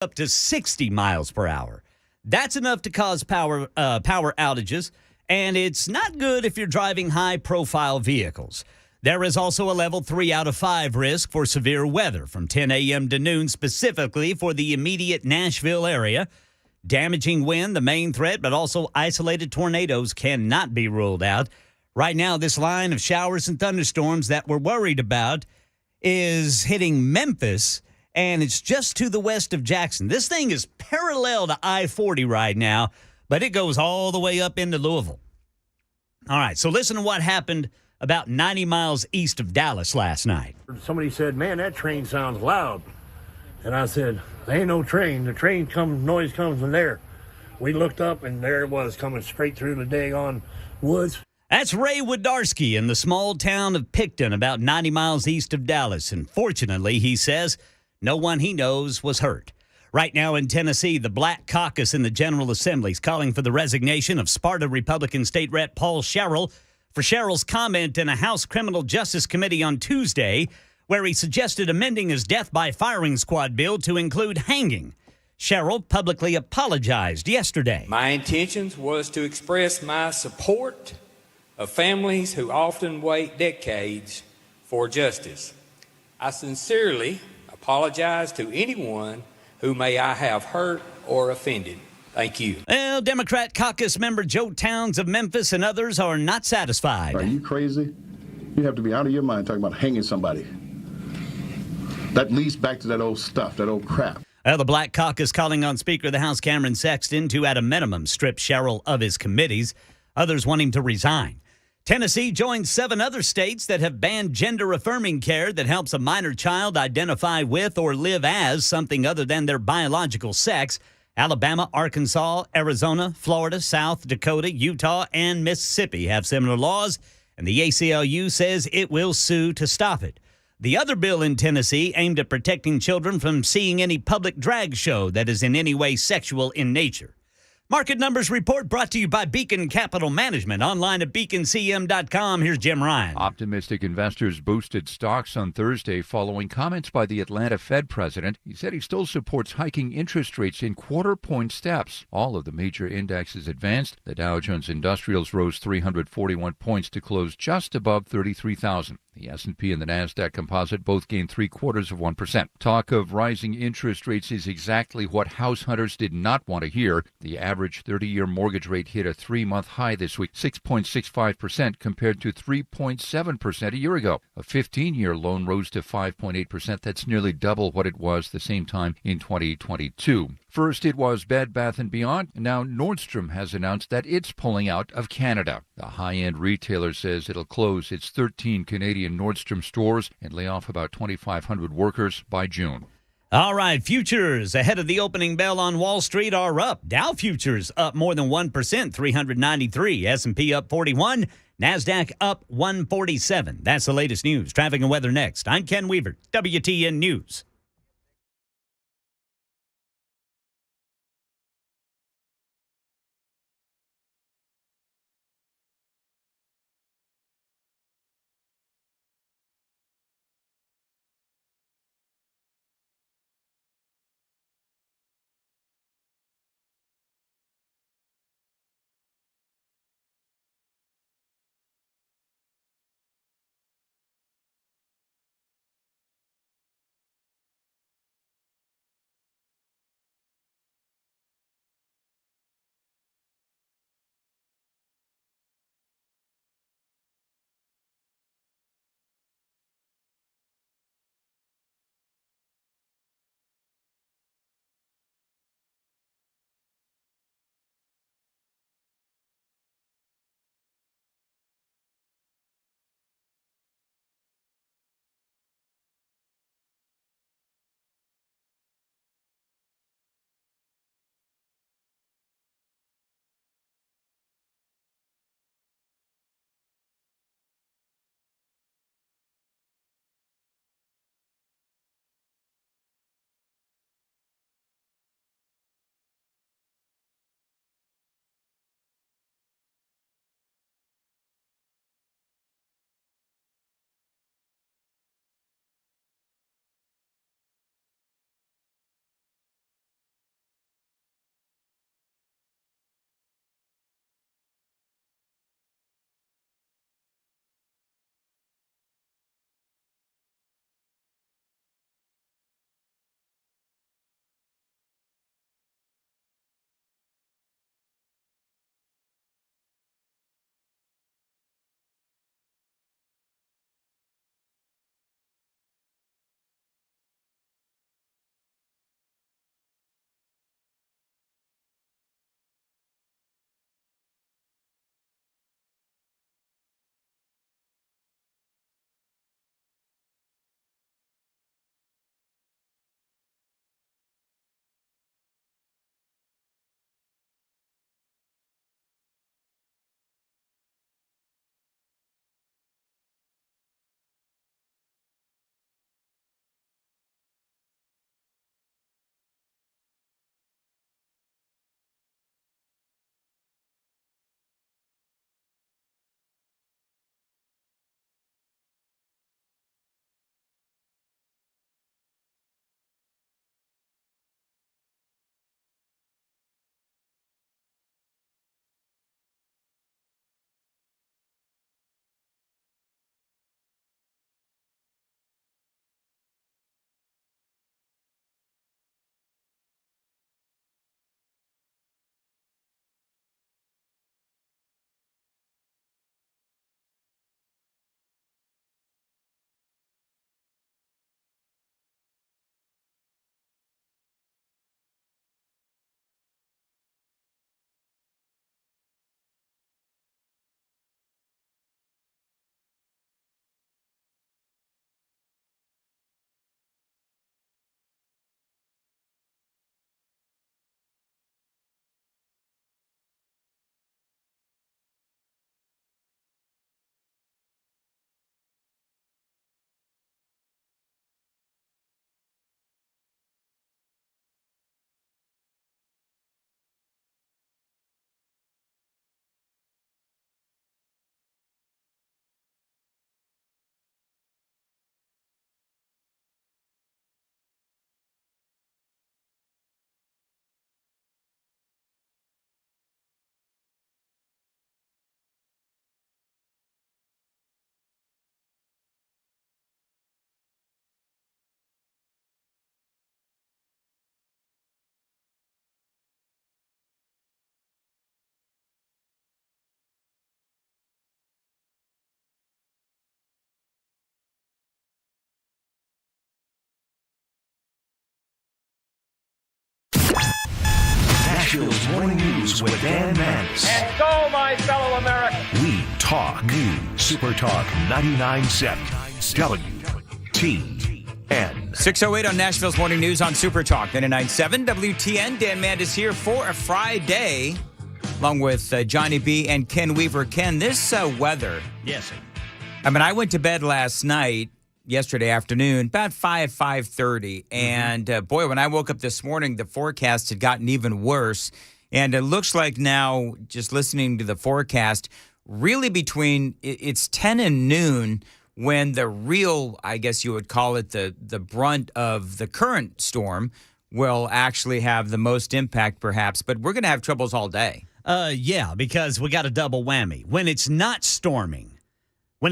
up to 60 miles per hour. That's enough to cause power outages, and it's not good if you're driving high-profile vehicles. There is also a level 3 out of 5 risk for severe weather from 10 a.m. to noon, specifically for the immediate Nashville area. Damaging wind, the main threat, but also isolated tornadoes cannot be ruled out. Right now, this line of showers and thunderstorms that we're worried about is hitting Memphis, and it's just to the west of Jackson. This thing is parallel to I-40 right now, but it goes all the way up into Louisville. All right, so listen to what happened about 90 miles east of Dallas last night. Somebody said, "Man, that train sounds loud." And I said, "There ain't no train. The noise comes from there." We looked up, and there it was, coming straight through the daggone woods. That's Ray Wodarski in the small town of Picton, about 90 miles east of Dallas. And fortunately, he says, no one he knows was hurt. Right now in Tennessee, the Black Caucus in the General Assembly is calling for the resignation of Sparta Republican State Rep Paul Sherrill for Sherrill's comment in a House Criminal Justice Committee on Tuesday, where he suggested amending his death by firing squad bill to include hanging. Sherrill publicly apologized yesterday. My intentions was to express my support of families who often wait decades for justice. I sincerely apologize to anyone who may I have hurt or offended. Thank you. Well, Democrat caucus member Joe Towns of Memphis and others are not satisfied. Are you crazy? You have to be out of your mind talking about hanging somebody. That leads back to that old stuff, that old crap. Well, the Black Caucus calling on Speaker of the House Cameron Sexton to, at a minimum, strip Sherrill of his committees. Others want him to resign. Tennessee joins 7 other states that have banned gender-affirming care that helps a minor child identify with or live as something other than their biological sex. Alabama, Arkansas, Arizona, Florida, South Dakota, Utah, and Mississippi have similar laws, and the ACLU says it will sue to stop it. The other bill in Tennessee aimed at protecting children from seeing any public drag show that is in any way sexual in nature. Market Numbers Report brought to you by Beacon Capital Management. Online at beaconcm.com. Here's Jim Ryan. Optimistic investors boosted stocks on Thursday following comments by the Atlanta Fed president. He said he still supports hiking interest rates in quarter-point steps. All of the major indexes advanced. The Dow Jones Industrials rose 341 points to close just above 33,000. The S&P and the NASDAQ composite both gained 0.75%. Talk of rising interest rates is exactly what house hunters did not want to hear. The average 30-year mortgage rate hit a 3-month high this week, 6.65% compared to 3.7% a year ago. A 15-year loan rose to 5.8%. That's nearly double what it was the same time in 2022. First, it was Bed Bath & Beyond. Now Nordstrom has announced that it's pulling out of Canada. The high-end retailer says it'll close its 13 Canadian Nordstrom stores and lay off about 2,500 workers by June. All right, futures ahead of the opening bell on Wall Street are up. Dow futures up more than 1%, 393. S&P up 41. NASDAQ up 147. That's the latest news. Traffic and weather next. I'm Ken Weaver, WTN News. Nashville's Morning News with Dan Mandis. And go, my fellow Americans. We talk news. Super Talk 99.7 WTN. 6:08 on Nashville's Morning News on Super Talk 99.7 WTN. Dan Mandis here for a Friday, along with Johnny B and Ken Weaver. Ken, this weather. Yes, sir. I mean, I went to bed last night, yesterday afternoon, about 5:30. And boy, when I woke up this morning, the forecast had gotten even worse. And it looks like now, just listening to the forecast, really between it's 10 and noon when the real, I guess you would call it, the brunt of the current storm will actually have the most impact, perhaps. But we're going to have troubles all day. Yeah, because we got a double whammy. When it's not storming, we're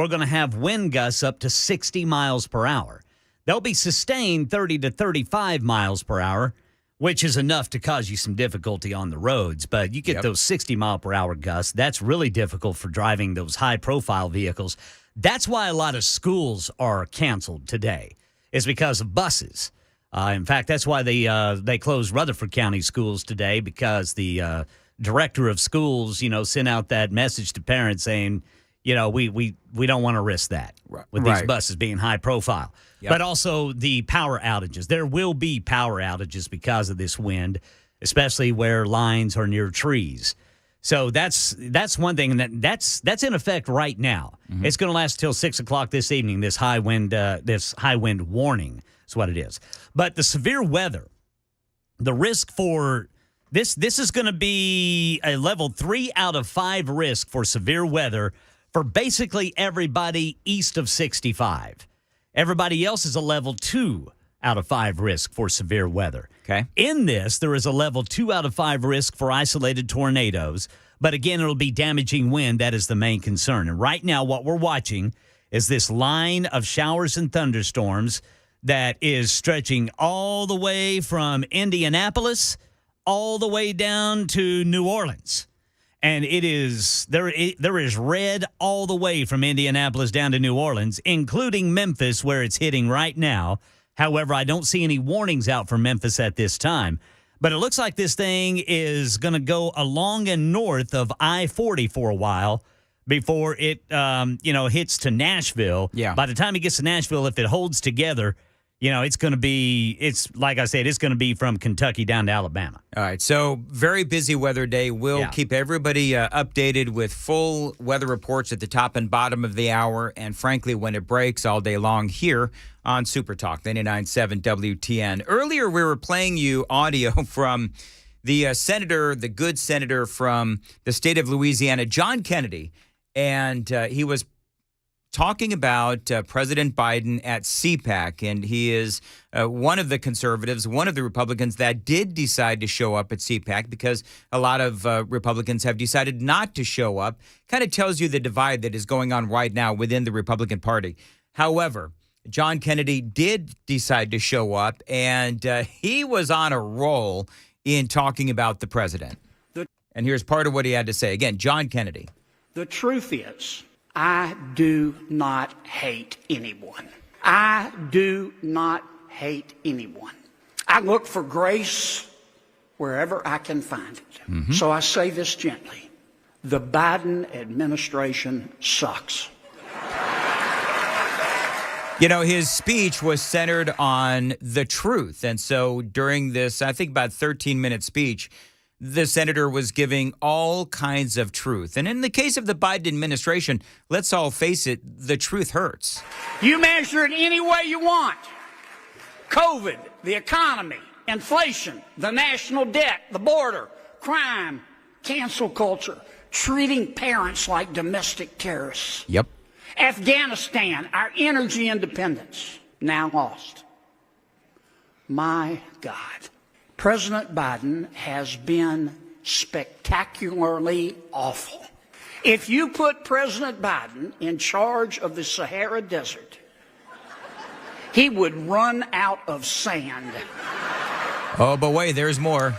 going to have wind gusts up to 60 miles per hour. They'll be sustained 30 to 35 miles per hour, which is enough to cause you some difficulty on the roads. But you get those 60 mile per hour gusts. That's really difficult for driving those high profile vehicles. That's why a lot of schools are canceled today, is because of buses. In fact, that's why they closed Rutherford County schools today, because the director of schools, sent out that message to parents saying, we don't want to risk that with these buses being high profile. Yep. But also the power outages. There will be power outages because of this wind, especially where lines are near trees. So that's one thing, and that's in effect right now. Mm-hmm. It's going to last till 6 o'clock this evening. This high wind warning is what it is. But the severe weather, the risk for this is going to be a level 3 out of 5 risk for severe weather for basically everybody east of 65. Everybody else is a level 2 out of 5 risk for severe weather. Okay. In this, there is a level 2 out of 5 risk for isolated tornadoes. But again, it'll be damaging wind. That is the main concern. And right now, what we're watching is this line of showers and thunderstorms that is stretching all the way from Indianapolis all the way down to New Orleans. And there is red all the way from Indianapolis down to New Orleans, including Memphis, where it's hitting right now. However, I don't see any warnings out for Memphis at this time. But it looks like this thing is going to go along and north of I-40 for a while before it hits to Nashville. Yeah. By the time it gets to Nashville, if it holds together, it's going to be, like I said, it's going to be from Kentucky down to Alabama. All right, so very busy weather day. We'll keep everybody updated with full weather reports at the top and bottom of the hour, and frankly, when it breaks all day long here on Super Talk 99.7 WTN. Earlier, we were playing you audio from the the good senator from the state of Louisiana, John Kennedy, and he was talking about President Biden at CPAC, and he is one of the conservatives, one of the Republicans that did decide to show up at CPAC, because a lot of Republicans have decided not to show up. Kind of tells you the divide that is going on right now within the Republican Party. However, John Kennedy did decide to show up, and he was on a roll in talking about the president. And here's part of what he had to say. Again, John Kennedy. The truth is, I do not hate anyone. I do not hate anyone. I look for grace wherever I can find it. Mm-hmm. So I say this gently. The Biden administration sucks. His speech was centered on the truth. And so during this, I think about 13-minute speech, the senator was giving all kinds of truth. And in the case of the Biden administration, let's all face it, the truth hurts. You measure it any way you want. COVID, the economy, inflation, the national debt, the border, crime, cancel culture, treating parents like domestic terrorists. Yep. Afghanistan, our energy independence, now lost. My God. President Biden has been spectacularly awful. If you put President Biden in charge of the Sahara Desert, he would run out of sand. Oh, but wait, there's more.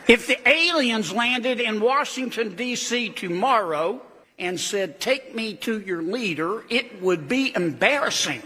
If the aliens landed in Washington, D.C. tomorrow and said, "Take me to your leader," it would be embarrassing.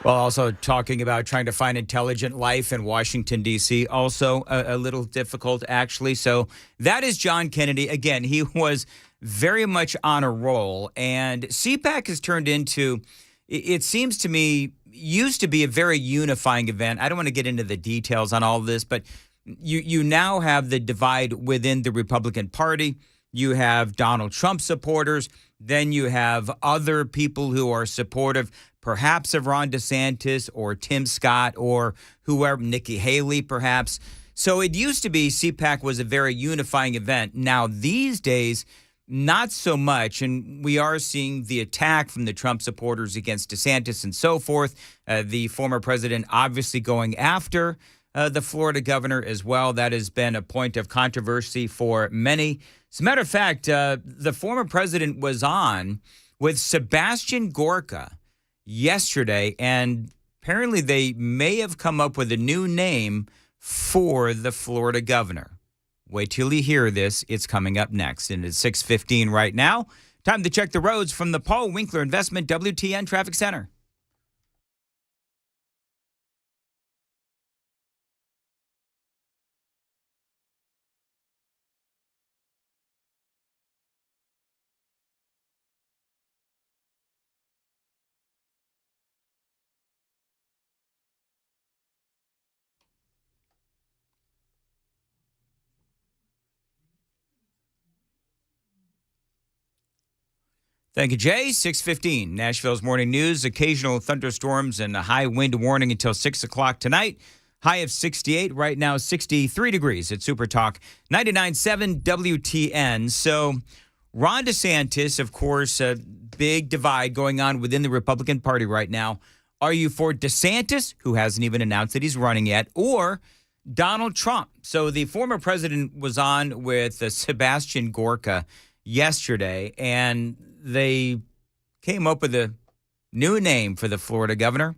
Well, also talking about trying to find intelligent life in Washington, D.C., also a little difficult, actually. So that is John Kennedy. Again, he was very much on a roll. And CPAC has turned into, it seems to me, used to be a very unifying event. I don't want to get into the details on all of this, but you now have the divide within the Republican Party. You have Donald Trump supporters. Then you have other people who are supportive, perhaps of Ron DeSantis or Tim Scott or whoever, Nikki Haley perhaps. So it used to be CPAC was a very unifying event. Now these days, not so much. And we are seeing the attack from the Trump supporters against DeSantis and so forth. The former president obviously going after the Florida governor as well. That has been a point of controversy for many. As a matter of fact, the former president was on with Sebastian Gorka yesterday, and apparently they may have come up with a new name for the Florida governor. Wait till you hear this. It's coming up next, and it's 6:15 right now. Time to check the roads from the Paul Winkler Investment WTN Traffic Center. Thank you, Jay. 6:15, Nashville's morning news. Occasional thunderstorms and a high wind warning until 6 o'clock tonight. High of 68, right now 63 degrees at Super Talk 99.7 WTN. So Ron DeSantis, of course, a big divide going on within the Republican Party right now. Are you for DeSantis, who hasn't even announced that he's running yet, or Donald Trump? So the former president was on with Sebastian Gorka yesterday, and they came up with a new name for the Florida governor.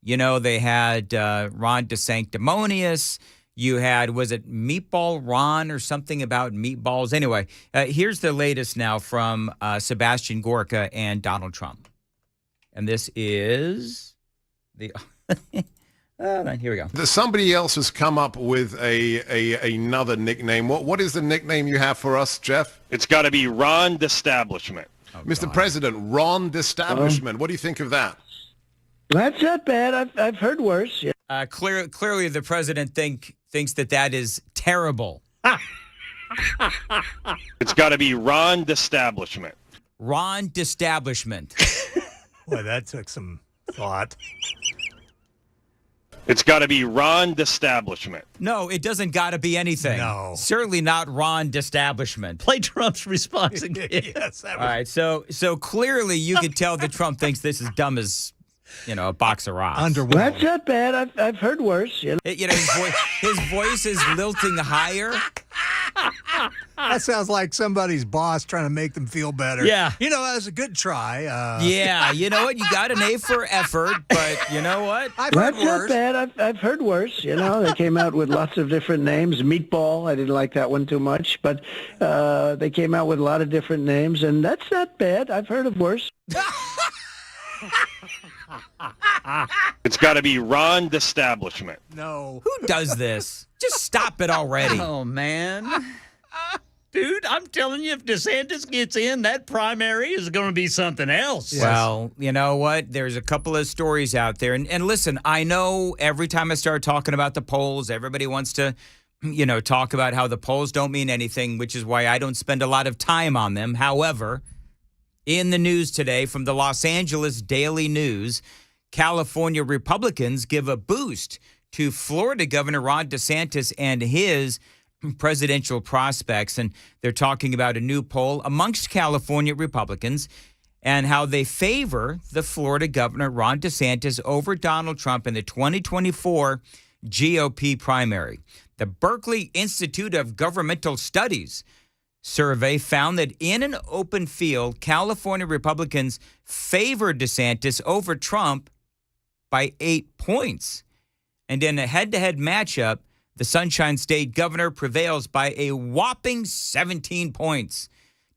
You know, they had Ron DeSanctimonious. You had, was it Meatball Ron or something about meatballs? Anyway, here's the latest now from Sebastian Gorka and Donald Trump. And this is the... here we go. Somebody else has come up with another nickname. What is the nickname you have for us, Jeff? It's got to be Ron D'Establishment. Oh, Mr. God. President, Ron D'Establishment. What do you think of that? That's not bad. I've heard worse. Yeah. Clearly, the president thinks that is terrible. It's got to be Ron D'Establishment. Ron D'Establishment. Boy, that took some thought. It's got to be Ron D'Establishment. No, it doesn't got to be anything. No. Certainly not Ron D'Establishment. Play Trump's response again. Yes. All right, so clearly you could tell that Trump thinks this is dumb as, a box of rocks. Underwhelmed. That's not bad. I've heard worse. His voice is lilting higher. That sounds like somebody's boss trying to make them feel better. Yeah. That was a good try. Yeah, you know what? You got an A for effort, but you know what? I've heard worse. That's not bad. I've heard worse. They came out with lots of different names. Meatball, I didn't like that one too much, but they came out with a lot of different names, and that's not bad. I've heard of worse. It's got to be Ron D'Establishment. No. Who does this? Just stop it already. Oh, man. Dude, I'm telling you, if DeSantis gets in, that primary is going to be something else. Yes. Well, you know what? There's a couple of stories out there. And listen, I know every time I start talking about the polls, everybody wants to, talk about how the polls don't mean anything, which is why I don't spend a lot of time on them. However, in the news today from the Los Angeles Daily News, California Republicans give a boost to Florida Governor Ron DeSantis and his presidential prospects. And they're talking about a new poll amongst California Republicans and how they favor the Florida Governor Ron DeSantis over Donald Trump in the 2024 GOP primary. The Berkeley Institute of Governmental Studies survey found that in an open field, California Republicans favored DeSantis over Trump by 8 points. And in a head-to-head matchup, the Sunshine State governor prevails by a whopping 17 points.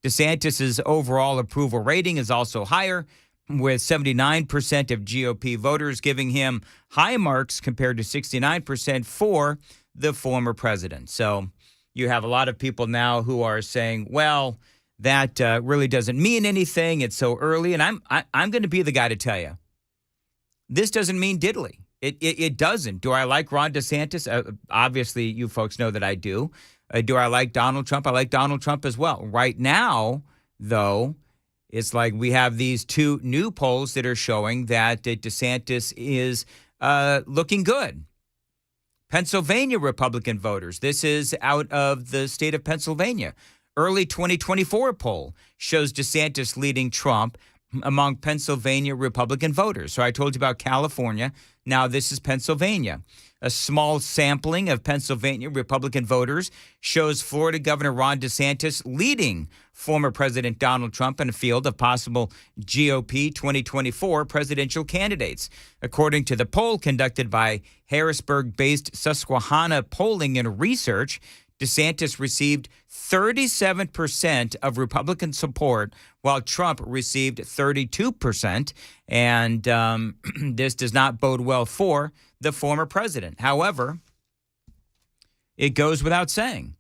DeSantis' overall approval rating is also higher, with 79% of GOP voters giving him high marks compared to 69% for the former president. So you have a lot of people now who are saying, well, that really doesn't mean anything. It's so early. And I'm going to be the guy to tell you, this doesn't mean diddly. It doesn't. Do I like Ron DeSantis? Obviously, you folks know that I do. Do I like Donald Trump? I like Donald Trump as well. Right now, though, it's like we have these two new polls that are showing that DeSantis is looking good. Pennsylvania Republican voters. This is out of the state of Pennsylvania. Early 2024 poll shows DeSantis leading Trump among Pennsylvania Republican voters. So I told you about California. Now this is Pennsylvania. A small sampling of Pennsylvania Republican voters shows Florida Governor Ron DeSantis leading former President Donald Trump in a field of possible GOP 2024 presidential candidates. According to the poll conducted by Harrisburg-based Susquehanna Polling and Research, DeSantis received 37% of Republican support, while Trump received 32%. And this does not bode well for the former president. However, it goes without saying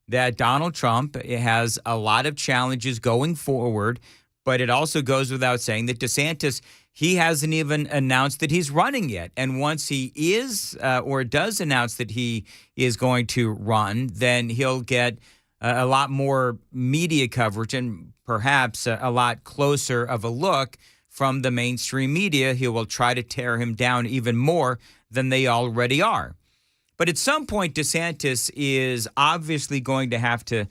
that Donald Trump has a lot of challenges going forward, but it also goes without saying that DeSantis, he hasn't even announced that he's running yet. And once he is or does announce that he is going to run, then he'll get a lot more media coverage and perhaps a lot closer of a look from the mainstream media. He will try to tear him down even more than they already are. But at some point, DeSantis is obviously going to have to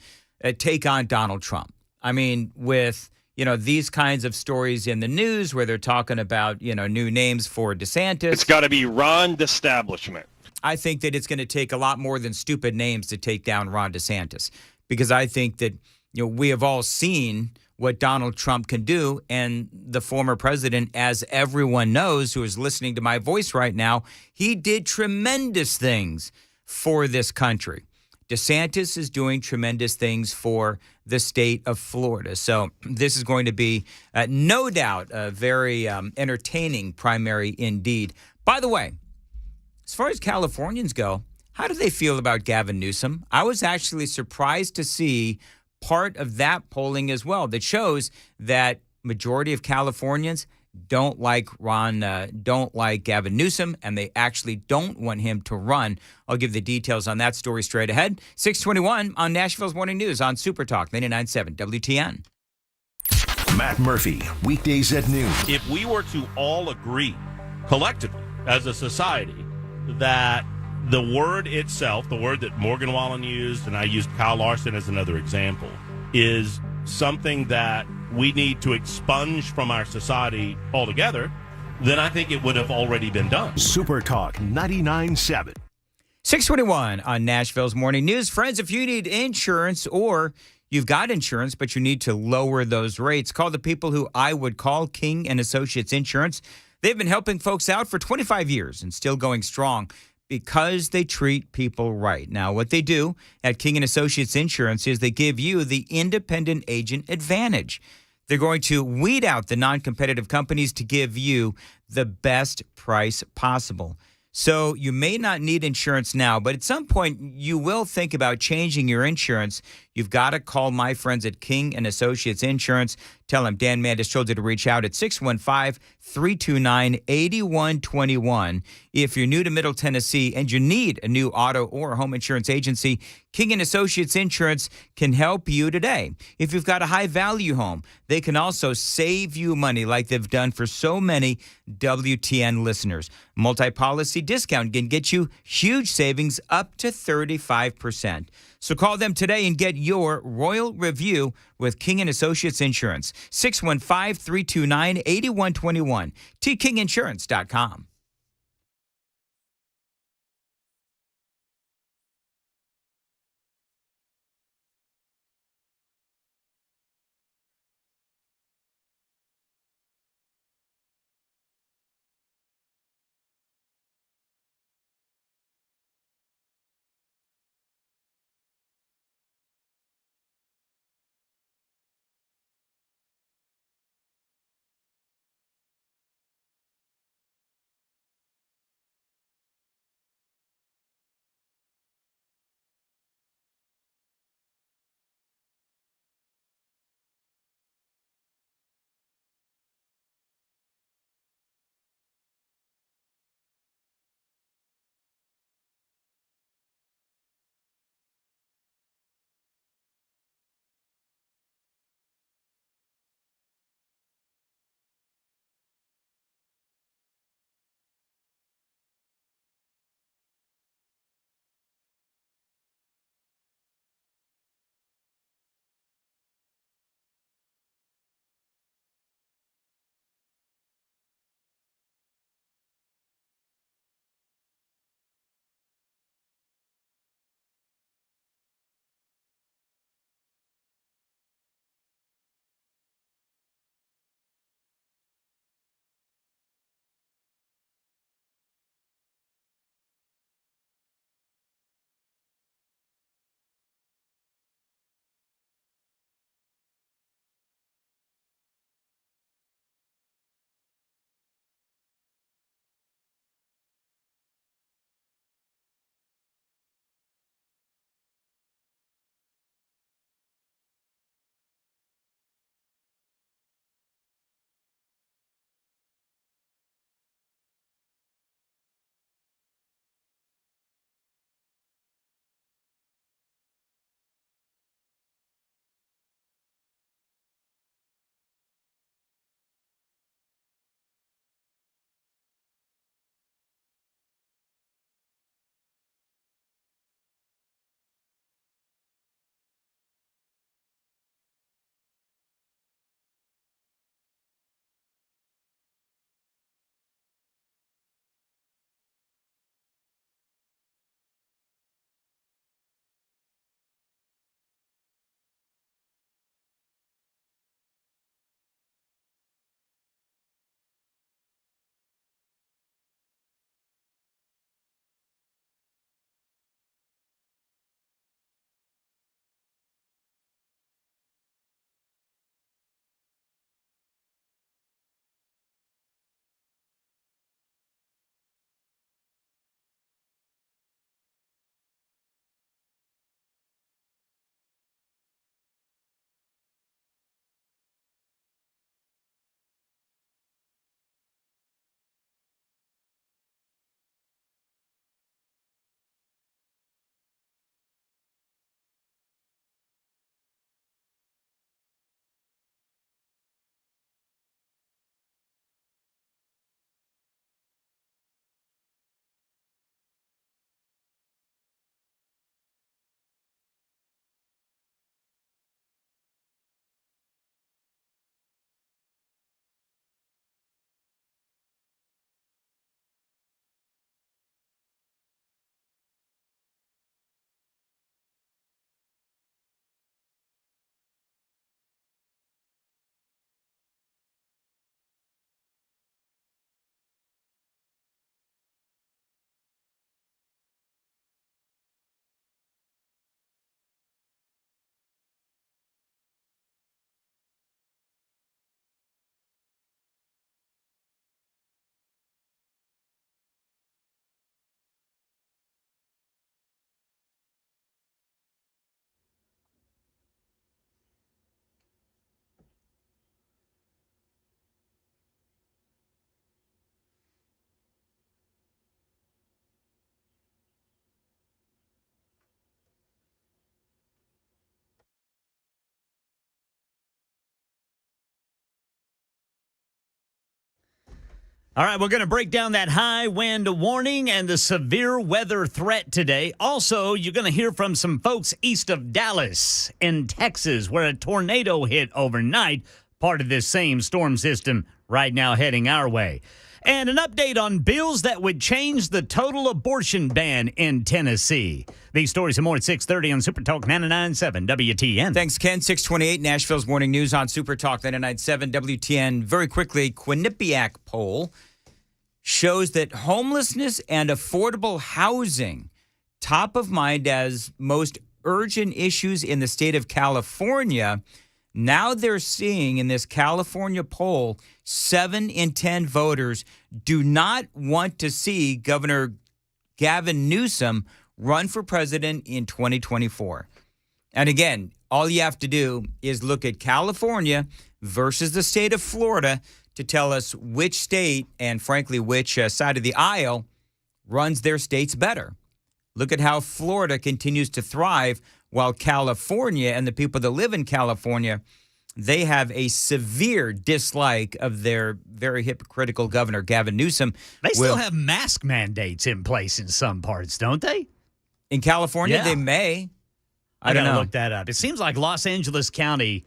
take on Donald Trump. I mean, with these kinds of stories in the news where they're talking about, new names for DeSantis. It's got to be Ron Establishment. I think that it's going to take a lot more than stupid names to take down Ron DeSantis, because I think that, we have all seen what Donald Trump can do. And the former president, as everyone knows who is listening to my voice right now, he did tremendous things for this country. DeSantis is doing tremendous things for the state of Florida. So this is going to be, no doubt, a very entertaining primary indeed. By the way, as far as Californians go, how do they feel about Gavin Newsom? I was actually surprised to see part of that polling as well that shows that majority of Californians don't like Gavin Newsom, and they actually don't want him to run. I'll give the details on that story straight ahead. 621 on Nashville's Morning News on Super Talk 99.7 WTN. Matt Murphy, weekdays at noon. If we were to all agree collectively as a society that the word itself, the word that Morgan Wallen used, and I used Kyle Larson as another example, is something that we need to expunge from our society altogether, then I think it would have already been done. Super Talk 99.7. 621 on Nashville's Morning News. Friends, if you need insurance or you've got insurance but you need to lower those rates, call the people who I would call King and Associates Insurance. They've been helping folks out for 25 years and still going strong because they treat people right. Now, what they do at King and Associates Insurance is they give you the independent agent advantage. They're going to weed out the non-competitive companies to give you the best price possible. So you may not need insurance now, but at some point you will think about changing your insurance. You've got to call my friends at King and Associates Insurance. Tell them Dan Mandis told you to reach out at 615-329-8121. If you're new to Middle Tennessee and you need a new auto or home insurance agency, King and Associates Insurance can help you today. If you've got a high-value home, they can also save you money like they've done for so many WTN listeners. Multi-policy discount can get you huge savings up to 35%. So call them today and get your royal review with King and Associates Insurance. 615-329-8121. tkinginsurance.com. All right, we're going to break down that high wind warning and the severe weather threat today. Also, you're going to hear from some folks east of Dallas in Texas where a tornado hit overnight, part of this same storm system right now heading our way. And an update on bills that would change the total abortion ban in Tennessee. These stories and more at 6:30 on Super Talk 99.7 WTN. Thanks, Ken. 628, Nashville's Morning News on Super Talk 99.7 WTN. Very quickly, Quinnipiac poll shows that homelessness and affordable housing top of mind as most urgent issues in the state of California. Now they're seeing in this California poll, 7 in 10 voters do not want to see Governor Gavin Newsom run for president in 2024. And again, all you have to do is look at California versus the state of Florida to tell us which state and, frankly, which side of the aisle runs their states better. Look at how Florida continues to thrive while California and the people that live in California, they have a severe dislike of their very hypocritical governor, Gavin Newsom. They still have mask mandates in place in some parts, don't they? In California, Yeah. they may. I don't gotta know. look that up. It seems like Los Angeles County,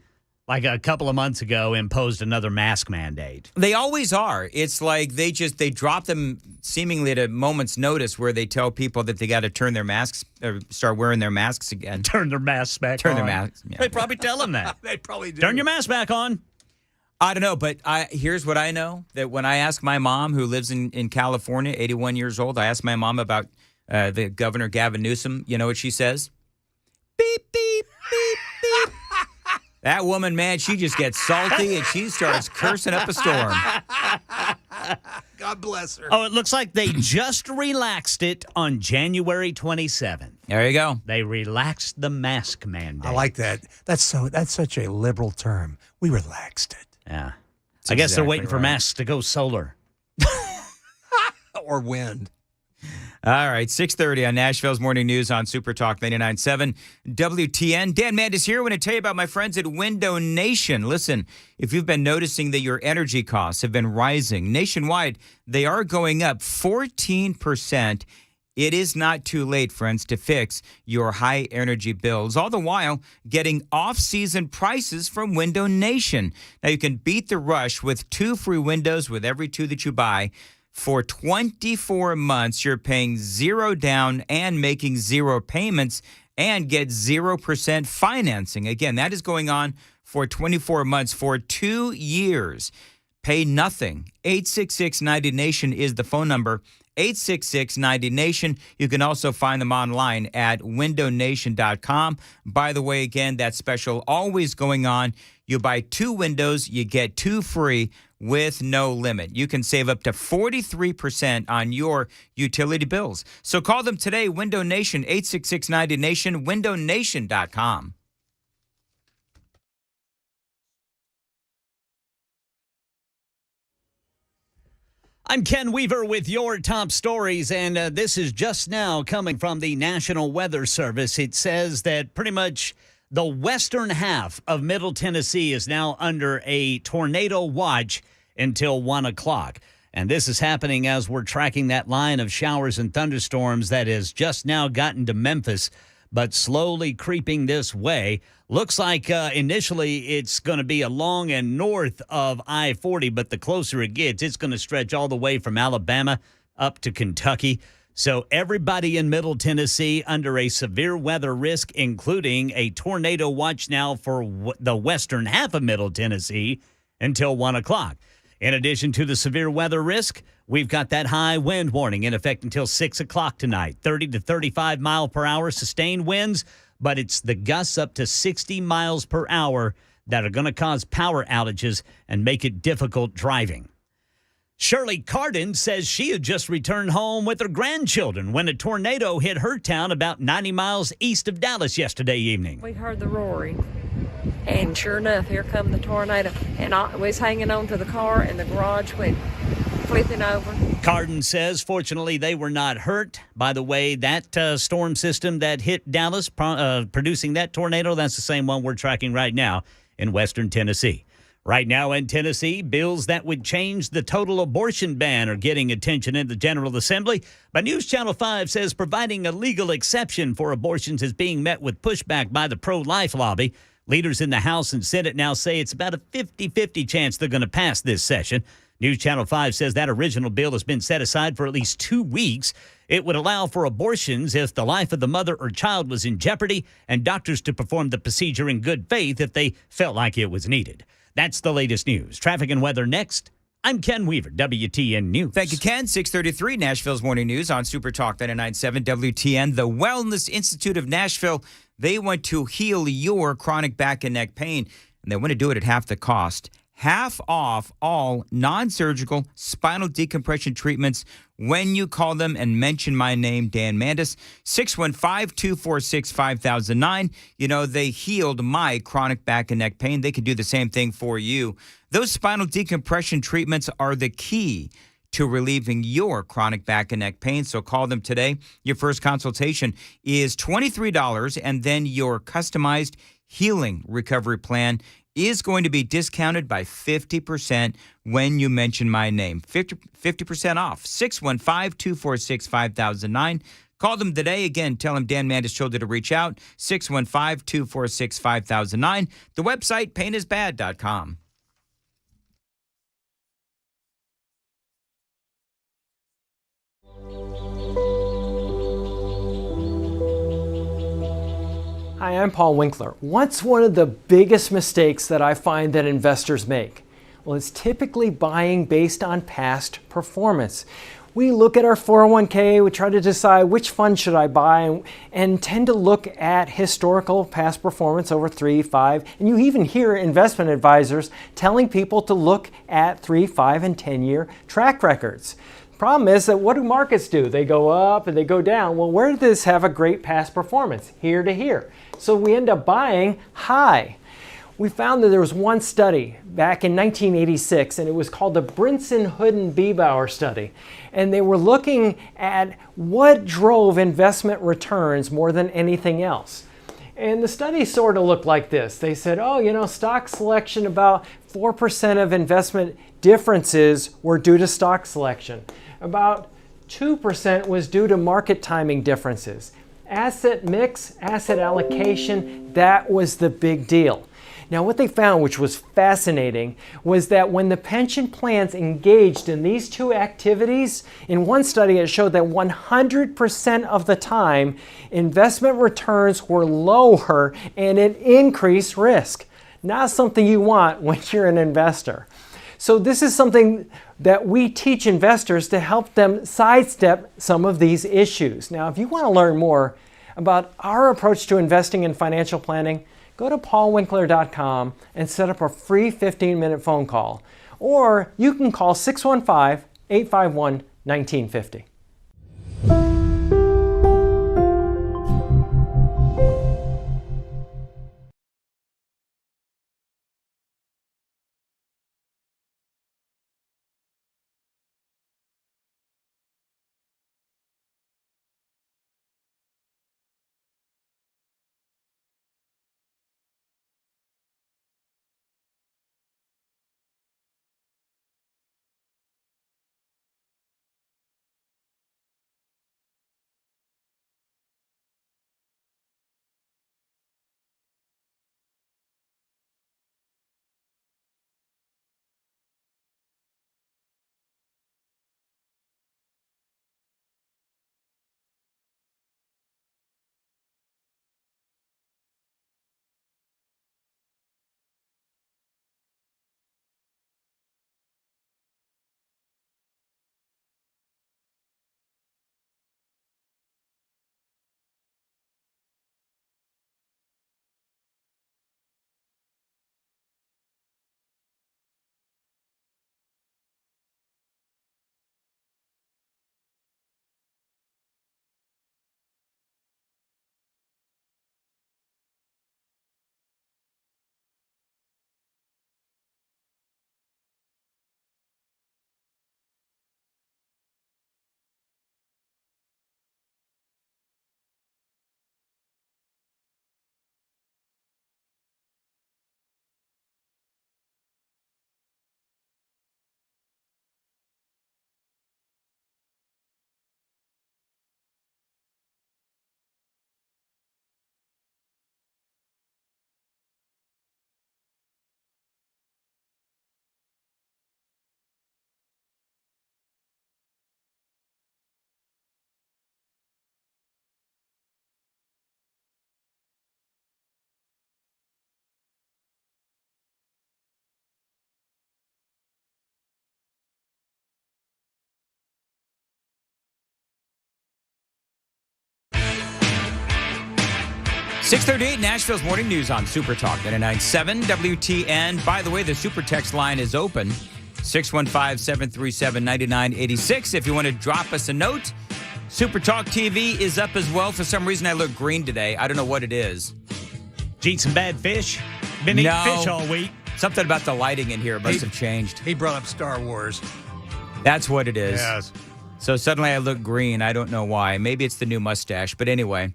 like a couple of months ago, imposed another mask mandate. They always are. It's like they drop them seemingly at a moment's notice where they tell people that they got to turn their masks or start wearing their masks again. Turn their masks back on. Turn their masks. Yeah. They probably tell them that. They probably do. Turn your mask back on. I don't know, but here's what I know, that when I ask my mom, who lives in California, 81 years old, I asked my mom about the Governor Gavin Newsom. You know what she says? Beep, beep, beep, beep. That woman, man, she just gets salty and she starts cursing up a storm. God bless her. Oh, it looks like they just relaxed it on January 27th. There you go. They relaxed the mask mandate. I like that. That's such a liberal term. We relaxed it. Yeah. I guess they're waiting for masks to go solar. Or wind. All right, 6:30 on Nashville's Morning News on Super Talk 99.7 WTN. Dan Mandis here. I want to tell you about my friends at Window Nation. Listen, if you've been noticing that your energy costs have been rising nationwide, they are going up 14%. It is not too late, friends, to fix your high energy bills, all the while getting off-season prices from Window Nation. Now, you can beat the rush with 2 free windows with every 2 that you buy. For 24 months, you're paying 0 down and making 0 payments and get 0% financing. Again, that is going on for 24 months for 2 years. Pay nothing. 866-90-NATION is the phone number. 866-90-NATION. You can also find them online at windownation.com. By the way, again, that special always going on. You buy 2 windows, you get 2 free with no limit. You can save up to 43% on your utility bills. So call them today, Window Nation, 866-90-NATION, windownation.com. I'm Ken Weaver with your top stories, and this is just now coming from the National Weather Service. It says that pretty much the western half of Middle Tennessee is now under a tornado watch until 1 o'clock. And this is happening as we're tracking that line of showers and thunderstorms that has just now gotten to Memphis, but slowly creeping this way. Looks like initially it's going to be along and north of I-40, but the closer it gets, it's going to stretch all the way from Alabama up to Kentucky. So everybody in Middle Tennessee under a severe weather risk, including a tornado watch now for the western half of Middle Tennessee until 1 o'clock. In addition to the severe weather risk, we've got that high wind warning in effect until 6 o'clock tonight. 30 to 35 mile per hour sustained winds, but it's the gusts up to 60 miles per hour that are going to cause power outages and make it difficult driving. Shirley Carden says she had just returned home with her grandchildren when a tornado hit her town about 90 miles east of Dallas yesterday evening. We heard the roaring, and sure enough, here come the tornado. And I was hanging on to the car, and the garage went flipping over. Carden says, fortunately, they were not hurt. By the way, that storm system that hit Dallas, producing that tornado, that's the same one we're tracking right now in western Tennessee. Right now in Tennessee, bills that would change the total abortion ban are getting attention in the General Assembly. But News Channel 5 says providing a legal exception for abortions is being met with pushback by the pro-life lobby. Leaders in the House and Senate now say it's about a 50-50 chance they're going to pass this session. News Channel 5 says that original bill has been set aside for at least 2 weeks. It would allow for abortions if the life of the mother or child was in jeopardy and doctors to perform the procedure in good faith if they felt like it was needed. That's the latest news. Traffic and weather next. I'm Ken Weaver, WTN News. Thank you, Ken. 6:33, Nashville's Morning News on Super Talk 99.7 WTN. The Wellness Institute of Nashville, they want to heal your chronic back and neck pain, and they want to do it at half the cost. Half off all non-surgical spinal decompression treatments when you call them and mention my name, Dan Mandis, 615-246-5009. You know, they healed my chronic back and neck pain. They can do the same thing for you. Those spinal decompression treatments are the key to relieving your chronic back and neck pain. So call them today. Your first consultation is $23, and then your customized healing recovery plan is going to be discounted by 50% when you mention my name. 50% off. 615-246-5009. Call them today. Again, tell them Dan Mandis told you to reach out. 615-246-5009. The website, painisbad.com. Hi, I'm Paul Winkler. What's one of the biggest mistakes that I find that investors make? Well, it's typically buying based on past performance. We look at our 401k, we try to decide which fund should I buy, and tend to look at historical past performance over 3, 5, and you even hear investment advisors telling people to look at 3, 5, and 10-year track records. Problem is that what do markets do? They go up and they go down. Well, where did this have a great past performance? Here to here. So we end up buying high. We found that there was one study back in 1986, and it was called the Brinson-Hooden-Biebauer study. And they were looking at what drove investment returns more than anything else. And the study sort of looked like this. They said, stock selection, about 4% of investment differences were due to stock selection. About 2% was due to market timing differences. Asset mix, asset allocation, that was the big deal. Now, what they found, which was fascinating, was that when the pension plans engaged in these two activities, in one study it showed that 100% of the time, investment returns were lower and it increased risk. Not something you want when you're an investor. So this is something that we teach investors to help them sidestep some of these issues. Now, if you want to learn more about our approach to investing in financial planning, go to paulwinkler.com and set up a free 15-minute phone call. Or you can call 615-851-1950. 6:38, Nashville's morning news on Super Talk 99.7 WTN. By the way, the Super Text line is open, 615-737-9986. If you want to drop us a note, Super Talk TV is up as well. For some reason, I look green today. I don't know what it is. Did you eat some bad fish? Been eating fish all week. Something about the lighting in here must have changed. He brought up Star Wars. That's what it is. Yes. So suddenly I look green. I don't know why. Maybe it's the new mustache. But anyway,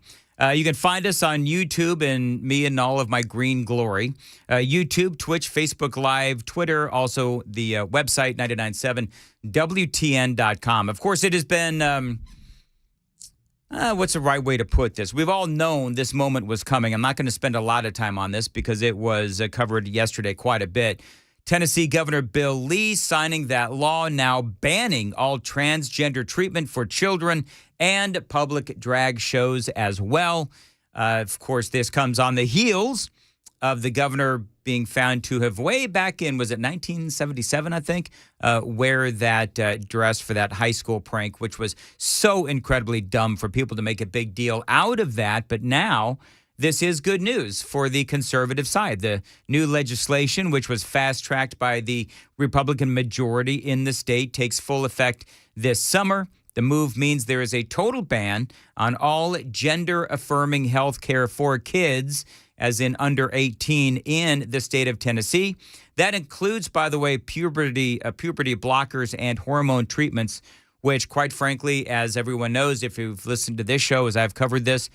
you can find us on YouTube and me in all of my green glory. YouTube, Twitch, Facebook Live, Twitter, also the website, 997WTN.com. Of course, it has been, what's the right way to put this? We've all known this moment was coming. I'm not going to spend a lot of time on this because it was covered yesterday quite a bit. Tennessee Governor Bill Lee signing that law now banning all transgender treatment for children and public drag shows as well. Of course, this comes on the heels of the governor being found to have way back in, was it 1977, I think, wear that dress for that high school prank, which was so incredibly dumb for people to make a big deal out of that. But now this is good news for the conservative side. The new legislation, which was fast-tracked by the Republican majority in the state, takes full effect this summer. The move means there is a total ban on all gender-affirming health care for kids, as in under 18, in the state of Tennessee. That includes, by the way, puberty blockers and hormone treatments, which, quite frankly, as everyone knows, if you've listened to this show, as I've covered this,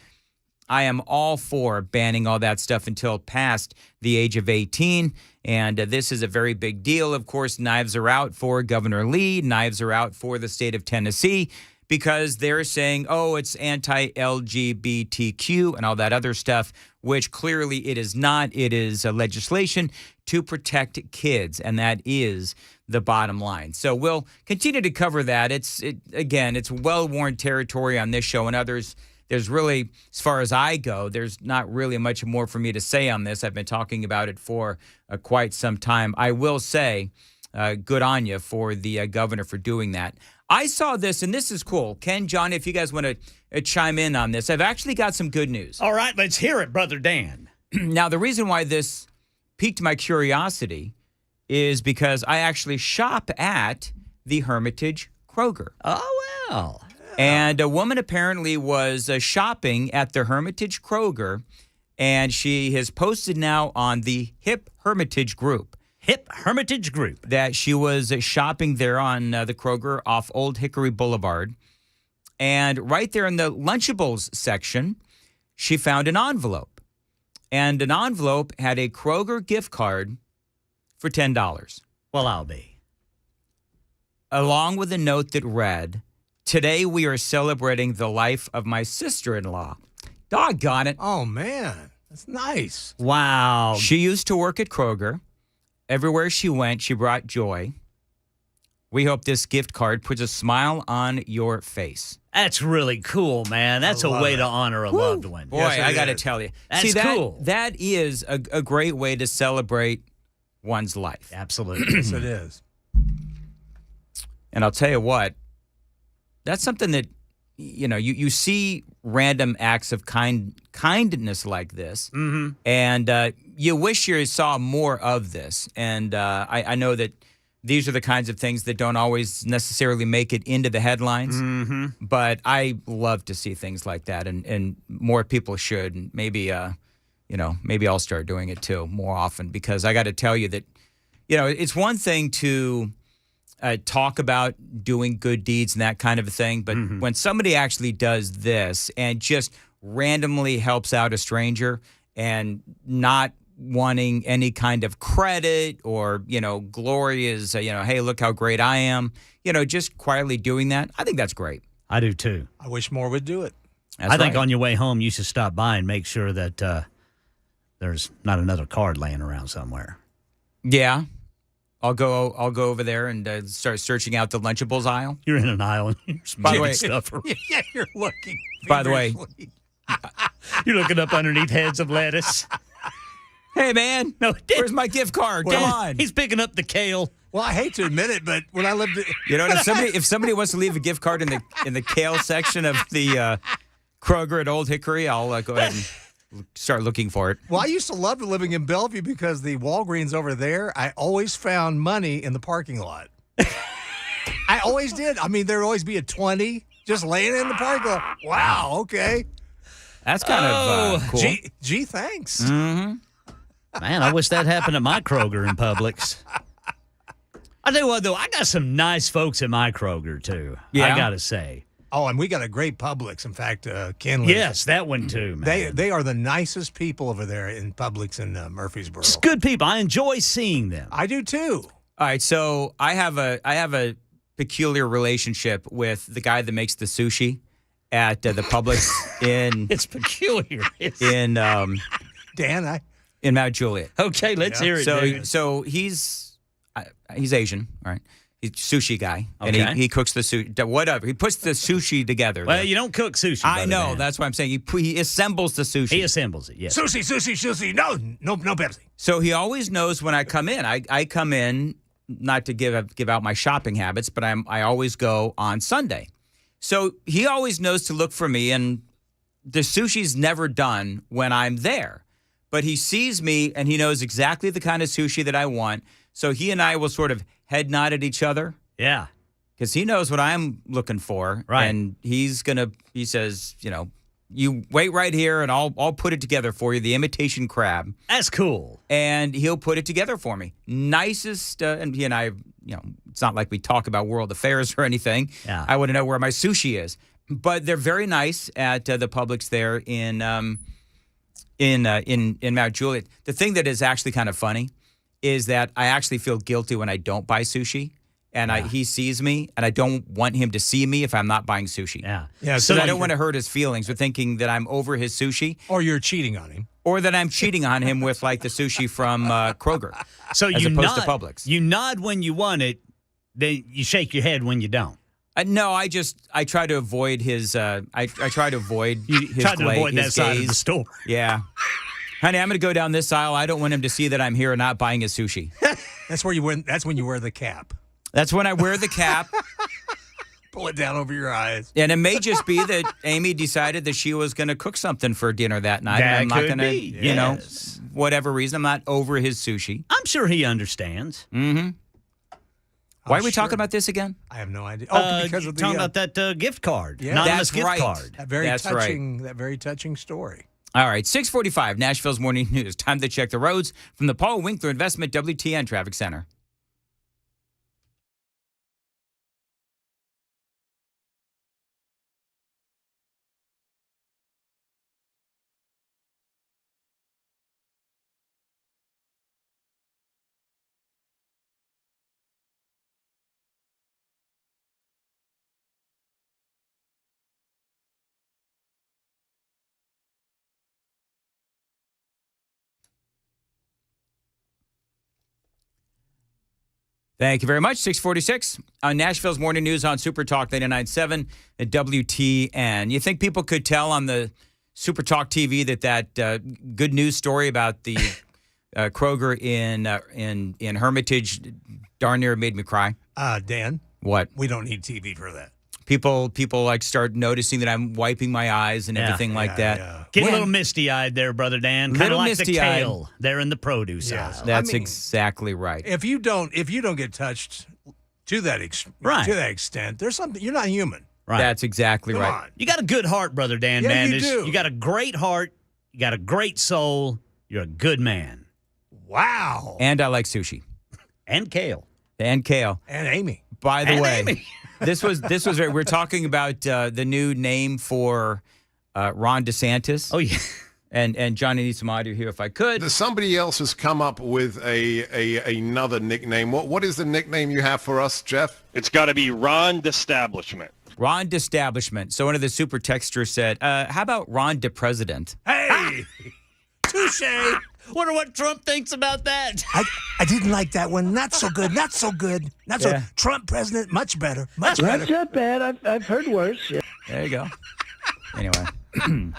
I am all for banning all that stuff until past the age of 18. And this is a very big deal. Of course, knives are out for Governor Lee. Knives are out for the state of Tennessee because they're saying, oh, it's anti-LGBTQ and all that other stuff, which clearly it is not. It is a legislation to protect kids, and that is the bottom line. So we'll continue to cover that. It's well-worn territory on this show and others. There's really, as far as I go, there's not really much more for me to say on this. I've been talking about it for quite some time. I will say, good on you for the governor for doing that. I saw this, and this is cool. Ken, John, if you guys want to chime in on this, I've actually got some good news. All right, let's hear it, Brother Dan. Now, the reason why this piqued my curiosity is because I actually shop at the Hermitage Kroger. Oh, well. And a woman apparently was shopping at the Hermitage Kroger, and she has posted now on the Hip Hermitage Group. Hip Hermitage Group. That she was shopping there on the Kroger off Old Hickory Boulevard. And right there in the Lunchables section, she found an envelope. And an envelope had a Kroger gift card for $10. Well, I'll be. Along with a note that read, "Today we are celebrating the life of my sister-in-law." Doggone it. Oh, man. That's nice. Wow. She used to work at Kroger. Everywhere she went, she brought joy. We hope this gift card puts a smile on your face. That's really cool, man. That's a way to honor a loved one. Boy, yes, I got to tell you. That's cool. That is a great way to celebrate one's life. Absolutely. Yes, it is. And I'll tell you what, that's something that, you see random acts of kindness like this, and you wish you saw more of this. And I know that these are the kinds of things that don't always necessarily make it into the headlines, but I love to see things like that, and more people should. And maybe, maybe I'll start doing it too more often, because I got to tell you that, it's one thing to talk about doing good deeds and that kind of a thing. But when somebody actually does this and just randomly helps out a stranger and not wanting any kind of credit or, glory is, hey, look how great I am, just quietly doing that, I think that's great. I do too. I wish more would do it. That's I think right. on your way home, you should stop by and make sure that there's not another card laying around somewhere. Yeah. I'll go over there and start searching out the Lunchables aisle. You're in an aisle. By the way, stuff. Yeah, you're looking. By the way, you're looking up underneath heads of lettuce. Hey, man, where's my gift card? Come on. He's picking up the kale. Well, I hate to admit it, but when I lived, if somebody wants to leave a gift card in the kale section of the Kroger at Old Hickory, I'll go ahead and start looking for it. Well, I used to love living in Bellevue because the Walgreens over there, I always found money in the parking lot. I always did. I mean, there'd always be a 20 just laying in the parking lot. Wow, okay. That's kind of cool. Gee, thanks. Mm-hmm. Man, I wish that happened at my Kroger in Publix. I tell you what, though, I got some nice folks at my Kroger, too. Yeah. I got to say. Oh, and we got a great Publix. In fact, Ken lives. Yes, that one, too, man. They are the nicest people over there in Publix in Murfreesboro. It's good people. I enjoy seeing them. I do, too. All right, so I have a peculiar relationship with the guy that makes the sushi at the Publix in. It's peculiar. In Dan, in Mount Juliet. Okay, let's hear it. So he's Asian, all right? He's a sushi guy, and Okay. he cooks the sushi. Whatever, he puts the sushi together. Well, you don't cook sushi. I know. man. That's what I'm saying. He assembles the sushi. He assembles it. Yes. Sushi. No Pepsi. So he always knows when I come in. I come in not to give out my shopping habits, but I always go on Sunday. So he always knows to look for me, and the sushi's never done when I'm there. But he sees me, and he knows exactly the kind of sushi that I want. So he and I will sort of head nod at each other. Yeah. Because he knows what I'm looking for. Right. And he says, you wait right here, and I'll put it together for you, the imitation crab. That's cool. And he'll put it together for me. Nicest, and he and I, it's not like we talk about world affairs or anything. Yeah. I want to know where my sushi is. But they're very nice at the Publix there in Mount Juliet. The thing that is actually kind of funny is that I actually feel guilty when I don't buy sushi. And he sees me, and I don't want him to see me if I'm not buying sushi. Yeah. So I don't want to hurt his feelings with thinking that I'm over his sushi. Or you're cheating on him. Or that I'm cheating on him with, like, the sushi from Kroger. So as opposed to Publix. You nod when you want it, then you shake your head when you don't. No, I try to avoid his. I try to avoid his try to avoid that side of the store. Yeah, honey, I'm going to go down this aisle. I don't want him to see that I'm here and not buying his sushi. That's where you win. That's when you wear the cap. That's when I wear the cap. Pull it down over your eyes. And it may just be that Amy decided that she was going to cook something for dinner that night. That and I'm not could going to, be, whatever reason, I'm not over his sushi. I'm sure he understands. Mm-hmm. Why are we talking about this again? I have no idea. Oh, because of the talking about that gift card. Yeah. Anonymous That's gift right. card. that very That's touching. That very touching story. All right, 6:45, Nashville's Morning News. Time to check the roads from the Paul Winkler Investment WTN Traffic Center. Thank you very much. 646 on Nashville's Morning News on Super Talk 99.7 at WTN. You think people could tell on the Super Talk TV that good news story about the Kroger in Hermitage darn near made me cry? Dan, what? We don't need TV for that. People like start noticing that I'm wiping my eyes and everything like that. Yeah. Get a little misty-eyed there, Brother Dan. Kind of like the kale there in the produce aisle. That's exactly right. If you don't get touched to that extent, there's something you're not human. Right. That's exactly Come right. on. You got a good heart, Brother Dan Yeah, Mandis. you do. You got a great heart. You got a great soul. You're a good man. Wow. And I like sushi. And kale. And kale. And Amy. By the And way, Amy. this was we're talking about the new name for Ron DeSantis. Oh yeah. And Johnny needs some audio here if I could. Somebody else has come up with another nickname. What is the nickname you have for us, Jeff? It's got to be Ron D'Establishment. Ron D'Establishment. So one of the super texters said, how about Ron DePresident? Hey! Touche! Wonder what Trump thinks about that. I didn't like that one. Not so good. Not so good. Not so. Yeah. Trump president, much better. Much better. That's not bad. I've heard worse. Yeah. There you go. Anyway.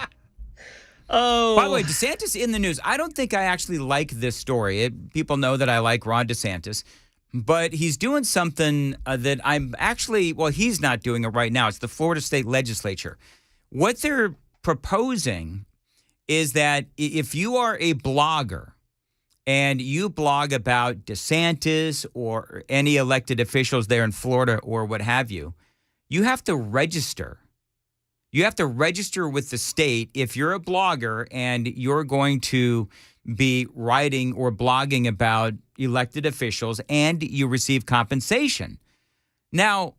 Oh. By the way, DeSantis in the news. I don't think I actually like this story. People know that I like Ron DeSantis. But he's doing something that I'm actually, well, he's not doing it right now. It's the Florida State Legislature. What they're proposing is that if you are a blogger and you blog about DeSantis or any elected officials there in Florida or what have you, you have to register. You have to register with the state if you're a blogger and you're going to be writing or blogging about elected officials and you receive compensation. Now,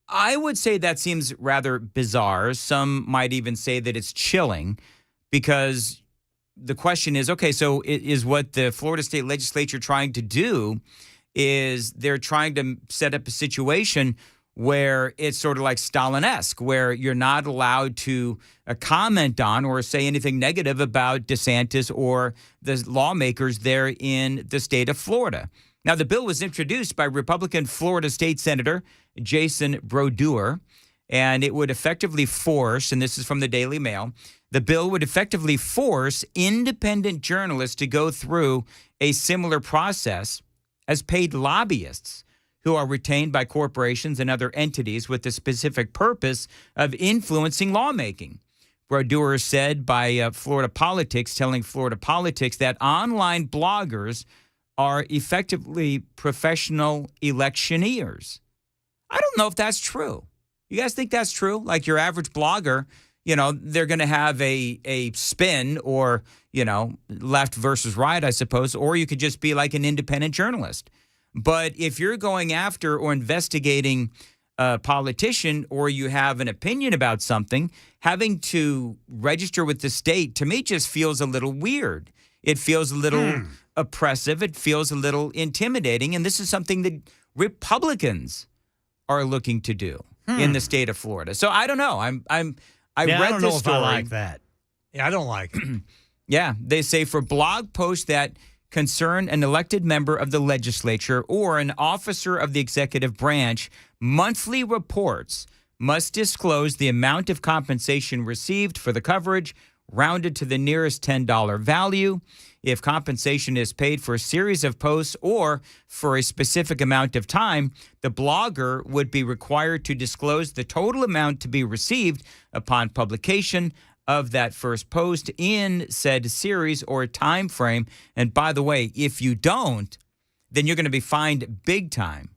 I would say that seems rather bizarre. Some might even say that it's chilling because the question is, okay, so is what the Florida State Legislature trying to do is they're trying to set up a situation where it's sort of like Stalin-esque, where you're not allowed to comment on or say anything negative about DeSantis or the lawmakers there in the state of Florida. Now, the bill was introduced by Republican Florida State Senator Jason Brodeur, and it would effectively force, and this is from the Daily Mail, the bill would effectively force independent journalists to go through a similar process as paid lobbyists who are retained by corporations and other entities with the specific purpose of influencing lawmaking. Brodeur said by Florida Politics, telling Florida Politics that online bloggers are effectively professional electioneers. I don't know if that's true. You guys think that's true? Like your average blogger, you know, they're going to have a spin or, you know, left versus right, I suppose, or you could just be like an independent journalist. But if you're going after or investigating a politician or you have an opinion about something, having to register with the state, to me, just feels a little weird. It feels a little oppressive. It feels a little intimidating. And this is something that Republicans are looking to do in the state of Florida. So I don't know. I read don't this know story. if I like that. Yeah, I don't like it. Yeah, they say for blog posts that concern an elected member of the legislature or an officer of the executive branch, monthly reports must disclose the amount of compensation received for the coverage, rounded to the nearest $10 value. If compensation is paid for a series of posts or for a specific amount of time, the blogger would be required to disclose the total amount to be received upon publication of that first post in said series or time frame. And by the way, if you don't, then you're going to be fined big time.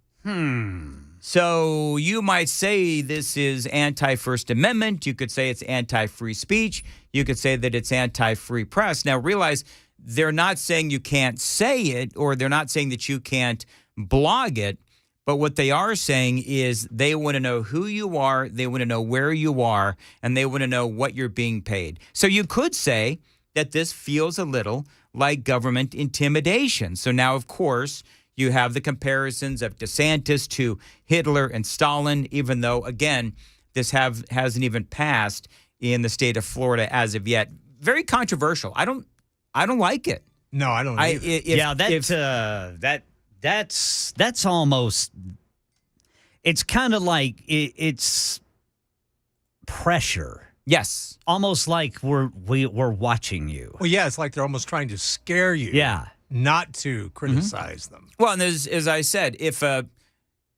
So you might say this is anti-First Amendment. You could say it's anti-free speech. You could say that it's anti-free press. Now realize they're not saying you can't say it or they're not saying that you can't blog it. But what they are saying is they want to know who you are, they want to know where you are, and they want to know what you're being paid. So you could say that this feels a little like government intimidation. So now, of course, you have the comparisons of DeSantis to Hitler and Stalin, even though, again, this hasn't even passed in the state of Florida as of yet. Very controversial. I don't like it. No, I don't either. That's almost, it's kind of like it's pressure. Yes. Almost like we're watching you. Well, yeah, it's like they're almost trying to scare you. Yeah. Not to criticize them. Well, and as I said, if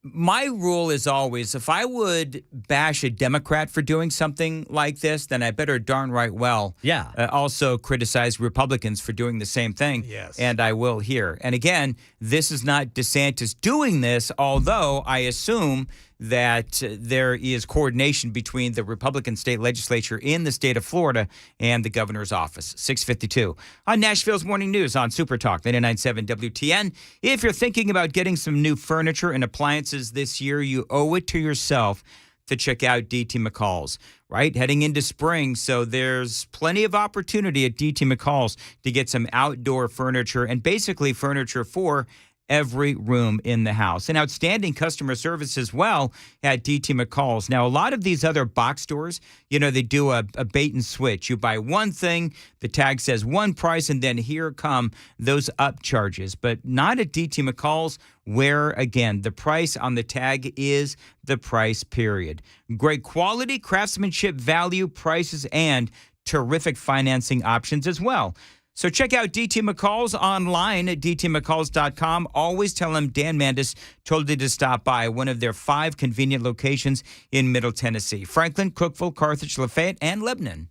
my rule is always, if I would bash a Democrat for doing something like this, then I better darn right well also criticize Republicans for doing the same thing. Yes. And I will here. And again, this is not DeSantis doing this, although I assume that there is coordination between the Republican state legislature in the state of Florida and the governor's office. 6:52 on Nashville's Morning News on Super Talk 99.7 WTN. If you're thinking about getting some new furniture and appliances this year, you owe it to yourself to check out DT McCall's, right? Heading into spring, so there's plenty of opportunity at DT McCall's to get some outdoor furniture and basically furniture for every room in the house. And outstanding customer service as well at DT McCall's. Now, a lot of these other box stores, you know, they do a bait and switch. You buy one thing, the tag says one price, and then here come those up charges. But not at DT McCall's, where, again, the price on the tag is the price, period. Great quality, craftsmanship, value, prices, and terrific financing options as well. So check out DT McCall's online at dtmccalls.com. Always tell them Dan Mandis told you to stop by one of their 5 convenient locations in Middle Tennessee: Franklin, Cookeville, Carthage, Lafayette, and Lebanon.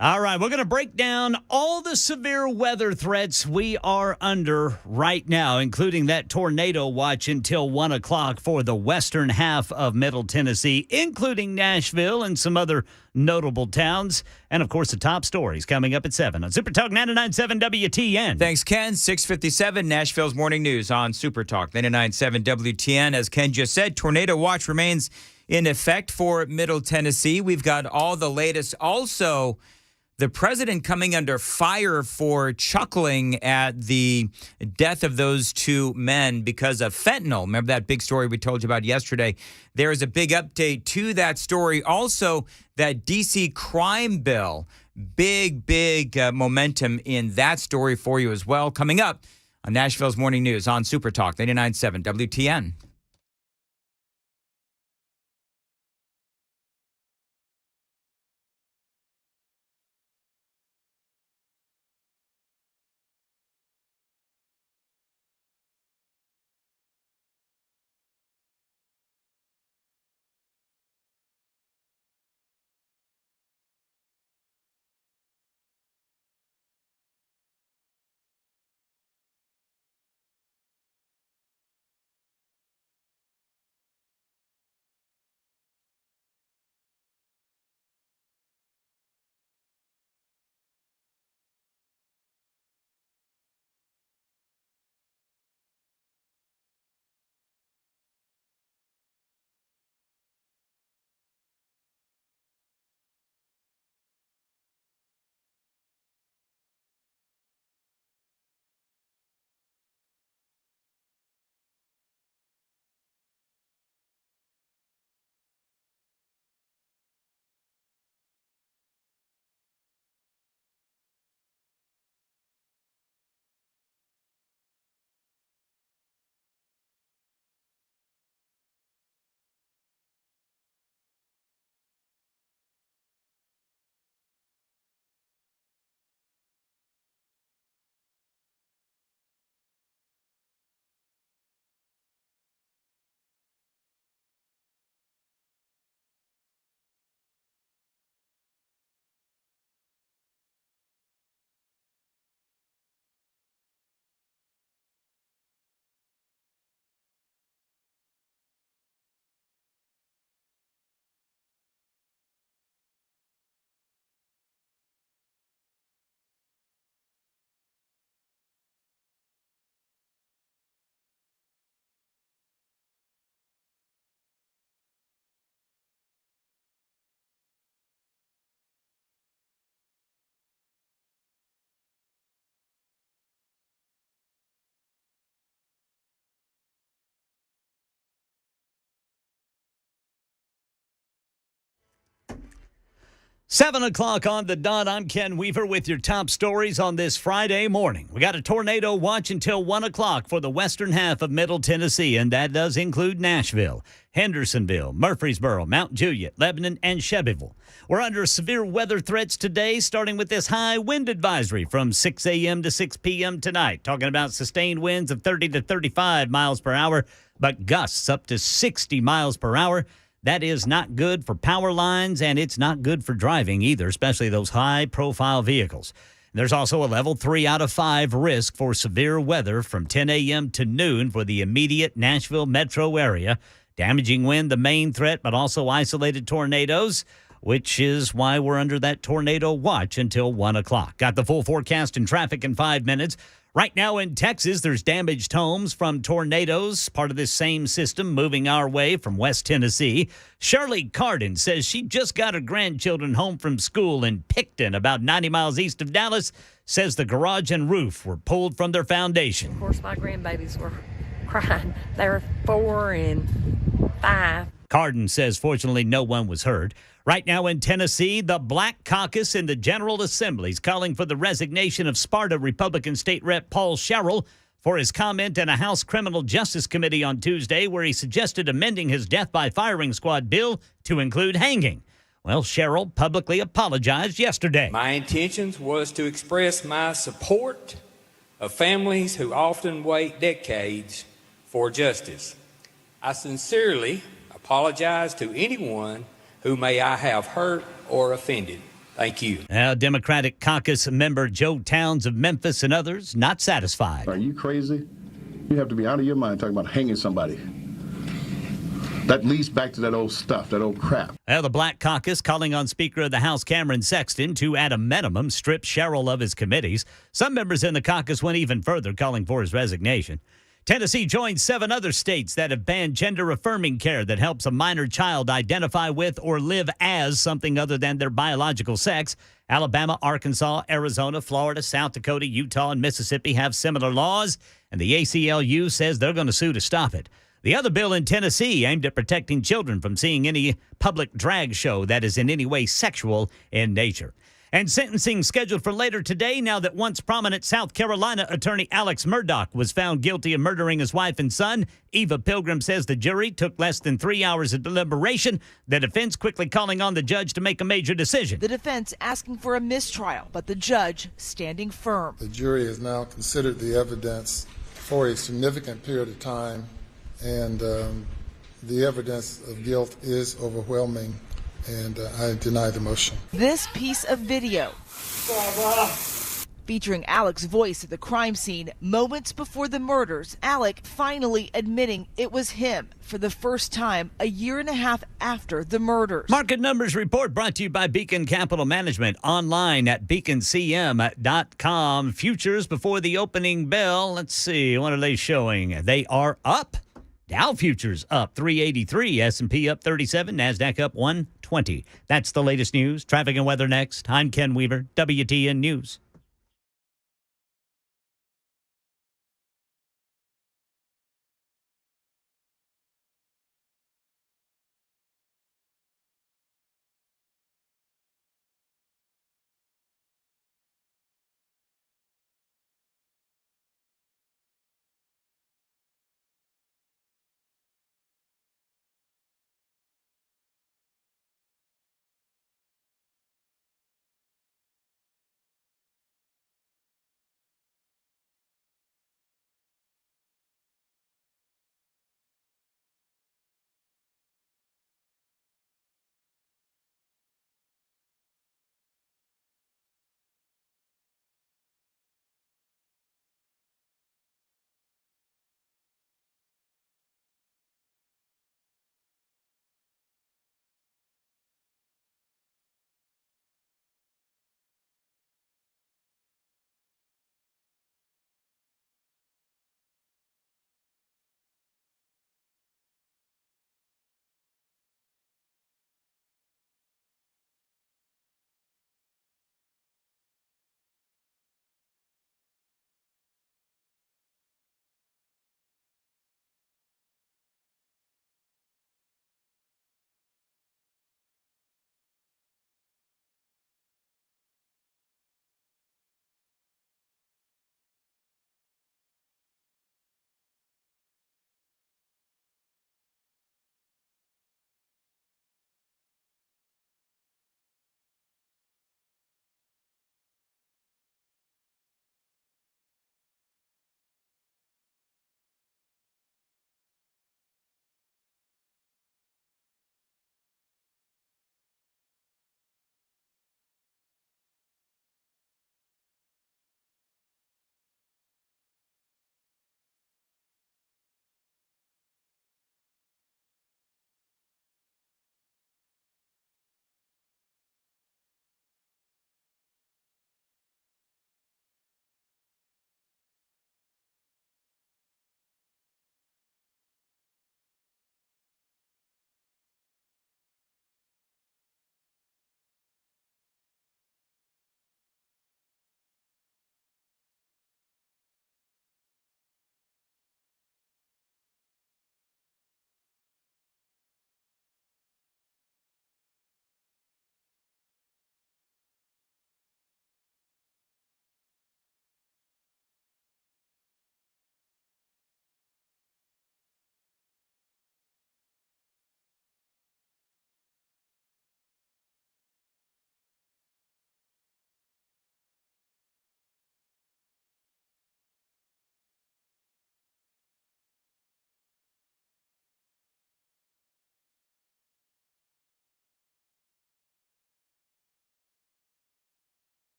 All right, we're going to break down all the severe weather threats we are under right now, including that tornado watch until 1 o'clock for the western half of Middle Tennessee, including Nashville and some other notable towns. And, of course, the top stories coming up at 7 on Super Talk 99.7 WTN. Thanks, Ken. 6:57, Nashville's Morning News on Super Talk 99.7 WTN. As Ken just said, tornado watch remains in effect for Middle Tennessee. We've got all the latest. Also, the president coming under fire for chuckling at the death of those two men because of fentanyl. Remember that big story we told you about yesterday? There is a big update to that story. Also, that D.C. crime bill, big momentum in that story for you as well. Coming up on Nashville's Morning News on Super Talk 99.7 WTN. Seven o'clock on the dot. I'm Ken Weaver with your top stories on this Friday morning. We got a tornado watch until 1 o'clock for the western half of Middle Tennessee, and that does include Nashville, Hendersonville, Murfreesboro, Mount Juliet, Lebanon, and Shelbyville. We're under severe weather threats today, starting with this high wind advisory from 6 a.m. to 6 p.m. tonight, talking about sustained winds of 30 to 35 miles per hour, but gusts up to 60 miles per hour. That is not good for power lines, and it's not good for driving either, especially those high-profile vehicles. There's also a level 3 out of 5 risk for severe weather from 10 a.m. to noon for the immediate Nashville metro area. Damaging wind, the main threat, but also isolated tornadoes, which is why we're under that tornado watch until 1 o'clock. Got the full forecast and traffic in 5 minutes. Right now in Texas, there's damaged homes from tornadoes, part of this same system moving our way from West Tennessee. Shirley Carden says she just got her grandchildren home from school in Picton, about 90 miles east of Dallas, says the garage and roof were pulled from their foundation. Of course, my grandbabies were crying. They were 4 and 5. Carden says fortunately no one was hurt. Right now in Tennessee, the Black Caucus in the General Assembly is calling for the resignation of Sparta Republican State Rep Paul Sherrill for his comment in a House Criminal Justice Committee on Tuesday where he suggested amending his death by firing squad bill to include hanging. Well, Sherrill publicly apologized yesterday. My intentions was to express my support of families who often wait decades for justice. I sincerely apologize to anyone who may I have hurt or offended. Thank you. Democratic caucus member Joe Towns of Memphis and others not satisfied. Are you crazy? You have to be out of your mind talking about hanging somebody. That leads back to that old stuff, that old crap. The Black Caucus calling on Speaker of the House Cameron Sexton to, at a minimum, strip Sherrill of his committees. Some members in the caucus went even further, calling for his resignation. Tennessee joins 7 other states that have banned gender-affirming care that helps a minor child identify with or live as something other than their biological sex. Alabama, Arkansas, Arizona, Florida, South Dakota, Utah, and Mississippi have similar laws, and the ACLU says they're going to sue to stop it. The other bill in Tennessee aimed at protecting children from seeing any public drag show that is in any way sexual in nature. And sentencing scheduled for later today now that once prominent South Carolina attorney Alex Murdaugh was found guilty of murdering his wife and son. Eva Pilgrim says the jury took less than 3 hours of deliberation. The defense quickly calling on the judge to make a major decision. The defense asking for a mistrial, but the judge standing firm. The jury has now considered the evidence for a significant period of time, and the evidence of guilt is overwhelming, and I deny the motion. This piece of video featuring Alec's voice at the crime scene moments before the murders, Alec finally admitting it was him for the first time a year and a half after the murders. Market Numbers Report brought to you by Beacon Capital Management, online at beaconcm.com. Futures before the opening bell. Let's see, what are they showing? They are up. Dow futures up 383, S&P up 37, NASDAQ up 120. That's the latest news. Traffic and weather next. I'm Ken Weaver, WTN News.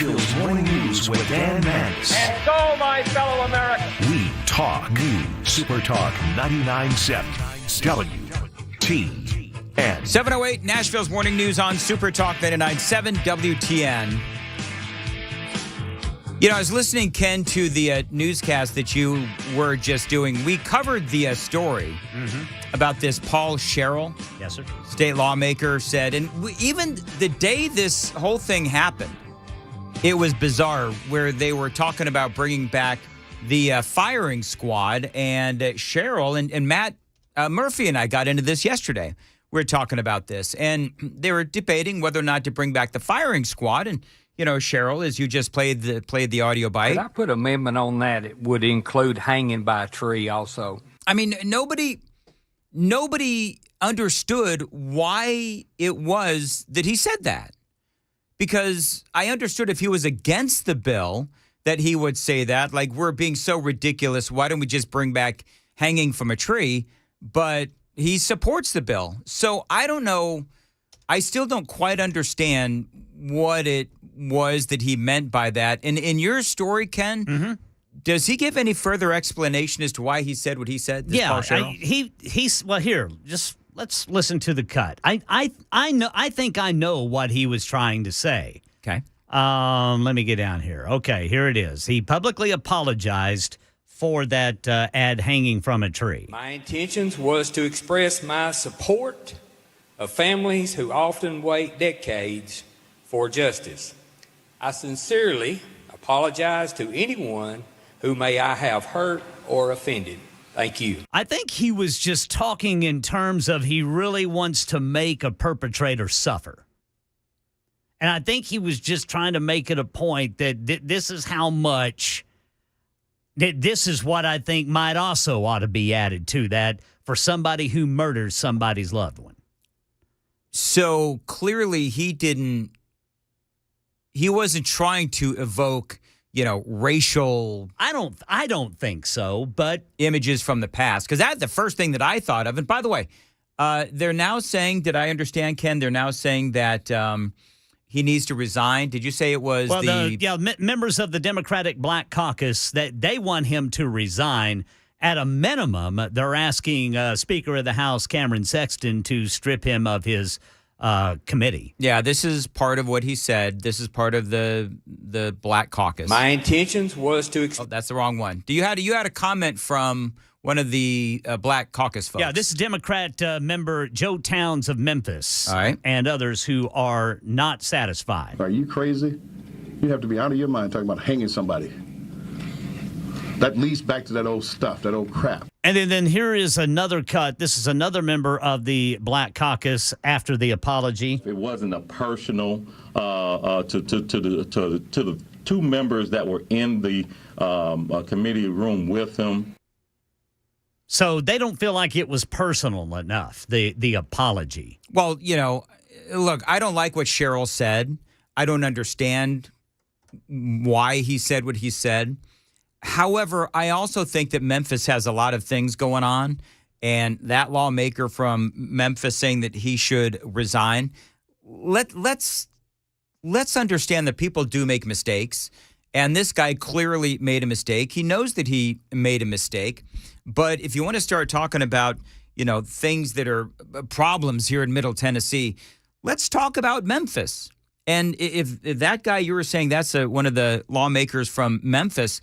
Nashville's Morning News with Dan Mandis. And so, my fellow Americans, We talk news. Super Talk 99.7 WTN. 7:08 Nashville's Morning News on Super Talk 99.7 WTN. You know, I was listening, Ken, to the newscast that you were just doing. We covered the story about this Paul Sherrill. Yes, sir. State lawmaker said, and even the day this whole thing happened, it was bizarre where they were talking about bringing back the firing squad. And Sherrill and Matt Murphy and I got into this yesterday. We were talking about this, and they were debating whether or not to bring back the firing squad. And you know, Cheryl, as you just played the audio bite. Could I put an amendment on that? It would include hanging by a tree also. I mean, nobody understood why it was that he said that. Because I understood if he was against the bill that he would say that. Like, we're being so ridiculous. Why don't we just bring back hanging from a tree? But he supports the bill. So I don't know. I still don't quite understand what it was that he meant by that. And in your story, Ken, does he give any further explanation as to why he said what he said? Yeah, he's well. Here, just let's listen to the cut. I know. I think I know what he was trying to say. Okay. Let me get down here. Okay, here it is. He publicly apologized for that ad hanging from a tree. My intentions was to express my support of families who often wait decades for justice. I sincerely apologize to anyone who may I have hurt or offended. Thank you. I think he was just talking in terms of he really wants to make a perpetrator suffer. And I think he was just trying to make it a point that this is how much, that this is what I think might also ought to be added to that for somebody who murders somebody's loved one. So clearly he wasn't trying to evoke, racial. I don't think so, but images from the past, because that's the first thing that I thought of. And by the way, they're now saying, did I understand, Ken? They're now saying that he needs to resign. Did you say it was members of the Democratic Black Caucus that they want him to resign? At a minimum, they're asking Speaker of the House Cameron Sexton to strip him of his committee. Yeah, this is part of what he said. This is part of the Black Caucus. My intentions was to. Oh, that's the wrong one. You had a comment from one of the Black Caucus folks. Yeah, this is Democrat member Joe Towns of Memphis. All right. And others who are not satisfied. Are you crazy? You have to be out of your mind talking about hanging somebody. That leads back to that old stuff, that old crap. And then here is another cut. This is another member of the Black Caucus after the apology. It wasn't a personal to the two members that were in the committee room with him. So they don't feel like it was personal enough, the apology. Well, look, I don't like what Cheryl said. I don't understand why he said what he said. However, I also think that Memphis has a lot of things going on, and that lawmaker from Memphis saying that he should resign. Let's understand that people do make mistakes, and this guy clearly made a mistake. He knows that he made a mistake, but if you want to start talking about, things that are problems here in Middle Tennessee, let's talk about Memphis. And if that guy you were saying that's one of the lawmakers from Memphis.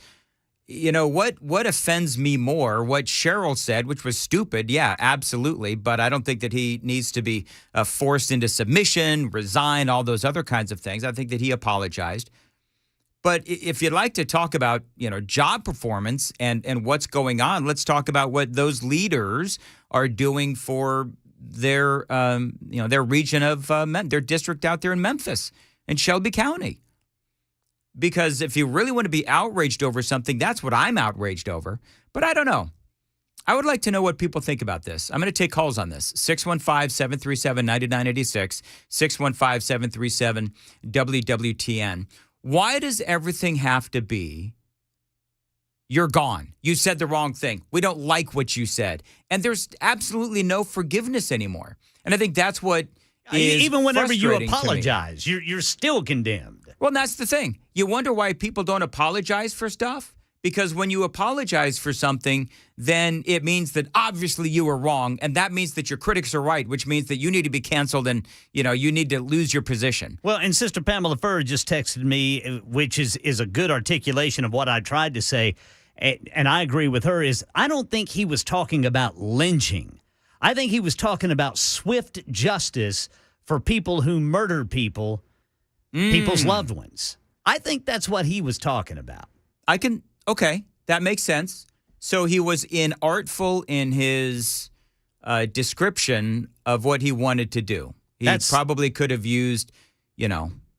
What offends me more, what Cheryl said, which was stupid, yeah, absolutely, but I don't think that he needs to be forced into submission, resign, all those other kinds of things. I think that he apologized. But if you'd like to talk about, job performance and what's going on, let's talk about what those leaders are doing for their, their region of their district out there in Memphis and Shelby County. Because if you really want to be outraged over something, that's what I'm outraged over. But I don't know. I would like to know what people think about this. I'm going to take calls on this. 615-737-9986, 615-737-WWTN. Why does everything have to be, you're gone, you said the wrong thing, we don't like what you said, and there's absolutely no forgiveness anymore? And I think that's what is even whenever you frustrating apologize, you're still condemned. Well, that's the thing. You wonder why people don't apologize for stuff. Because when you apologize for something, then it means that obviously you were wrong, and that means that your critics are right, which means that you need to be canceled and, you need to lose your position. Well, and Sister Pamela Furr just texted me, which is a good articulation of what I tried to say, and I agree with her, is I don't think he was talking about lynching. I think he was talking about swift justice for people who murder people's loved ones. I think that's what he was talking about. Okay, that makes sense. So he was inartful in his description of what he wanted to do. He probably could have used,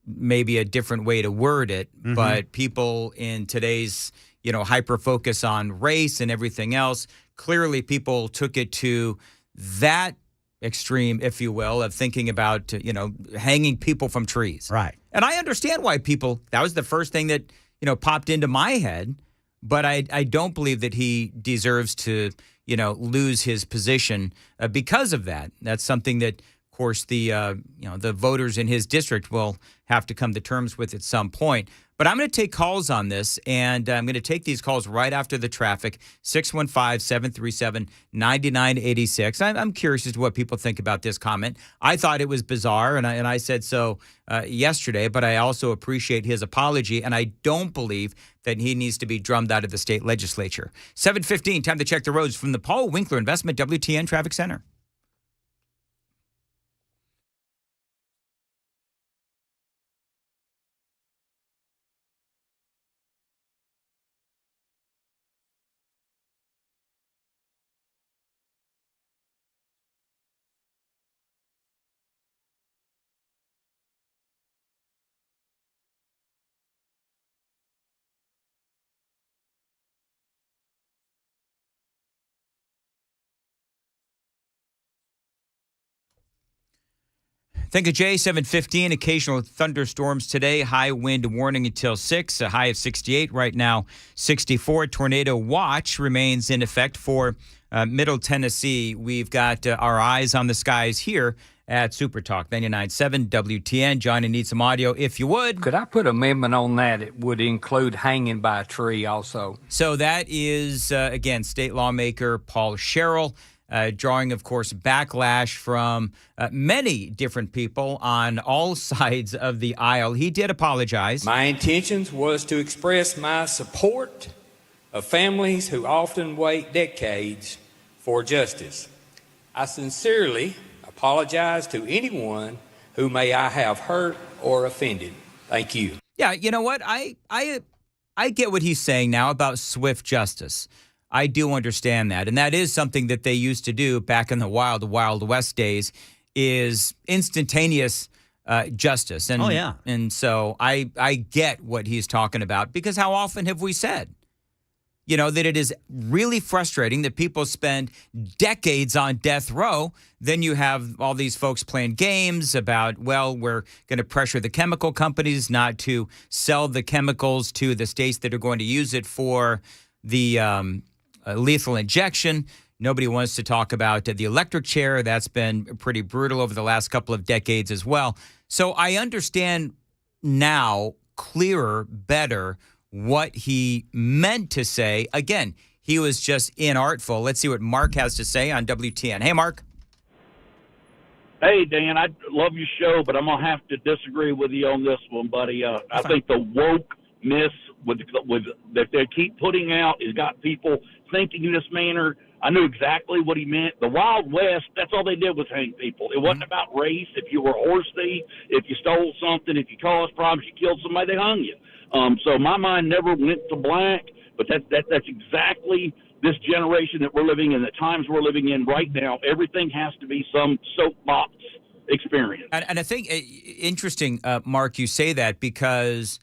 maybe a different way to word it, but people in today's, hyper-focus on race and everything else, clearly people took it to that extreme, if you will, of thinking about, hanging people from trees. Right. And I understand why that was the first thing that, popped into my head. But I don't believe that he deserves to, lose his position because of that. That's something that, of course, the voters in his district will have to come to terms with at some point. But I'm going to take calls on this, and I'm going to take these calls right after the traffic, 615-737-9986. I'm curious as to what people think about this comment. I thought it was bizarre, and I said so yesterday, but I also appreciate his apology, and I don't believe that he needs to be drummed out of the state legislature. 7:15, time to check the roads from the Paul Winkler Investment WTN Traffic Center. Think of Jay, 7:15, occasional thunderstorms today, high wind warning until 6, a high of 68, right now 64. Tornado watch remains in effect for Middle Tennessee. We've got our eyes on the skies here at Super Talk 99.7 WTN. Johnny needs some audio, if you would. Could I put an amendment on that? It would include hanging by a tree also. So that is, again, state lawmaker Paul Sherrill. Drawing, of course, backlash from many different people on all sides of the aisle. He did apologize. My intentions was to express my support of families who often wait decades for justice. I sincerely apologize to anyone who may I have hurt or offended. Thank you. Yeah, you know what? I get what he's saying now about swift justice. I do understand that. And that is something that they used to do back in the Wild West days, is instantaneous justice. And, oh, yeah. And so I get what he's talking about, because how often have we said, that it is really frustrating that people spend decades on death row. Then you have all these folks playing games about, we're going to pressure the chemical companies not to sell the chemicals to the states that are going to use it for the lethal injection. Nobody wants to talk about the electric chair. That's been pretty brutal over the last couple of decades as well. So I understand now clearer, better, what he meant to say. Again, he was just inartful. Let's see what Mark has to say on WTN. Hey, Mark. Hey, Dan, I love your show, but I'm going to have to disagree with you on this one, buddy. I think the wokeness that they keep putting out has got people thinking in this manner. I knew exactly what he meant. The Wild West, that's all they did was hang people. It wasn't about race. If you were a horse thief, if you stole something, if you caused problems, you killed somebody, they hung you. So my mind never went to black, but that's exactly this generation that we're living in, the times we're living in right now. Everything has to be some soapbox experience. And I think interesting, Mark, you say that, because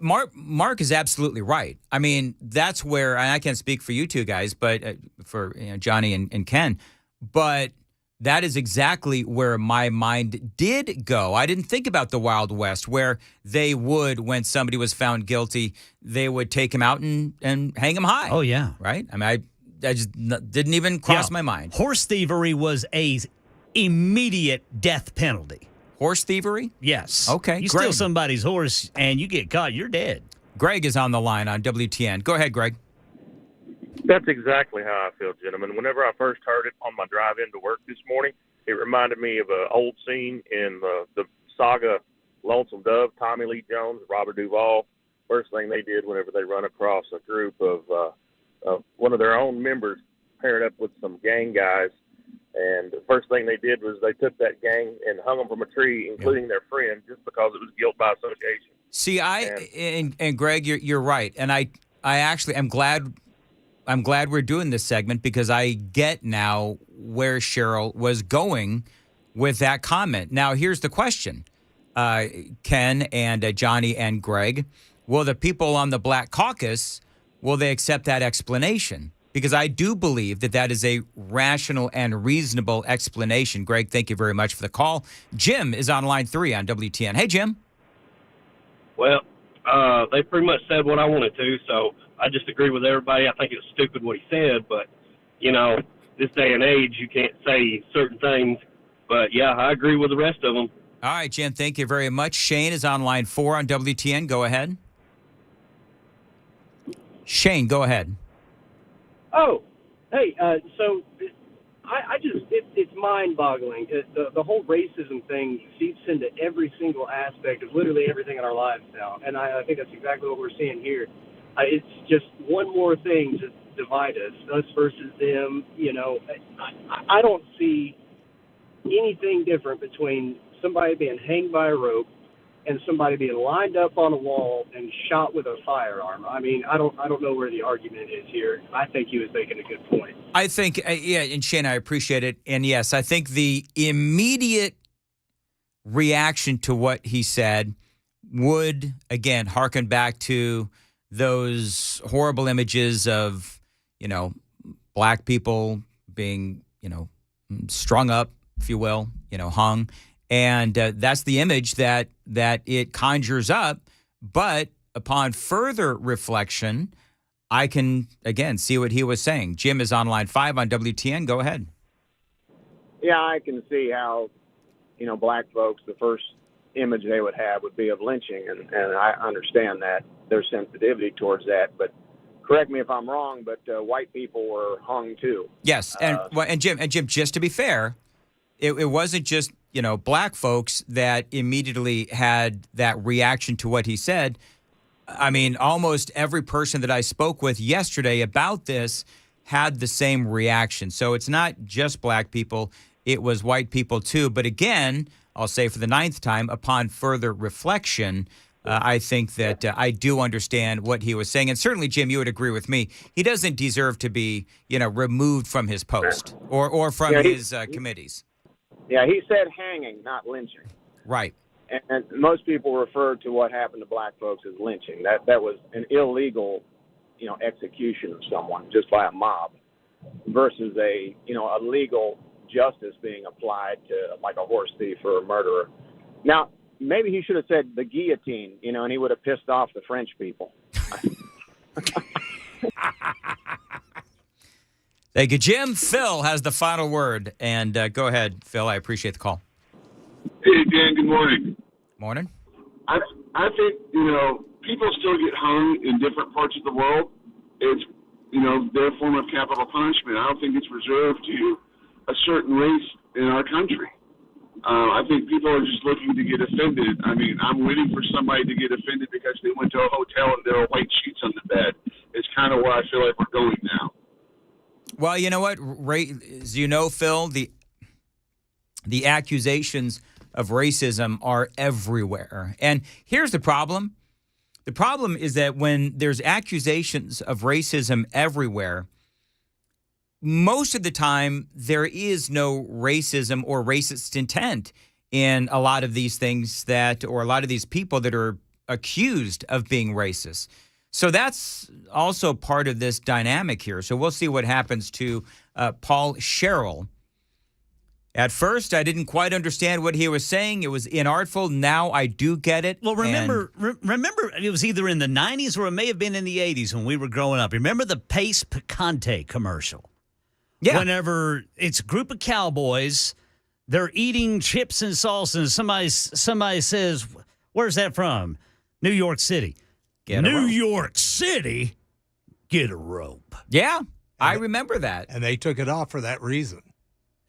Mark is absolutely right. I mean, that's where, and I can't speak for you two guys, but for Johnny and Ken, but that is exactly where my mind did go. I didn't think about the Wild West, where they would, when somebody was found guilty, they would take him out and hang him high. Oh, yeah. Right? I mean, I just didn't even cross my mind. Horse thievery was a immediate death penalty. Horse thievery? Yes. Okay, You Greg. steal somebody's horse and you get caught, you're dead. Greg is on the line on WTN. Go ahead, Greg. That's exactly how I feel, gentlemen. Whenever I first heard it on my drive into work this morning, it reminded me of an old scene in the saga Lonesome Dove, Tommy Lee Jones, Robert Duvall. First thing they did whenever they run across a group of one of their own members paired up with some gang guys, and the first thing they did was they took that gang and hung them from a tree, including their friend, just because it was guilt by association. See, and Greg, you're right, and I actually am glad we're doing this segment because I get now where Cheryl was going with that comment. Now, here's the question, Ken and Johnny and Greg, will the people on the Black Caucus, will they accept that explanation? Because I do believe that is a rational and reasonable explanation. Greg, thank you very much for the call. Jim is on line 3 on WTN. Hey, Jim. Well, they pretty much said what I wanted to, so I just agree with everybody. I think it's stupid what he said, but, this day and age, you can't say certain things. But, yeah, I agree with the rest of them. All right, Jim, thank you very much. Shane is on line 4 on WTN. Go ahead. Shane, go ahead. Oh, hey, so it's mind-boggling. The whole racism thing seeps into every single aspect of literally everything in our lives now, and I think that's exactly what we're seeing here. It's just one more thing to divide us versus them. I don't see anything different between somebody being hanged by a rope and somebody being lined up on a wall and shot with a firearm. I mean, I don't know where the argument is here. I think he was making a good point. I think, and Shane, I appreciate it. And yes, I think the immediate reaction to what he said would, again, harken back to those horrible images of, black people being, strung up, if you will, hung. And that's the image that it conjures up. But upon further reflection, I can, again, see what he was saying. Jim is on line 5 on WTN. Go ahead. Yeah, I can see how, black folks, the first image they would have would be of lynching. And I understand that, their sensitivity towards that. But correct me if I'm wrong, but white people were hung too. Yes. And Jim, just to be fair, it wasn't just, black folks that immediately had that reaction to what he said. I mean, almost every person that I spoke with yesterday about this had the same reaction. So it's not just black people, it was white people too. But again, I'll say for the 9th time, upon further reflection, I think that I do understand what he was saying. And certainly, Jim, you would agree with me. He doesn't deserve to be, removed from his post or from his committees. Yeah, he said hanging, not lynching. Right. And most people refer to what happened to black folks as lynching. That was an illegal, execution of someone just by a mob versus a legal justice being applied to like a horse thief or a murderer. Now, maybe he should have said the guillotine, and he would have pissed off the French people. Thank you, Jim. Phil has the final word. And go ahead, Phil. I appreciate the call. Hey, Dan, good morning. Morning. I think, people still get hung in different parts of the world. It's, their form of capital punishment. I don't think it's reserved to a certain race in our country. I think people are just looking to get offended. I mean, I'm waiting for somebody to get offended because they went to a hotel and there were white sheets on the bed. It's kind of where I feel like we're going now. Well, you know what, as you know, Phil, the accusations of racism are everywhere. And here's the problem. The problem is that when there's accusations of racism everywhere, most of the time there is no racism or racist intent in a lot of these things or a lot of these people that are accused of being racist. So that's also part of this dynamic here. So we'll see what happens to Paul Cheryl. At first, I didn't quite understand what he was saying. It was inartful. Now I do get it. Well, remember, it was either in the 90s or it may have been in the 80s when we were growing up. Remember the Pace Picante commercial? Yeah. Whenever it's a group of cowboys They're eating chips and salsa, and somebody says, "Where's that from?" New York City. New York City. Get a rope. Yeah, I remember that. And they took it off for that reason.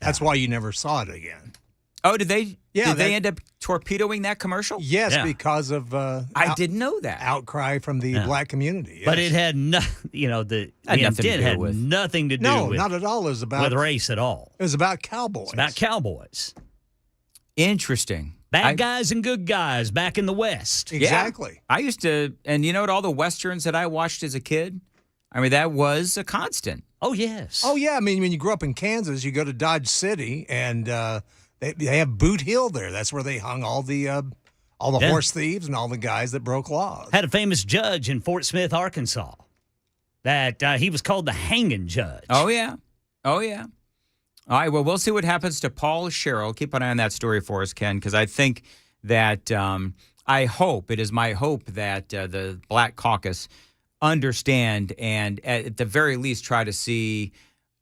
That's why you never saw it again. Oh, did they? Yeah, did they end up torpedoing that commercial? Yes, because of I didn't know that outcry from the black community. Yes. But it had nothing. The intent had nothing to do with. No, not at all. It was about with race at all. It was about cowboys. It's about cowboys. Interesting. Bad guys and good guys back in the West. Exactly. Yeah. I used to, and you know what? All the westerns that I watched as a kid. I mean, that was a constant. Oh yes. Oh yeah. I mean, when you grew up in Kansas, you go to Dodge City and. They have Boot Hill there. That's where they hung all the horse thieves and all the guys that broke laws. Had a famous judge in Fort Smith, Arkansas, that he was called the hanging judge. Oh, yeah. Oh, yeah. All right, well, we'll see what happens to Paul Sherrill. Keep an eye on that story for us, Ken, because I think that it is my hope that the Black Caucus understand and at the very least try to see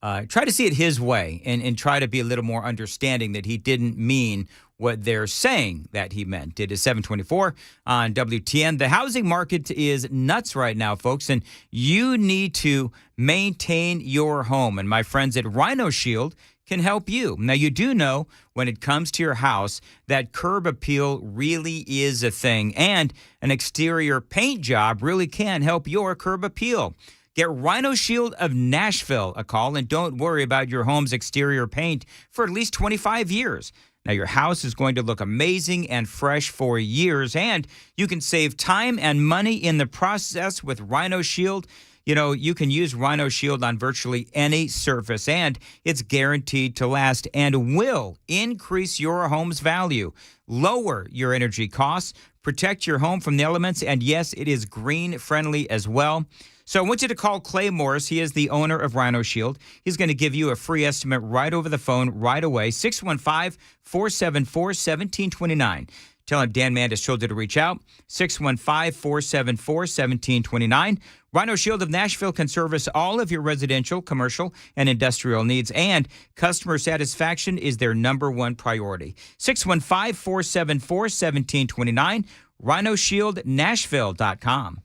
it his way and try to be a little more understanding that he didn't mean what they're saying that he meant. It is 7:24 on WTN. The housing market is nuts right now, folks, and you need to maintain your home. And my friends at Rhino Shield can help you. Now, you do know when it comes to your house that curb appeal really is a thing, and an exterior paint job really can help your curb appeal. Get Rhino Shield of Nashville a call, and don't worry about your home's exterior paint for at least 25 years. Now, your house is going to look amazing and fresh for years, and you can save time and money in the process with Rhino Shield. You know, you can use Rhino Shield on virtually any surface, and it's guaranteed to last and will increase your home's value, lower your energy costs, protect your home from the elements, and yes, it is green-friendly as well. So I want you to call Clay Morris. He is the owner of Rhino Shield. He's going to give you a free estimate right over the phone right away, 615-474-1729. Tell him Dan Mandis told you to reach out, 615-474-1729. Rhino Shield of Nashville can service all of your residential, commercial, and industrial needs, and customer satisfaction is their number one priority. 615-474-1729, rhinoshieldnashville.com.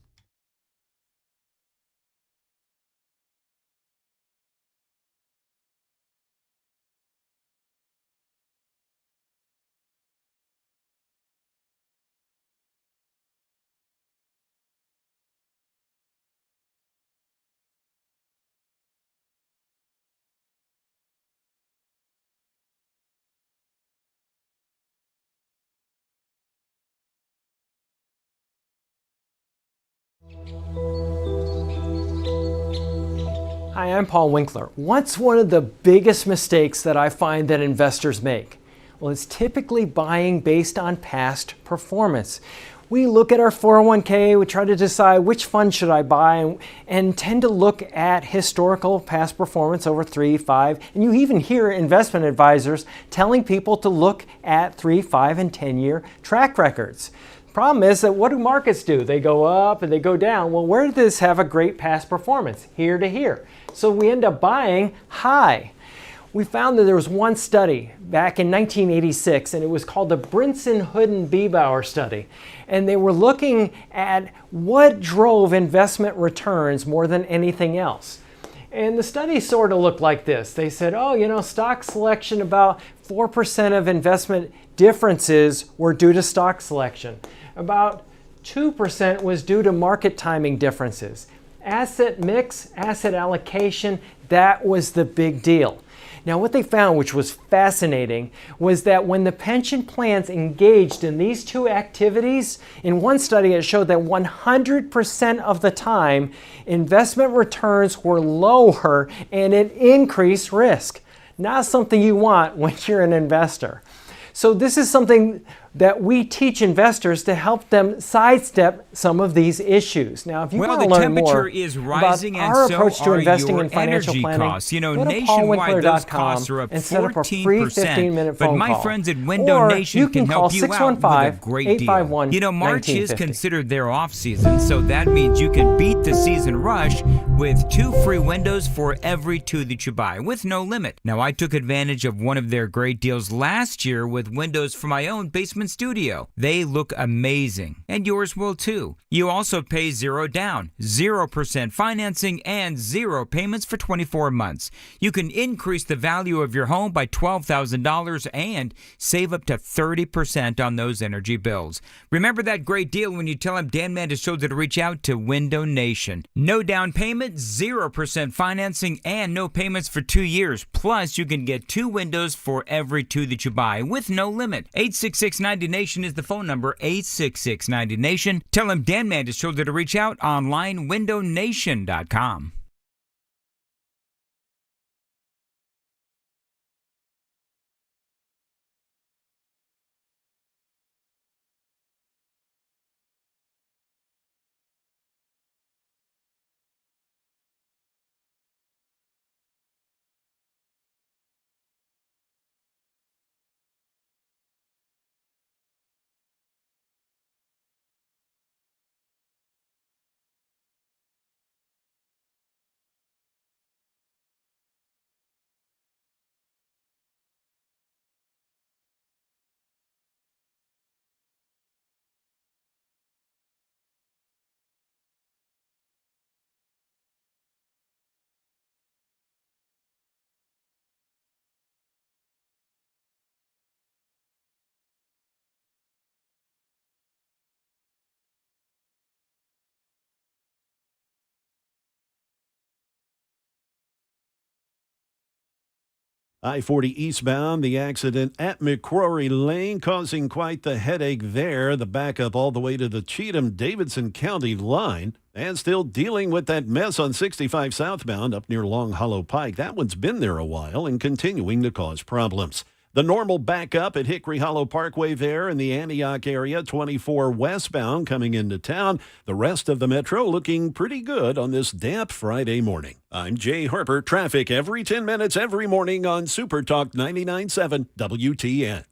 Hi, I'm Paul Winkler. What's one of the biggest mistakes that I find that investors make? Well, it's typically buying based on past performance. We look at our 401k, we try to decide which fund should I buy, and tend to look at historical past performance over 3, 5, and you even hear investment advisors telling people to look at 3, 5, and 10-year track records. Problem is that what do markets do? They go up and they go down. Well, where did this have a great past performance? Here to here. So we end up buying high. We found that there was one study back in 1986, and it was called the Brinson-Hooden-Biebauer study. And they were looking at what drove investment returns more than anything else. And the study sort of looked like this. They said, stock selection, about 4% of investment differences were due to stock selection. About 2% was due to market timing differences. Asset mix, asset allocation, that was the big deal. Now, what they found, which was fascinating, was that when the pension plans engaged in these two activities, in one study it showed that 100% of the time, investment returns were lower and it increased risk. Not something you want when you're an investor. So this is something that we teach investors to help them sidestep some of these issues. Now, if you want to learn more is about rising our and approach so to are investing your in financial energy planning, costs. You know, go to nationwide, those paulwinkler.com costs are up and set up a free 14%. 15-minute But phone my call. friends at Window Or Nation you can help call you out with a great deal. 615-851-1950. You know, March is considered their off season, so that means you can beat the season rush with 2 free windows for every 2 that you buy, with no limit. Now, I took advantage of one of their great deals last year with windows for my own basement studio. They look amazing, and yours will too. You also pay 0 down, 0% financing, and 0 payments for 24 months. You can increase the value of your home by $12,000 and save up to 30% on those energy bills. Remember that great deal when you tell them Dan Mandis told you to reach out to Window Nation. No down payment, 0% financing, and no payments for 2 years. Plus, you can get 2 windows for every 2 that you buy with no limit. 866-90-NATION is the phone number, 866-90-NATION. Tell them Dan Mandis told you to reach out online, windownation.com. I-40 eastbound, the accident at McCrory Lane causing quite the headache there. The backup all the way to the Cheatham-Davidson County line. And still dealing with that mess on 65 southbound up near Long Hollow Pike. That one's been there a while and continuing to cause problems. The normal backup at Hickory Hollow Parkway there in the Antioch area, 24 westbound coming into town. The rest of the metro looking pretty good on this damp Friday morning. I'm Jay Harper. Traffic every 10 minutes every morning on Super Talk 99.7 WTN.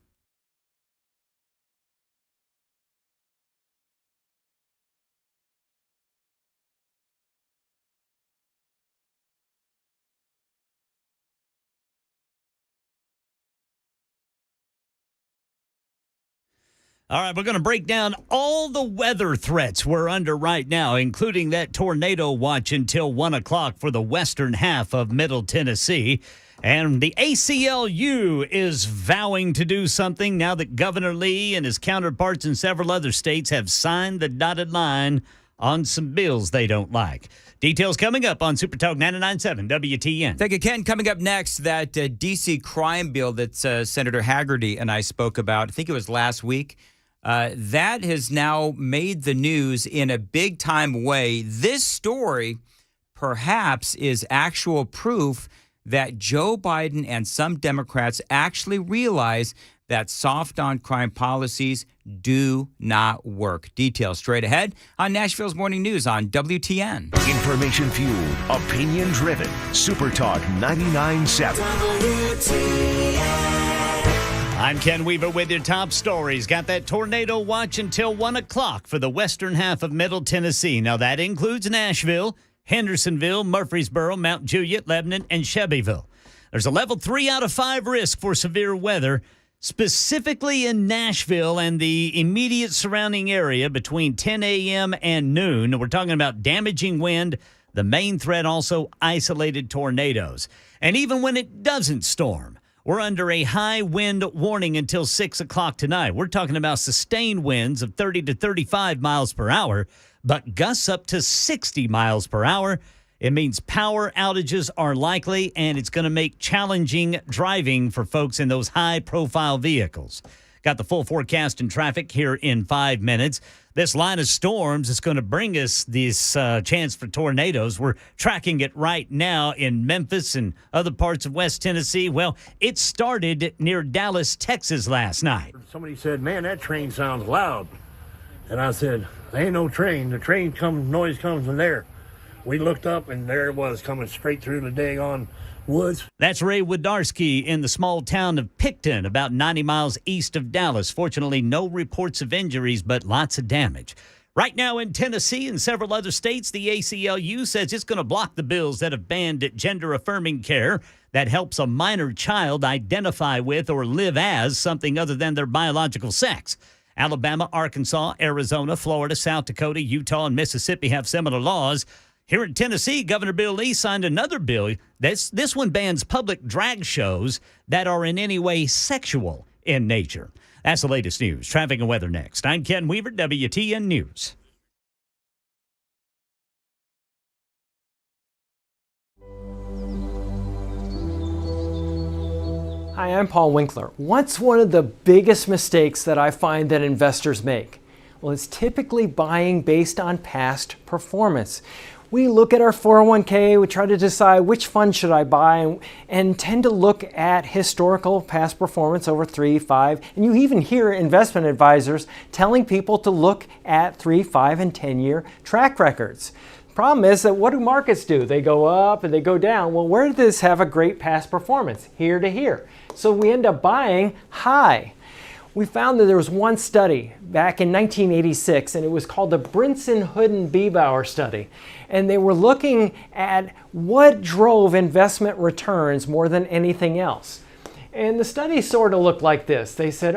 All right, we're going to break down all the weather threats we're under right now, including that tornado watch until 1 o'clock for the western half of Middle Tennessee. And the ACLU is vowing to do something now that Governor Lee and his counterparts in several other states have signed the dotted line on some bills they don't like. Details coming up on Super Talk 99.7 WTN. Thank you, Ken. Coming up next, that D.C. crime bill that Senator Hagerty and I spoke about, I think it was last week. That has now made the news in a big-time way. This story perhaps is actual proof that Joe Biden and some Democrats actually realize that soft on crime policies do not work. Details straight ahead on Nashville's Morning News on WTN. Information fueled, opinion driven. Super Talk 99.7. WTN. I'm Ken Weaver with your top stories. Got that tornado watch until 1 o'clock for the western half of Middle Tennessee. Now, that includes Nashville, Hendersonville, Murfreesboro, Mount Juliet, Lebanon, and Shelbyville. There's a level 3 out of 5 risk for severe weather, specifically in Nashville and the immediate surrounding area between 10 a.m. and noon. We're talking about damaging wind. The main threat also isolated tornadoes. And even when it doesn't storm, we're under a high wind warning until 6 o'clock tonight. We're talking about sustained winds of 30 to 35 miles per hour, but gusts up to 60 miles per hour. It means power outages are likely, and it's going to make challenging driving for folks in those high-profile vehicles. Got the full forecast and traffic here in 5 minutes. This line of storms is going to bring us this chance for tornadoes. We're tracking it right now in Memphis and other parts of West Tennessee. Well, it started near Dallas, Texas last night. Somebody said, man, that train sounds loud. And I said, there ain't no train. The noise comes from there. We looked up, and there it was coming straight through the daggone woods. That's Ray Wodarski in the small town of Picton, about 90 miles east of Dallas. Fortunately, no reports of injuries, but lots of damage. Right now in Tennessee and several other states, the ACLU says it's going to block the bills that have banned gender-affirming care that helps a minor child identify with or live as something other than their biological sex. Alabama, Arkansas, Arizona, Florida, South Dakota, Utah, and Mississippi have similar laws. Here in Tennessee, Governor Bill Lee signed another bill. This one bans public drag shows that are in any way sexual in nature. That's the latest news. Traffic and weather next. I'm Ken Weaver, WTN News. Hi, I'm Paul Winkler. What's one of the biggest mistakes that I find that investors make? Well, it's typically buying based on past performance. We look at our 401k, we try to decide which fund should I buy, and tend to look at historical past performance over 3, 5, and you even hear investment advisors telling people to look at 3, 5, and 10-year track records. Problem is that what do markets do? They go up and they go down. Well, where did this have a great past performance? Here to here. So we end up buying high. We found that there was one study back in 1986, and it was called the Brinson-Hooden-Biebauer study. And they were looking at what drove investment returns more than anything else. And the study sort of looked like this. They said,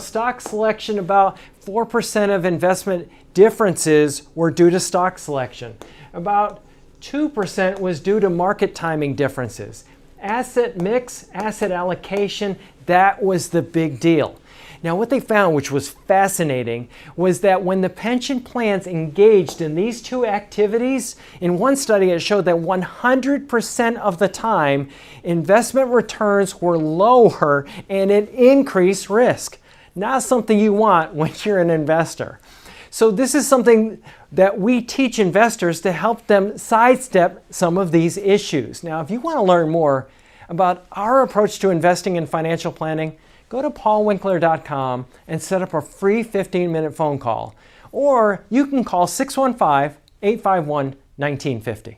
stock selection, about 4% of investment differences were due to stock selection. About 2% was due to market timing differences. Asset mix, asset allocation, that was the big deal. Now, what they found, which was fascinating, was that when the pension plans engaged in these two activities, in one study it showed that 100% of the time, investment returns were lower and it increased risk. Not something you want when you're an investor. So this is something that we teach investors to help them sidestep some of these issues. Now, if you want to learn more about our approach to investing in financial planning, go to paulwinkler.com and set up a free 15-minute phone call. Or you can call 615-851-1950.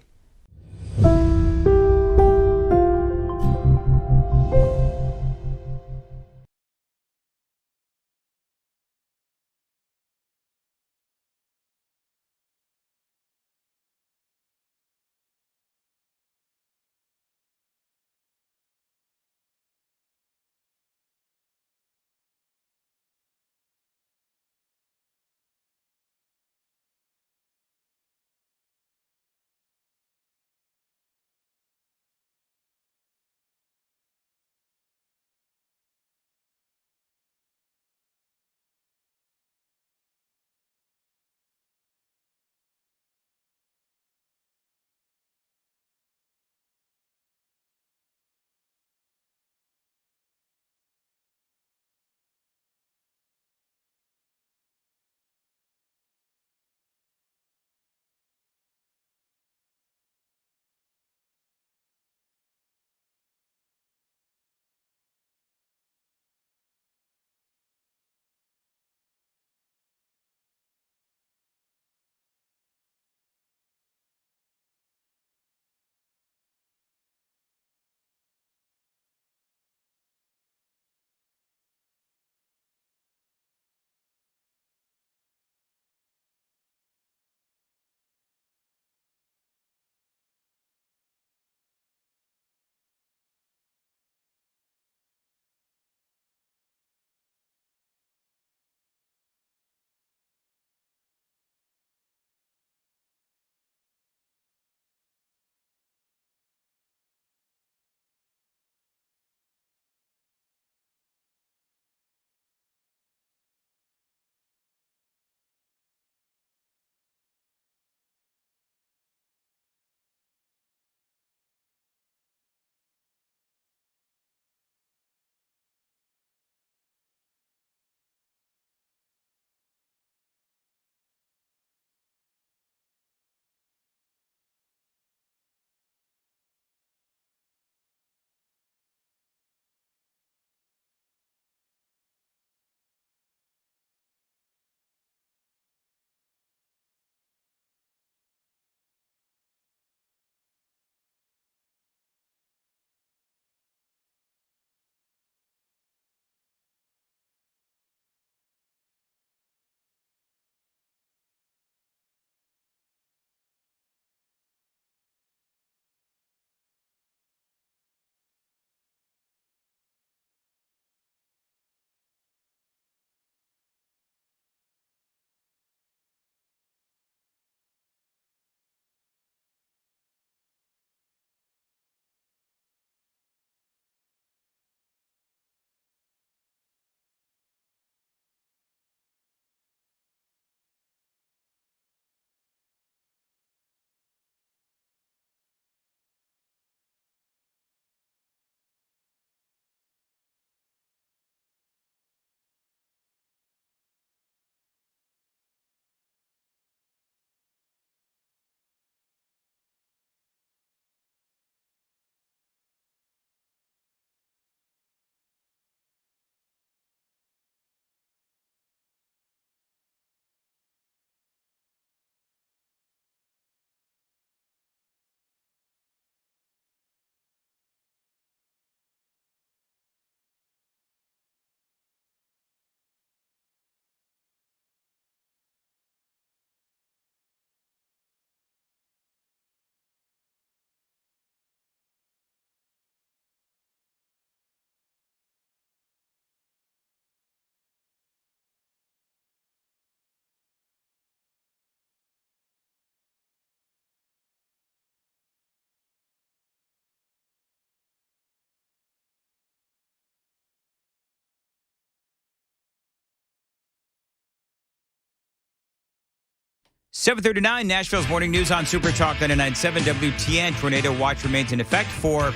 7:39, Nashville's morning news on Super Talk 99.7 WTN. Tornado watch remains in effect for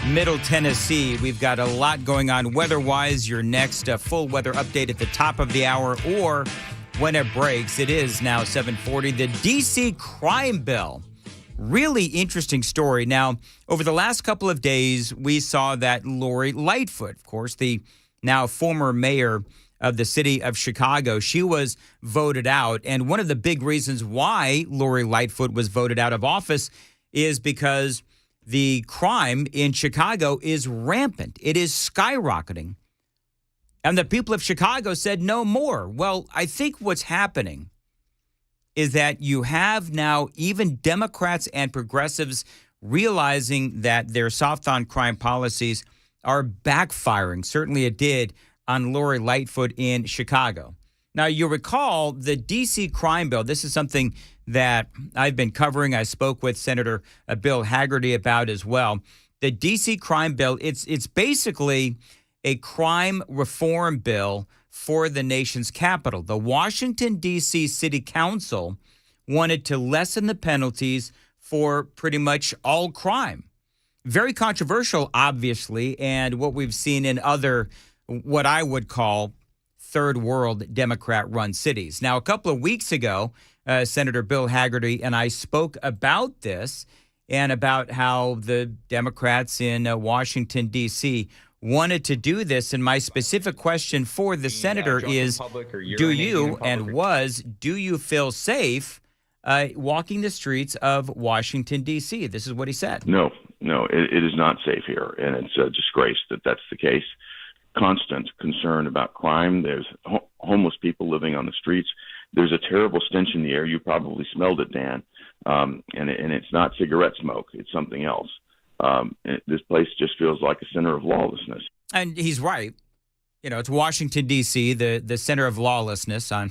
Middle Tennessee. We've got a lot going on weather-wise. Your next full weather update at the top of the hour or when it breaks. It is now 7:40. The D.C. crime bill. Really interesting story. Now, over the last couple of days, we saw that Lori Lightfoot, of course, the now former mayor of the city of Chicago, she was voted out. And one of the big reasons why Lori Lightfoot was voted out of office is because the crime in Chicago is rampant. It is skyrocketing. And the people of Chicago said no more. Well, I think what's happening is that you have now even Democrats and progressives realizing that their soft on crime policies are backfiring. Certainly it did on Lori Lightfoot in Chicago. Now, you recall the D.C. crime bill. This is something that I've been covering. I spoke with Senator Bill Hagerty about as well. The D.C. crime bill, it's basically a crime reform bill for the nation's capital. The Washington, D.C. City Council wanted to lessen the penalties for pretty much all crime. Very controversial, obviously, and what we've seen in other, what I would call third world Democrat-run cities. Now, a couple of weeks ago, Senator Bill Hagerty and I spoke about this and about how the Democrats in Washington, D.C. wanted to do this. And my specific question for the senator is, do you feel safe walking the streets of Washington, D.C.? This is what he said. No, it is not safe here. And it's a disgrace that that's the case. Constant concern about crime. There's homeless people living on the streets. There's a terrible stench in the air. You probably smelled it, Dan. And it's not cigarette smoke. It's something else. This place just feels like a center of lawlessness. And he's right. You know, it's Washington, D.C., the center of lawlessness on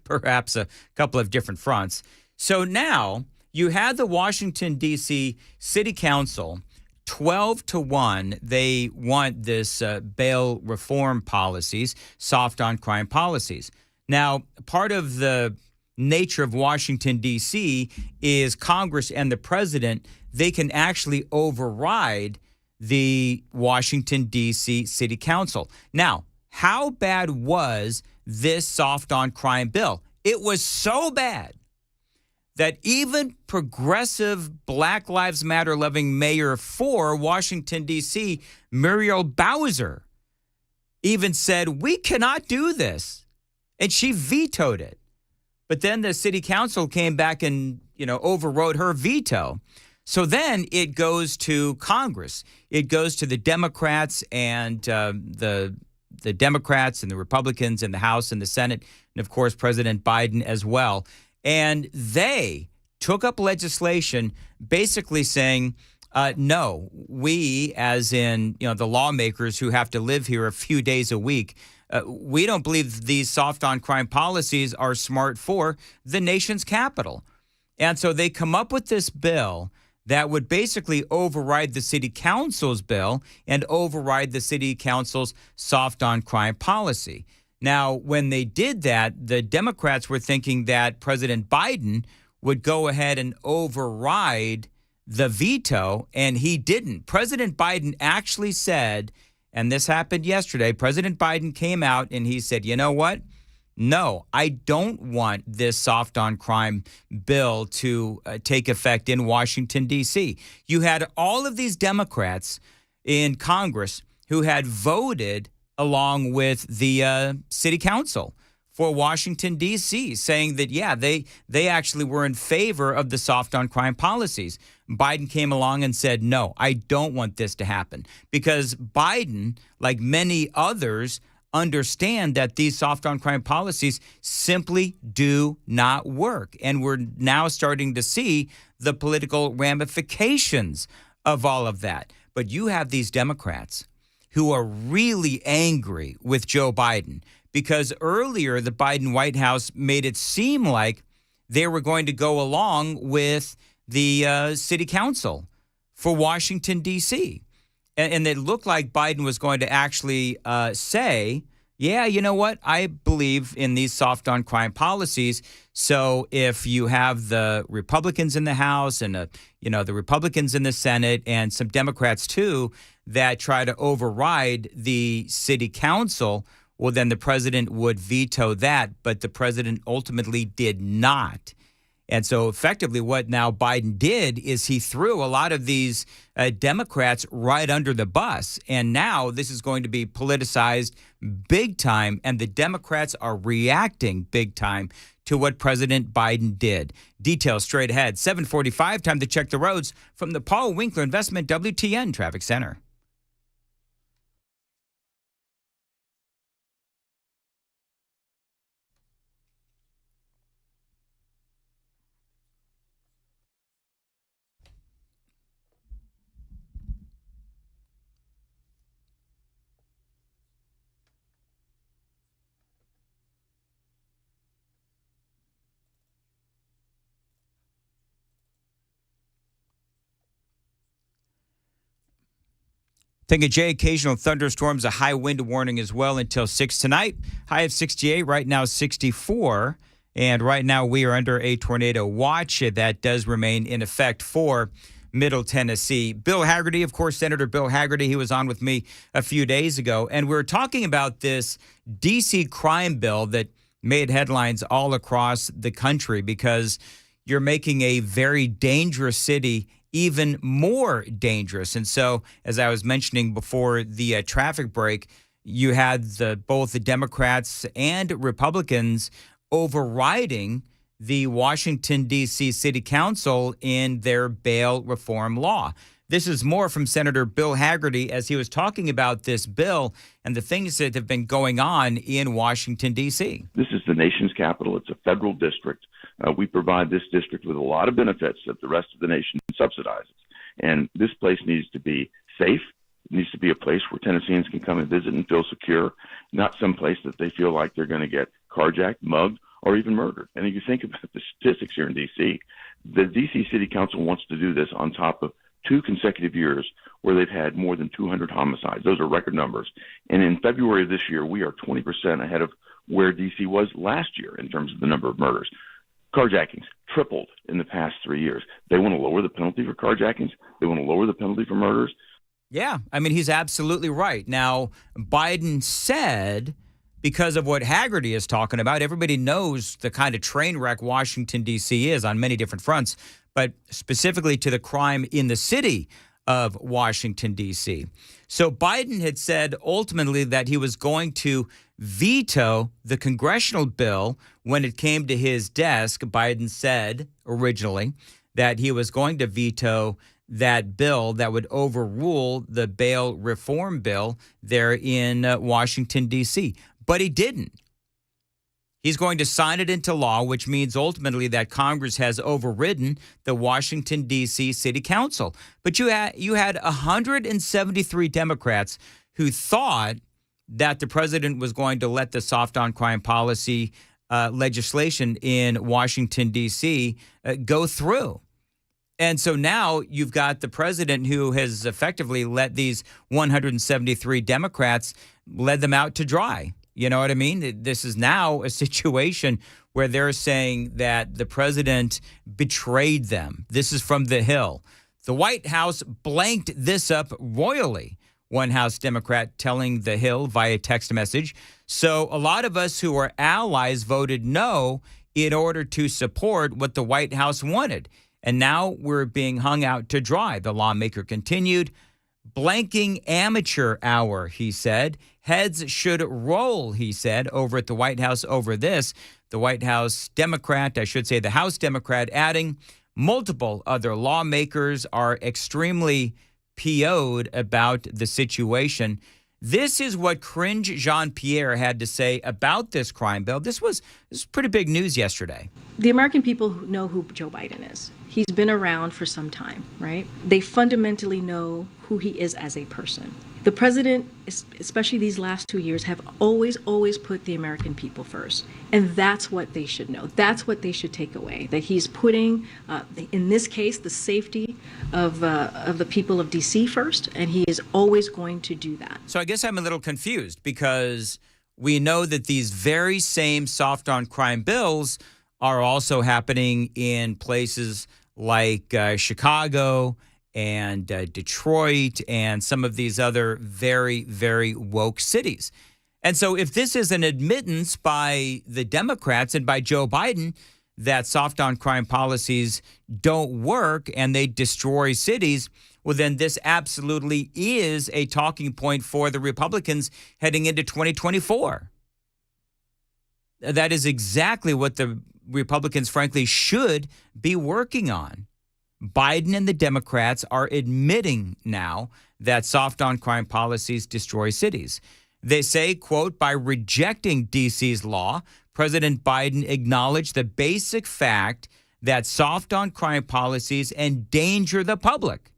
perhaps a couple of different fronts. So now you had the Washington, D.C. City Council 12-1. They want this bail reform policies, soft on crime policies. Now, part of the nature of Washington, D.C. is Congress and the president, they can actually override the Washington, D.C. City Council. Now, how bad was this soft on crime bill? It was so bad that even progressive Black Lives Matter loving mayor for Washington, D.C., Muriel Bowser, even said, we cannot do this. And she vetoed it. But then the city council came back and, overrode her veto. So then it goes to Congress. It goes to the Democrats and the Democrats and the Republicans in the House and the Senate, and of course, President Biden as well. And they took up legislation basically saying, no, we, as in, the lawmakers who have to live here a few days a week, we don't believe these soft on crime policies are smart for the nation's capital. And so they come up with this bill that would basically override the city council's bill and override the city council's soft on crime policy. Now, when they did that, the Democrats were thinking that President Biden would go ahead and override the veto, and he didn't. President Biden actually said, and this happened yesterday, President Biden came out and he said, you know what? No, I don't want this soft on crime bill to take effect in Washington, D.C. You had all of these Democrats in Congress who had voted along with the city council for Washington, D.C., saying that, yeah, they actually were in favor of the soft on crime policies. Biden came along and said, no, I don't want this to happen, because Biden, like many others, understand that these soft on crime policies simply do not work. And we're now starting to see the political ramifications of all of that. But you have these Democrats who are really angry with Joe Biden because earlier the Biden White House made it seem like they were going to go along with the city council for Washington, D.C. And it looked like Biden was going to actually say, Yeah, you know what? I believe in these soft on crime policies. So if you have the Republicans in the House and the Republicans in the Senate and some Democrats too that try to override the city council, well, then the president would veto that. But the president ultimately did not. And so effectively what now Biden did is he threw a lot of these Democrats right under the bus. And now this is going to be politicized big time. And the Democrats are reacting big time to what President Biden did. Details straight ahead. 7:45, time to check the roads from the Paul Winkler Investment WTN Traffic Center. Thank you, Jay. Occasional thunderstorms, a high wind warning as well until 6 tonight. High of 68, right now 64. And right now we are under a tornado watch that does remain in effect for Middle Tennessee. Bill Haggerty, of course, Senator Bill Haggerty, he was on with me a few days ago. And we were talking about this D.C. crime bill that made headlines all across the country because you're making a very dangerous city even more dangerous. And so, as I was mentioning before the traffic break, you had both the Democrats and Republicans overriding the Washington, D.C. City Council in their bail reform law. This is more from Senator Bill Haggerty as he was talking about this bill and the things that have been going on in Washington, D.C. This is the nation's capital. It's a federal district. We provide this district with a lot of benefits that the rest of the nation subsidizes. And this place needs to be safe. It needs to be a place where Tennesseans can come and visit and feel secure, not some place that they feel like they're going to get carjacked, mugged, or even murdered. And if you think about the statistics here in D.C., the D.C. City Council wants to do this on top of 2 consecutive years where they've had more than 200 homicides. Those are record numbers. And in February of this year, we are 20% ahead of where D.C. was last year in terms of the number of murders. Carjackings tripled in the past 3 years. They want to lower the penalty for carjackings. They want to lower the penalty for murders. Yeah, I mean, he's absolutely right. Now, Biden said, because of what Haggerty is talking about, everybody knows the kind of train wreck Washington, D.C. is on many different fronts, but specifically to the crime in the city of Washington, D.C. So Biden had said ultimately that he was going to veto the congressional bill when it came to his desk. Biden said originally that he was going to veto that bill that would overrule the bail reform bill there in Washington, D.C. But he didn't. He's going to sign it into law, which means ultimately that Congress has overridden the Washington, D.C. City Council. But you had 173 Democrats who thought that the president was going to let the soft on crime policy legislation in Washington, D.C. Go through. And so now you've got the president who has effectively let these 173 Democrats led them out to dry. You know what I mean? This is now a situation where they're saying that the president betrayed them. This is from The Hill. The White House blanked this up royally, one House Democrat telling The Hill via text message. So a lot of us who are allies voted no in order to support what the White House wanted. And now we're being hung out to dry. The lawmaker continued. Blanking amateur hour, he said. Heads should roll, he said, over at the White House over this. The White House Democrat, I should say the House Democrat, adding multiple other lawmakers are extremely PO'd about the situation. This is what Cringe Jean-Pierre had to say about this crime bill. This was pretty big news yesterday. The American people know who Joe Biden is. He's been around for some time, right? They fundamentally know who he is as a person. The president, especially these last 2 years, have always put the American people first. And that's what they should know. That's what they should take away, that he's putting, in this case, the safety of the people of D.C. first, and he is always going to do that. So I guess I'm a little confused because we know that these very same soft on crime bills are also happening in places like Chicago and Detroit and some of these other very, very woke cities. And so if this is an admittance by the Democrats and by Joe Biden that soft on crime policies don't work and they destroy cities, well, then this absolutely is a talking point for the Republicans heading into 2024. That is exactly what the Republicans, frankly, should be working on. Biden and the Democrats are admitting now that soft on crime policies destroy cities. They say, quote, by rejecting D.C.'s law, President Biden acknowledged the basic fact that soft on crime policies endanger the public.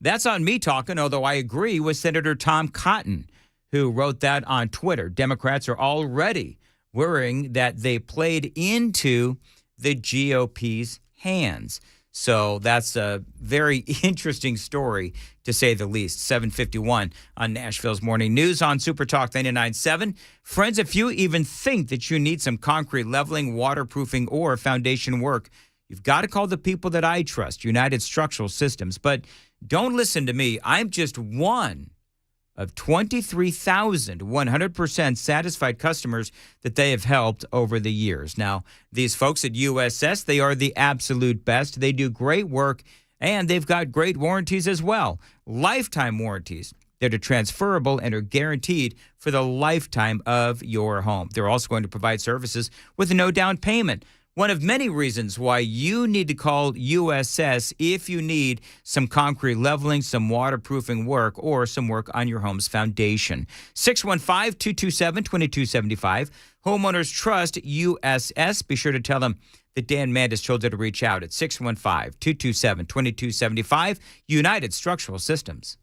That's on me talking, although I agree with Senator Tom Cotton, who wrote that on Twitter. Democrats are already worrying that they played into the GOP's hands. So that's a very interesting story, to say the least. 7:51 on Nashville's Morning News on Super Talk 99.7. Friends, if you even think that you need some concrete leveling, waterproofing, or foundation work, you've got to call the people that I trust, United Structural Systems. But don't listen to me. I'm just one of 23,000 100% satisfied customers that they have helped over the years. Now, these folks at USS, they are the absolute best. They do great work, and they've got great warranties as well. Lifetime warranties that are transferable and are guaranteed for the lifetime of your home. They're also going to provide services with no down payment. One of many reasons why you need to call USS if you need some concrete leveling, some waterproofing work, or some work on your home's foundation. 615-227-2275. Homeowners trust USS. Be sure to tell them that Dan Mandis told you to reach out at 615-227-2275. United Structural Systems.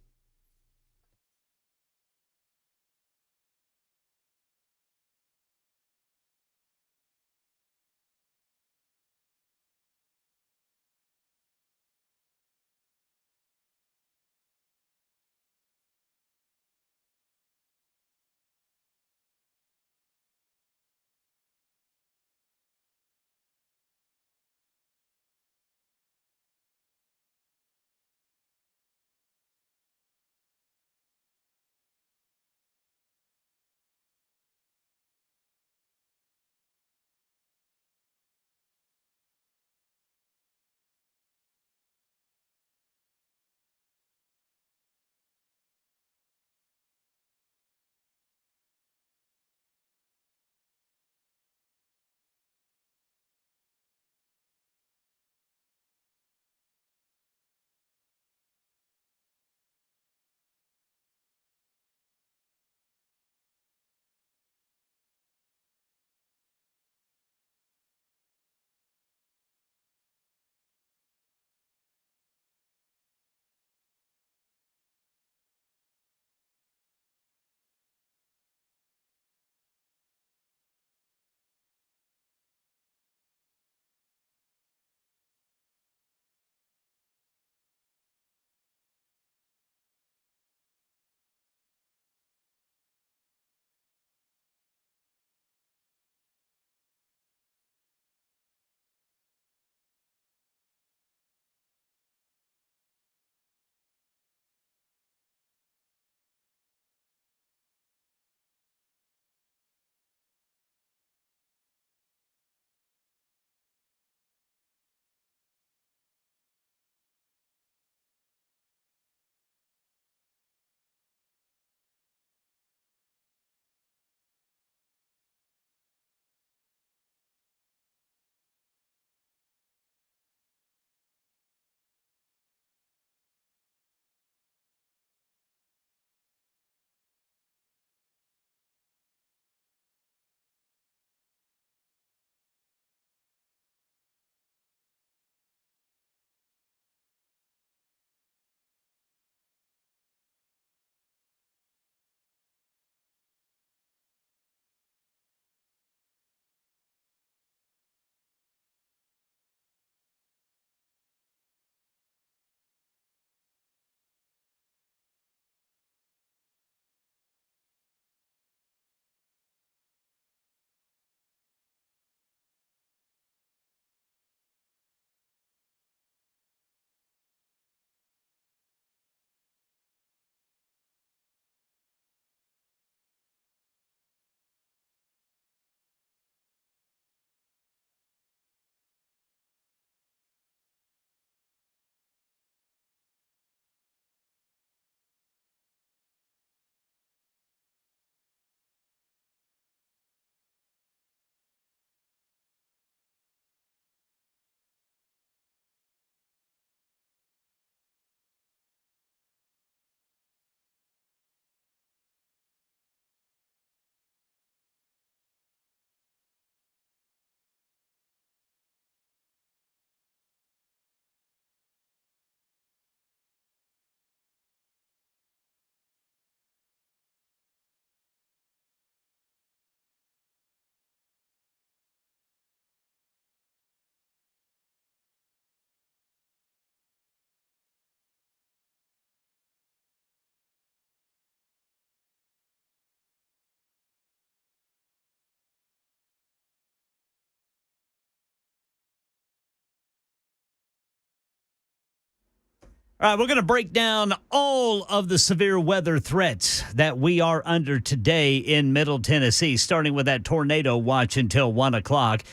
All right, we're going to break down all of the severe weather threats that we are under today in Middle Tennessee, starting with that tornado watch until 1 o'clock.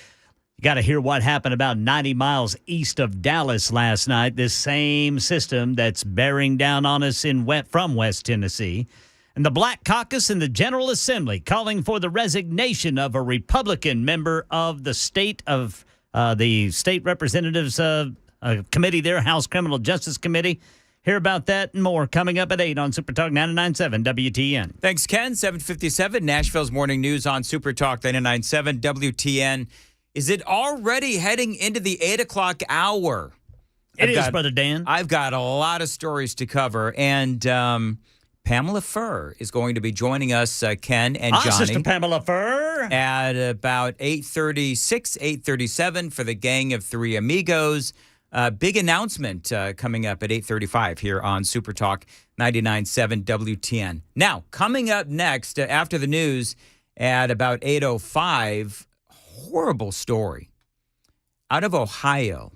You got to hear what happened about 90 miles east of Dallas last night, this same system that's bearing down on us from West Tennessee. And the Black Caucus in the General Assembly calling for the resignation of a Republican member of the state representatives committee there, House Criminal Justice Committee. Hear about that and more coming up at 8 on Super Talk 99.7 WTN. Thanks, Ken. 7:57, Nashville's morning news on Super Talk 99.7 WTN. Is it already heading into the 8 o'clock hour? It is, Brother Dan. I've got a lot of stories to cover, and Pamela Furr is going to be joining us, Ken and Johnny. Sister Pamela Furr. At about 8:36, 8:37 for the Gang of Three Amigos. Big announcement coming up at 8:35 here on Super Talk 99.7 WTN. Now, coming up next after the news at about 8:05, horrible story. Out of Ohio,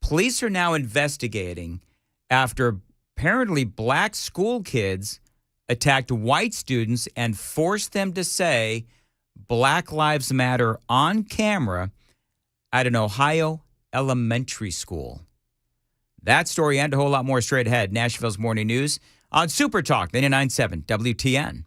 police are now investigating after apparently black school kids attacked white students and forced them to say Black Lives Matter on camera at an Ohio elementary school. That story and a whole lot more straight ahead. Nashville's Morning News on Super Talk 99.7 WTN.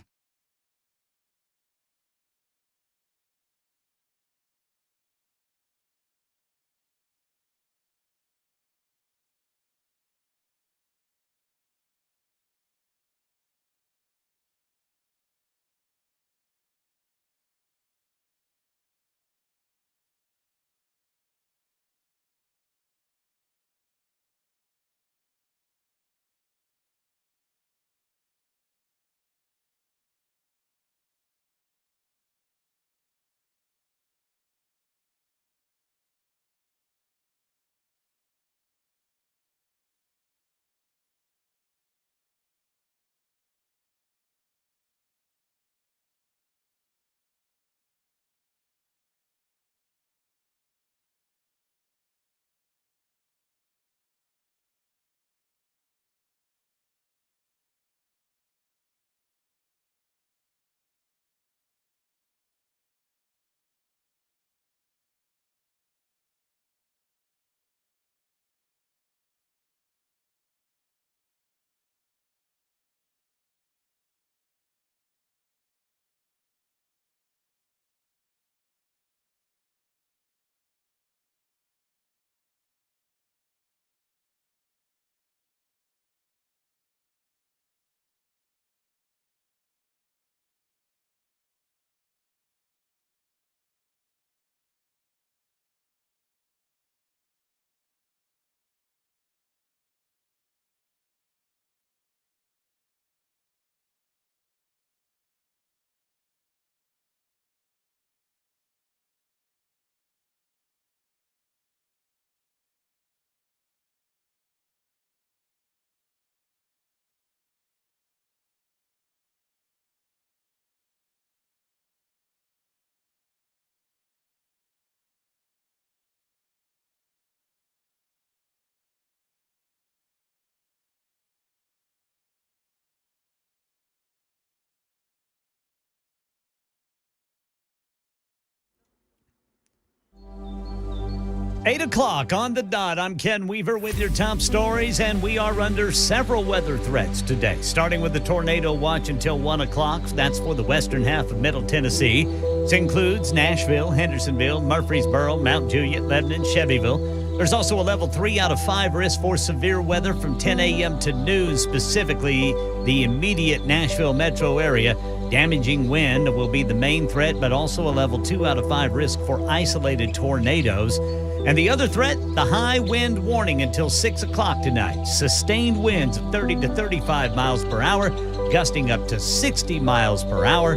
Eight o'clock on the dot. I'm Ken Weaver with your top stories, and we are under several weather threats today, starting with the tornado watch until 1 o'clock. That's for the western half of Middle Tennessee. This includes Nashville, Hendersonville, Murfreesboro, Mount Juliet, Lebanon, Chevyville. There's also a level 3 out of 5 risk for severe weather from 10 a.m. to noon, specifically the immediate Nashville metro area. Damaging wind will be the main threat, but also a level 2 out of 5 risk for isolated tornadoes. And the other threat, the high wind warning until 6 o'clock tonight. Sustained winds of 30 to 35 miles per hour, gusting up to 60 miles per hour.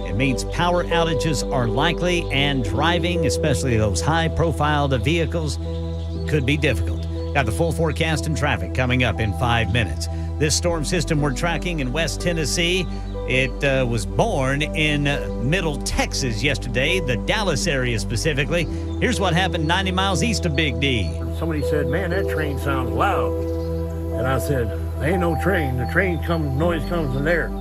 It means power outages are likely, and driving, especially those high-profile vehicles, could be difficult. Got the full forecast and traffic coming up in 5 minutes. This storm system we're tracking in West Tennessee, it was born in Middle Texas yesterday, the Dallas area specifically. Here's what happened 90 miles east of Big D. Somebody said, man, that train sounds loud. And I said, there ain't no train. The train comes, noise comes from there.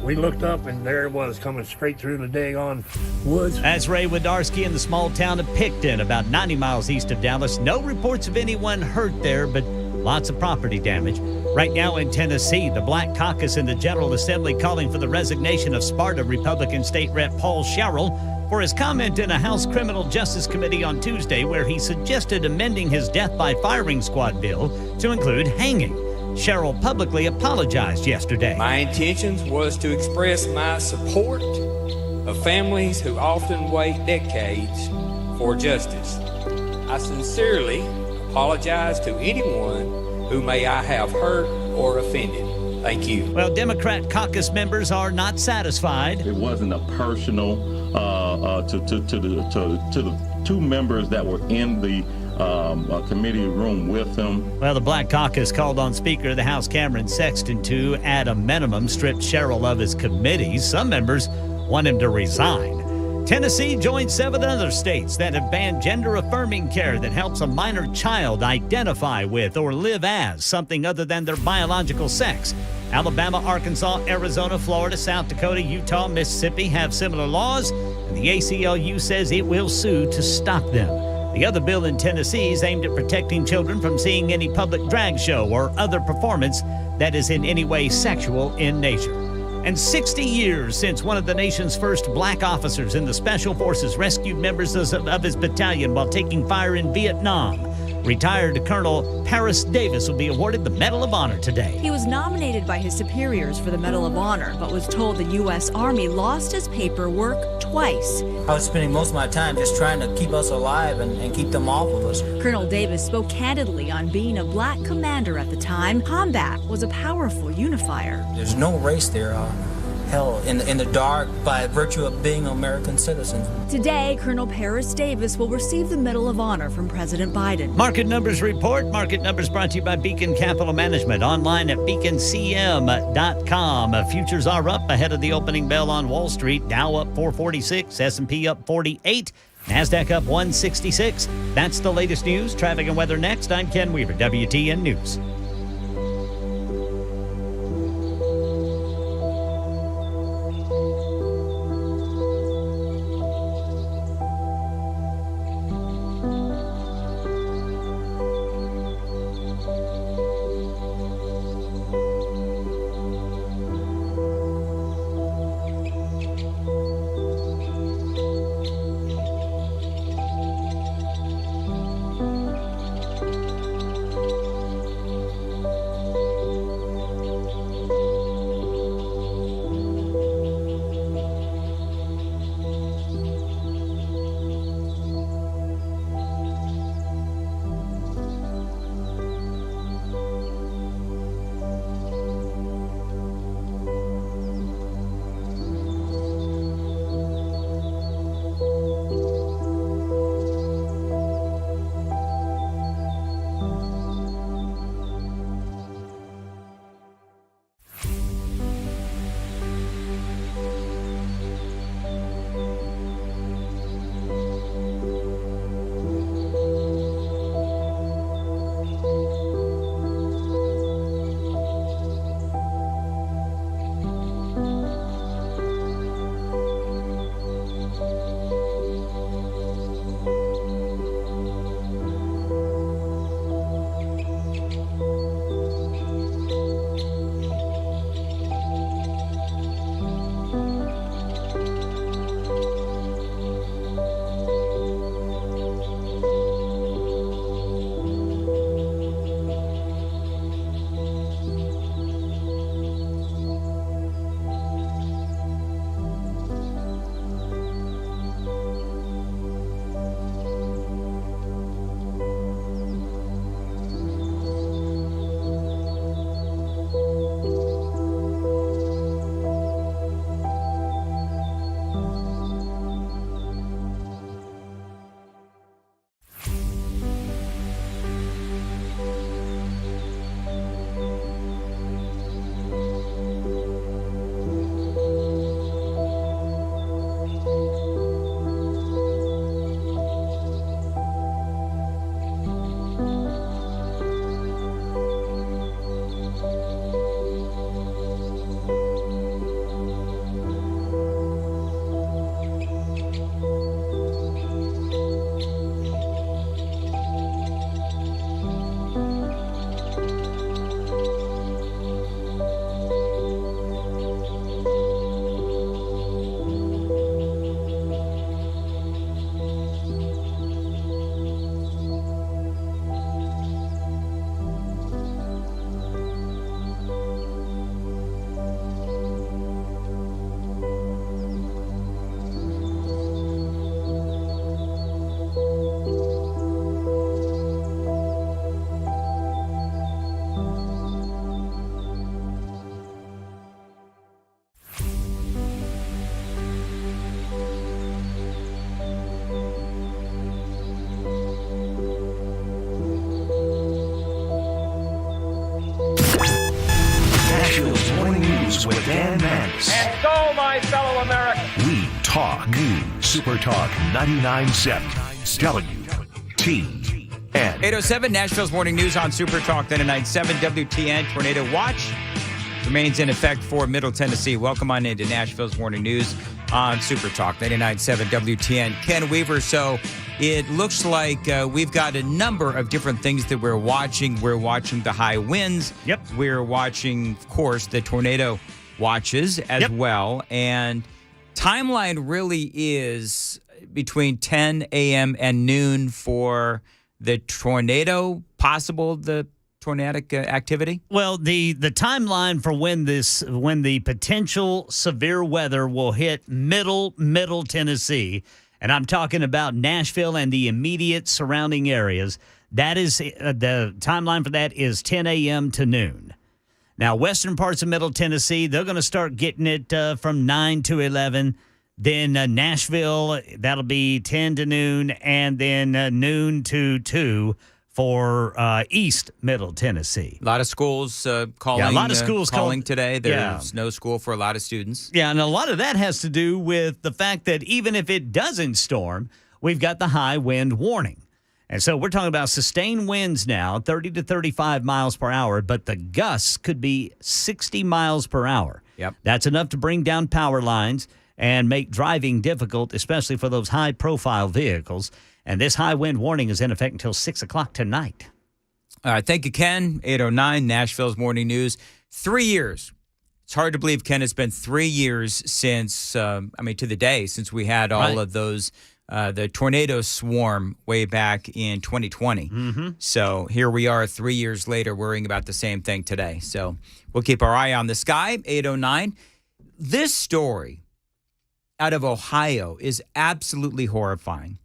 We looked up, and there it was, coming straight through the daggone woods. That's Ray Wodarski in the small town of Picton, about 90 miles east of Dallas. No reports of anyone hurt there, but lots of property damage. Right now in Tennessee, the Black Caucus in the General Assembly calling for the resignation of Sparta Republican State Rep Paul Sherrill for his comment in a House Criminal Justice Committee on Tuesday where he suggested amending his death by firing squad bill to include hanging. Sherrill publicly apologized yesterday. My intentions was to express my support of families who often wait decades for justice. I sincerely apologize to anyone who may I have hurt or offended. Thank you. Well, Democrat caucus members are not satisfied. It wasn't a personal to the two members that were in the committee room with him. Well, the Black Caucus called on Speaker of the House Cameron Sexton to, at a minimum, strip Sherrill of his committees. Some members want him to resign. Tennessee joined 7 other states that have banned gender-affirming care that helps a minor child identify with or live as something other than their biological sex. Alabama, Arkansas, Arizona, Florida, South Dakota, Utah, Mississippi have similar laws, and the ACLU says it will sue to stop them. The other bill in Tennessee is aimed at protecting children from seeing any public drag show or other performance that is in any way sexual in nature. And 60 years since one of the nation's first black officers in the Special Forces rescued members of his battalion while taking fire in Vietnam. Retired Colonel Paris Davis will be awarded the Medal of Honor today. He was nominated by his superiors for the Medal of Honor, but was told the U.S. Army lost his paperwork twice. I was spending most of my time just trying to keep us alive and keep them off of us. Colonel Davis spoke candidly on being a black commander at the time. Combat was a powerful unifier. There's no race there. Hell, in the dark, by virtue of being an American citizen. Today, Colonel Paris Davis will receive the Medal of Honor from President Biden. Market Numbers Report. Market Numbers brought to you by Beacon Capital Management. Online at beaconcm.com. Futures are up ahead of the opening bell on Wall Street. Dow up 446, S&P up 48, NASDAQ up 166. That's the latest news. Traffic and weather next. I'm Ken Weaver, WTN News. News with Dan Mandis. And so, my fellow Americans, We talk news. Super Talk 99.7 WTN. 8:07 Nashville's morning news on Super Talk 99.7 WTN. Tornado watch remains in effect for Middle Tennessee. Welcome on into Nashville's morning news on Super Talk 99.7 WTN. Ken Weaver, so it looks like we've got a number of different things that we're watching. We're watching the high winds. Yep. We're watching, of course, the tornado watches as well. And timeline really is between 10 a.m. and noon for the tornado, the tornadic activity? Well, the timeline for when the potential severe weather will hit middle Tennessee, and I'm talking about Nashville and the immediate surrounding areas, that is the timeline for that is 10 a.m. to noon. Now, western parts of Middle Tennessee, they're going to start getting it from 9 to 11. Then Nashville, that'll be 10 to noon, and then noon to 2 for East Middle Tennessee. A lot of schools calling. Yeah, a lot of schools calling today. There's no school for a lot of students. Yeah, and a lot of that has to do with the fact that even if it doesn't storm, we've got the high wind warning. And so we're talking about sustained winds now, 30 to 35 miles per hour, but the gusts could be 60 miles per hour. Yep. That's enough to bring down power lines and make driving difficult, especially for those high-profile vehicles. And this high wind warning is in effect until 6 o'clock tonight. All right, thank you, Ken. 8:09, Nashville's morning news. 3 years. It's hard to believe, Ken, it's been 3 years since, to the day, since we had all of those, the tornado swarm way back in 2020. Mm-hmm. So here we are 3 years later worrying about the same thing today. So we'll keep our eye on the sky. 8:09. This story out of Ohio is absolutely horrifying.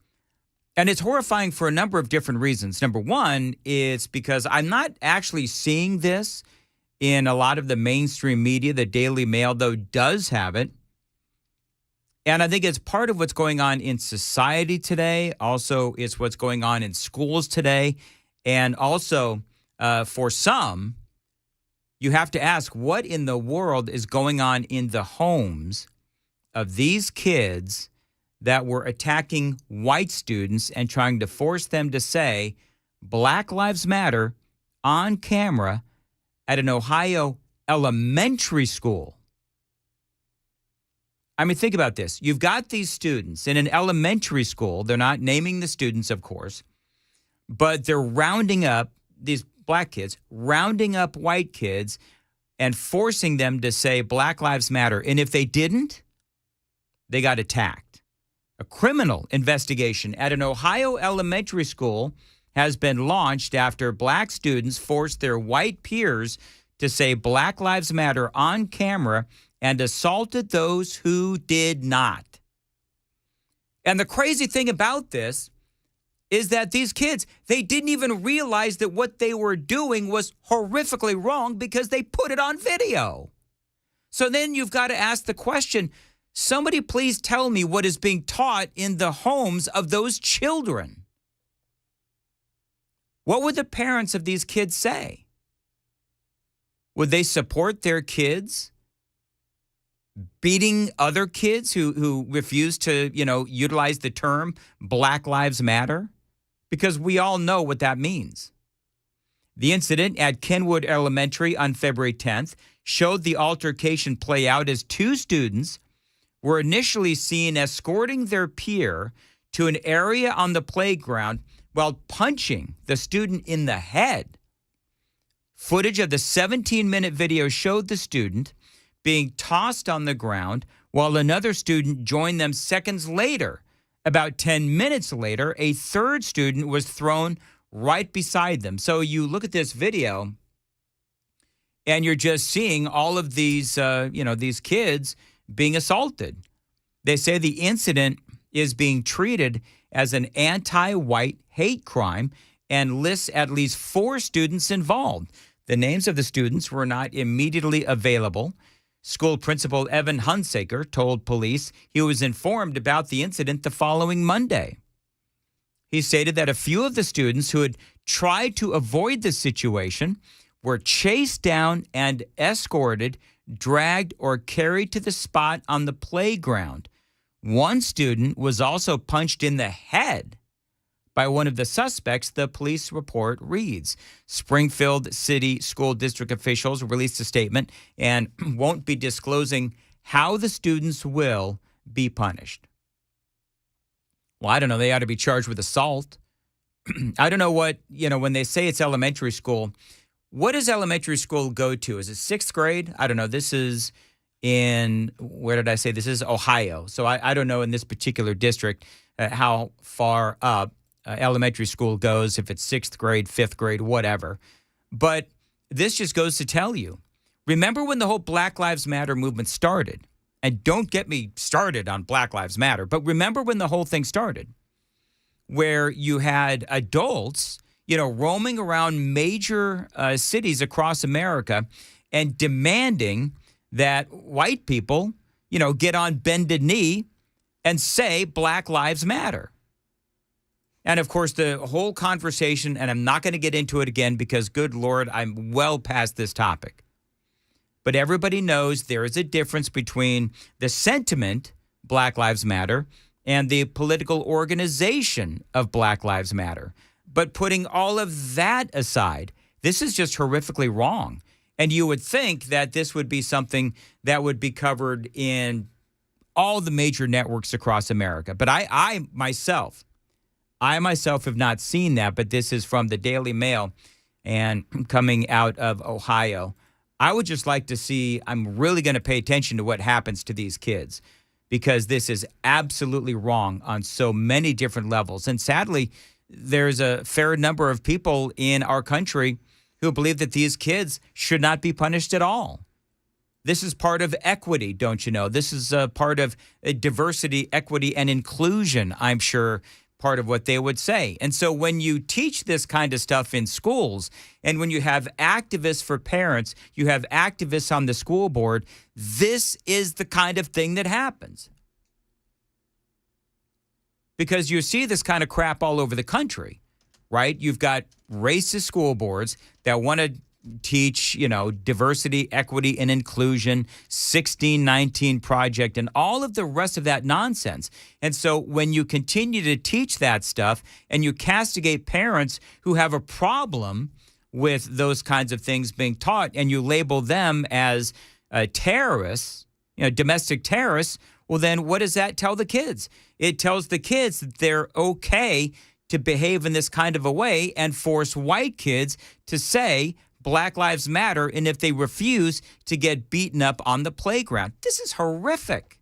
And it's horrifying for a number of different reasons. Number one is because I'm not actually seeing this in a lot of the mainstream media. The Daily Mail, though, does have it. And I think it's part of what's going on in society today. Also, it's what's going on in schools today. And also, for some, you have to ask, what in the world is going on in the homes of these kids that were attacking white students and trying to force them to say Black Lives Matter on camera at an Ohio elementary school? I mean, think about this. You've got these students in an elementary school. They're not naming the students, of course, but they're rounding up these black kids, rounding up white kids and forcing them to say Black Lives Matter. And if they didn't, they got attacked. A criminal investigation at an Ohio elementary school has been launched after black students forced their white peers to say Black Lives Matter on camera and assaulted those who did not. And the crazy thing about this is that these kids, they didn't even realize that what they were doing was horrifically wrong because they put it on video. So then you've got to ask the question, somebody please tell me what is being taught in the homes of those children. What would the parents of these kids say? Would they support their kids beating other kids who refuse to, utilize the term Black Lives Matter? Because we all know what that means. The incident at Kenwood Elementary on February 10th showed the altercation play out as two students were initially seen escorting their peer to an area on the playground while punching the student in the head. Footage of the 17-minute video showed the student being tossed on the ground while another student joined them seconds later. About 10 minutes later, a third student was thrown right beside them. So you look at this video and you're just seeing all of these, these kids being assaulted. They say the incident is being treated as an anti-white hate crime and lists at least 4 students involved. The names of the students were not immediately available. School principal Evan Hunsaker told police he was informed about the incident the following Monday. He stated that a few of the students who had tried to avoid the situation were chased down and escorted dragged, or carried to the spot on the playground. One student was also punched in the head by one of the suspects, the police report reads. Springfield City School District officials released a statement and won't be disclosing how the students will be punished. Well, I don't know. They ought to be charged with assault. I don't know what, when they say it's elementary school, what does elementary school go to? Is it sixth grade? I don't know. This is where did I say? This is Ohio. So I don't know in this particular district how far up elementary school goes, if it's sixth grade, fifth grade, whatever. But this just goes to tell you, remember when the whole Black Lives Matter movement started? And don't get me started on Black Lives Matter, but remember when the whole thing started, where you had adults, roaming around major cities across America and demanding that white people, get on bended knee and say Black Lives Matter. And, of course, the whole conversation, and I'm not going to get into it again because, good Lord, I'm well past this topic. But everybody knows there is a difference between the sentiment, Black Lives Matter, and the political organization of Black Lives Matter. But putting all of that aside, this is just horrifically wrong. And you would think that this would be something that would be covered in all the major networks across America. But I myself have not seen that, but this is from the Daily Mail and coming out of Ohio. I would just like to see, I'm really going to pay attention to what happens to these kids because this is absolutely wrong on so many different levels. And sadly, there's a fair number of people in our country who believe that these kids should not be punished at all. This is part of equity, don't you know? This is part of diversity, equity, and inclusion, I'm sure, part of what they would say. And so when you teach this kind of stuff in schools, and when you have activists for parents, you have activists on the school board, this is the kind of thing that happens. Because you see this kind of crap all over the country, right? You've got racist school boards that want to teach, diversity, equity, and inclusion, 1619 Project, and all of the rest of that nonsense. And so when you continue to teach that stuff and you castigate parents who have a problem with those kinds of things being taught and you label them as terrorists, domestic terrorists, well, then what does that tell the kids? It tells the kids that they're okay to behave in this kind of a way and force white kids to say Black Lives Matter, and if they refuse, to get beaten up on the playground. This is horrific.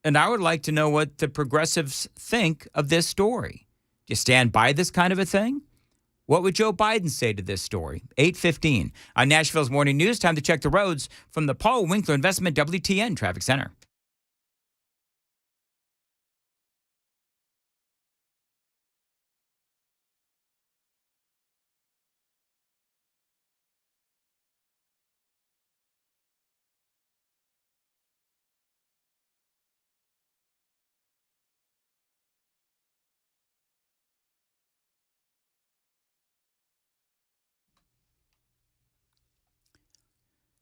And I would like to know what the progressives think of this story. Do you stand by this kind of a thing? What would Joe Biden say to this story? 8:15 on Nashville's Morning News. Time to check the roads from the Paul Winkler Investment WTN Traffic Center.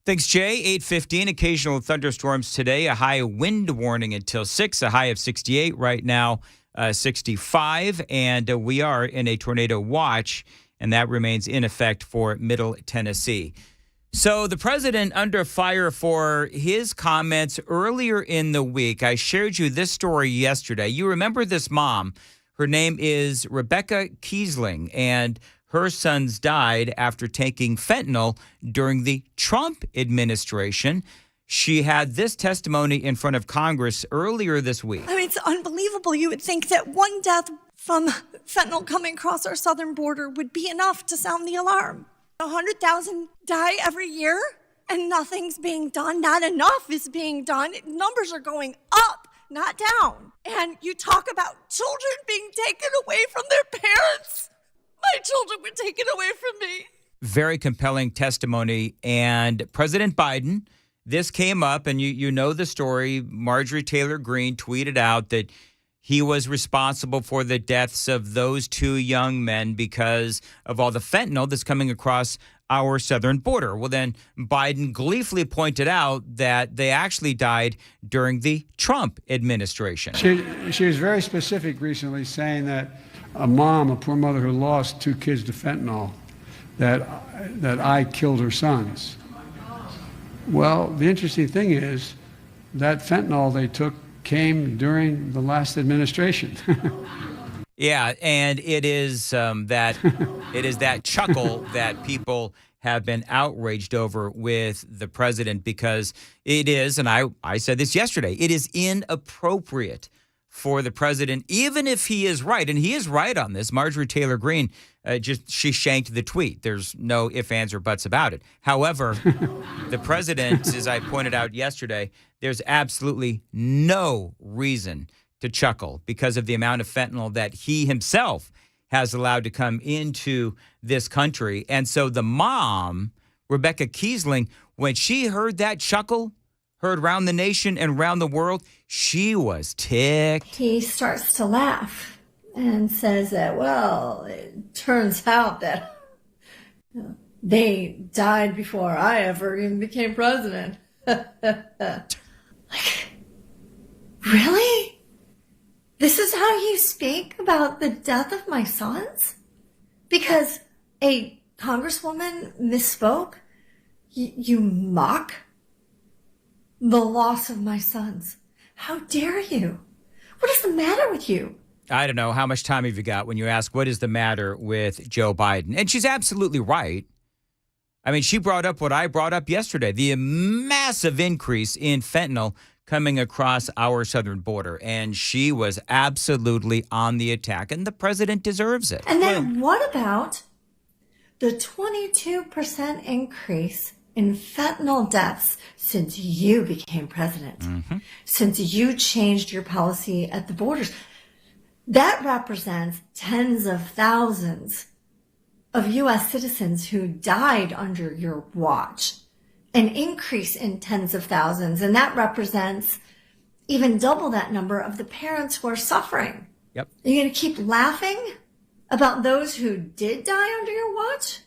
Thanks, Jay. 8:15, occasional thunderstorms today. A high wind warning until 6, a high of 68 right now, 65. And we are in a tornado watch, and that remains in effect for Middle Tennessee. So the president under fire for his comments earlier in the week. I shared you this story yesterday. You remember this mom. Her name is Rebecca Kiesling, and her sons died after taking fentanyl during the Trump administration. She had this testimony in front of Congress earlier this week. I mean, it's unbelievable. You would think that one death from fentanyl coming across our southern border would be enough to sound the alarm. 100,000 die every year, and nothing's being done. Not enough is being done. Numbers are going up, not down. And you talk about children being taken away from their parents. My children were taken away from me. Very compelling testimony. And President Biden, this came up, and you know the story. Marjorie Taylor Greene tweeted out that he was responsible for the deaths of those two young men because of all the fentanyl that's coming across our southern border. Well, then Biden gleefully pointed out that they actually died during the Trump administration. She was very specific recently, saying that a poor mother who lost 2 kids to fentanyl, that I killed her sons. Well, the interesting thing is that fentanyl they took came during the last administration. Yeah, and it is that chuckle that people have been outraged over with the president, because it is, and I said this yesterday, it is inappropriate for the president, even if he is right, and he is right on this. Marjorie Taylor Greene, she shanked the tweet. There's no ifs, ands, or buts about it. However, the president, as I pointed out yesterday, there's absolutely no reason to chuckle because of the amount of fentanyl that he himself has allowed to come into this country. And so the mom, Rebecca Kiesling, when she heard that chuckle, heard around the nation and around the world, she was ticked. He starts to laugh and says that, well, it turns out that they died before I ever even became president. Really? This is how you speak about the death of my sons? Because a congresswoman misspoke? You mock the loss of my sons. How dare you? What is the matter with you? I don't know. How much time have you got when you ask what is the matter with Joe Biden? And she's absolutely right. I mean, she brought up what I brought up yesterday, the massive increase in fentanyl coming across our southern border. And she was absolutely on the attack, and the president deserves it. And then what about the 22% increase in fentanyl deaths since you became president, since you changed your policy at the borders? That represents tens of thousands of U.S. citizens who died under your watch, an increase in tens of thousands. And that represents even double that number of the parents who are suffering. Yep. Are you going to keep laughing about those who did die under your watch?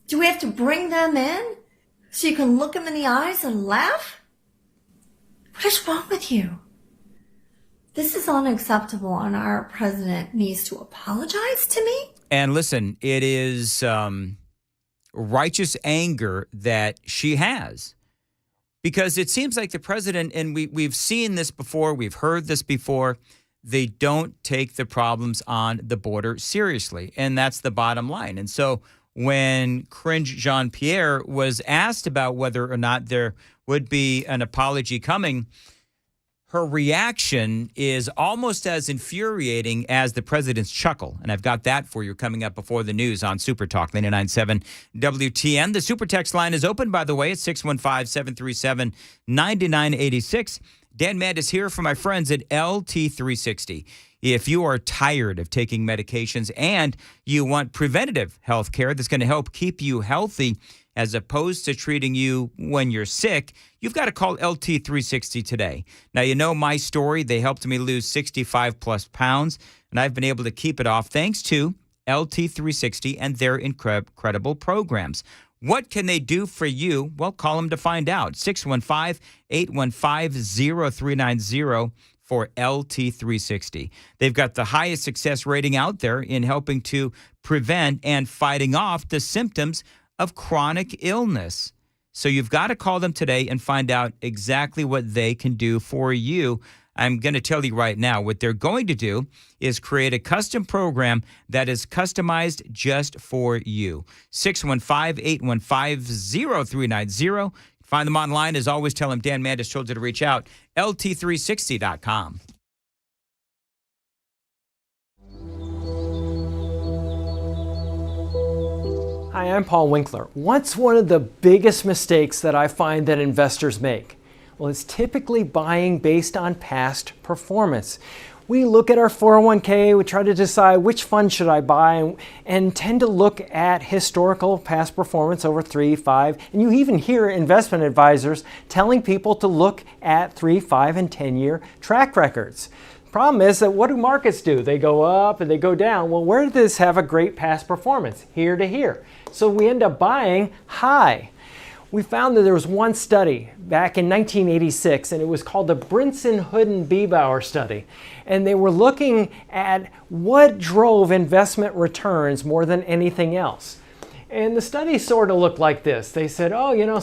Do we have to bring them in so you can look them in the eyes and laugh? What is wrong with you? This is unacceptable, and our president needs to apologize to me. And listen, it is righteous anger that she has, because it seems like the president, and we've seen this before, we've heard this before, they don't take the problems on the border seriously, and that's the bottom line. And so when Cringe Jean-Pierre was asked about whether or not there would be an apology coming, her reaction is almost as infuriating as the president's chuckle. And I've got that for you coming up before the news on Super Talk 99.7 WTN. The Super Text line is open, by the way, at 615-737-9986. Dan Mandis here for my friends at LT360. If you are tired of taking medications and you want preventative health care that's going to help keep you healthy as opposed to treating you when you're sick, you've got to call LT360 today. Now, you know my story. They helped me lose 65 plus pounds, and I've been able to keep it off thanks to LT360 and their incredible programs. What can they do for you? Well, call them to find out. 615-815-0390 for LT360. They've got the highest success rating out there in helping to prevent and fighting off the symptoms of chronic illness. So you've got to call them today and find out exactly what they can do for you. I'm going to tell you right now, what they're going to do is create a custom program that is customized just for you. 615-815-0390. Find them online. As always, tell them Dan Mandis told you to reach out. LT360.com. Hi, I'm Paul Winkler. What's one of the biggest mistakes that I find that investors make? Well, it's typically buying based on past performance. We look at our 401k, we try to decide which fund should I buy, and tend to look at historical past performance over 3, 5, and you even hear investment advisors telling people to look at 3, 5, and 10-year track records. Problem is that what do markets do? They go up and they go down. Well, where did this have a great past performance? Here to here. So we end up buying high. We found that there was one study back in 1986, and it was called the Brinson-Hooden-Biebauer study. And they were looking at what drove investment returns more than anything else. And the study sort of looked like this. They said,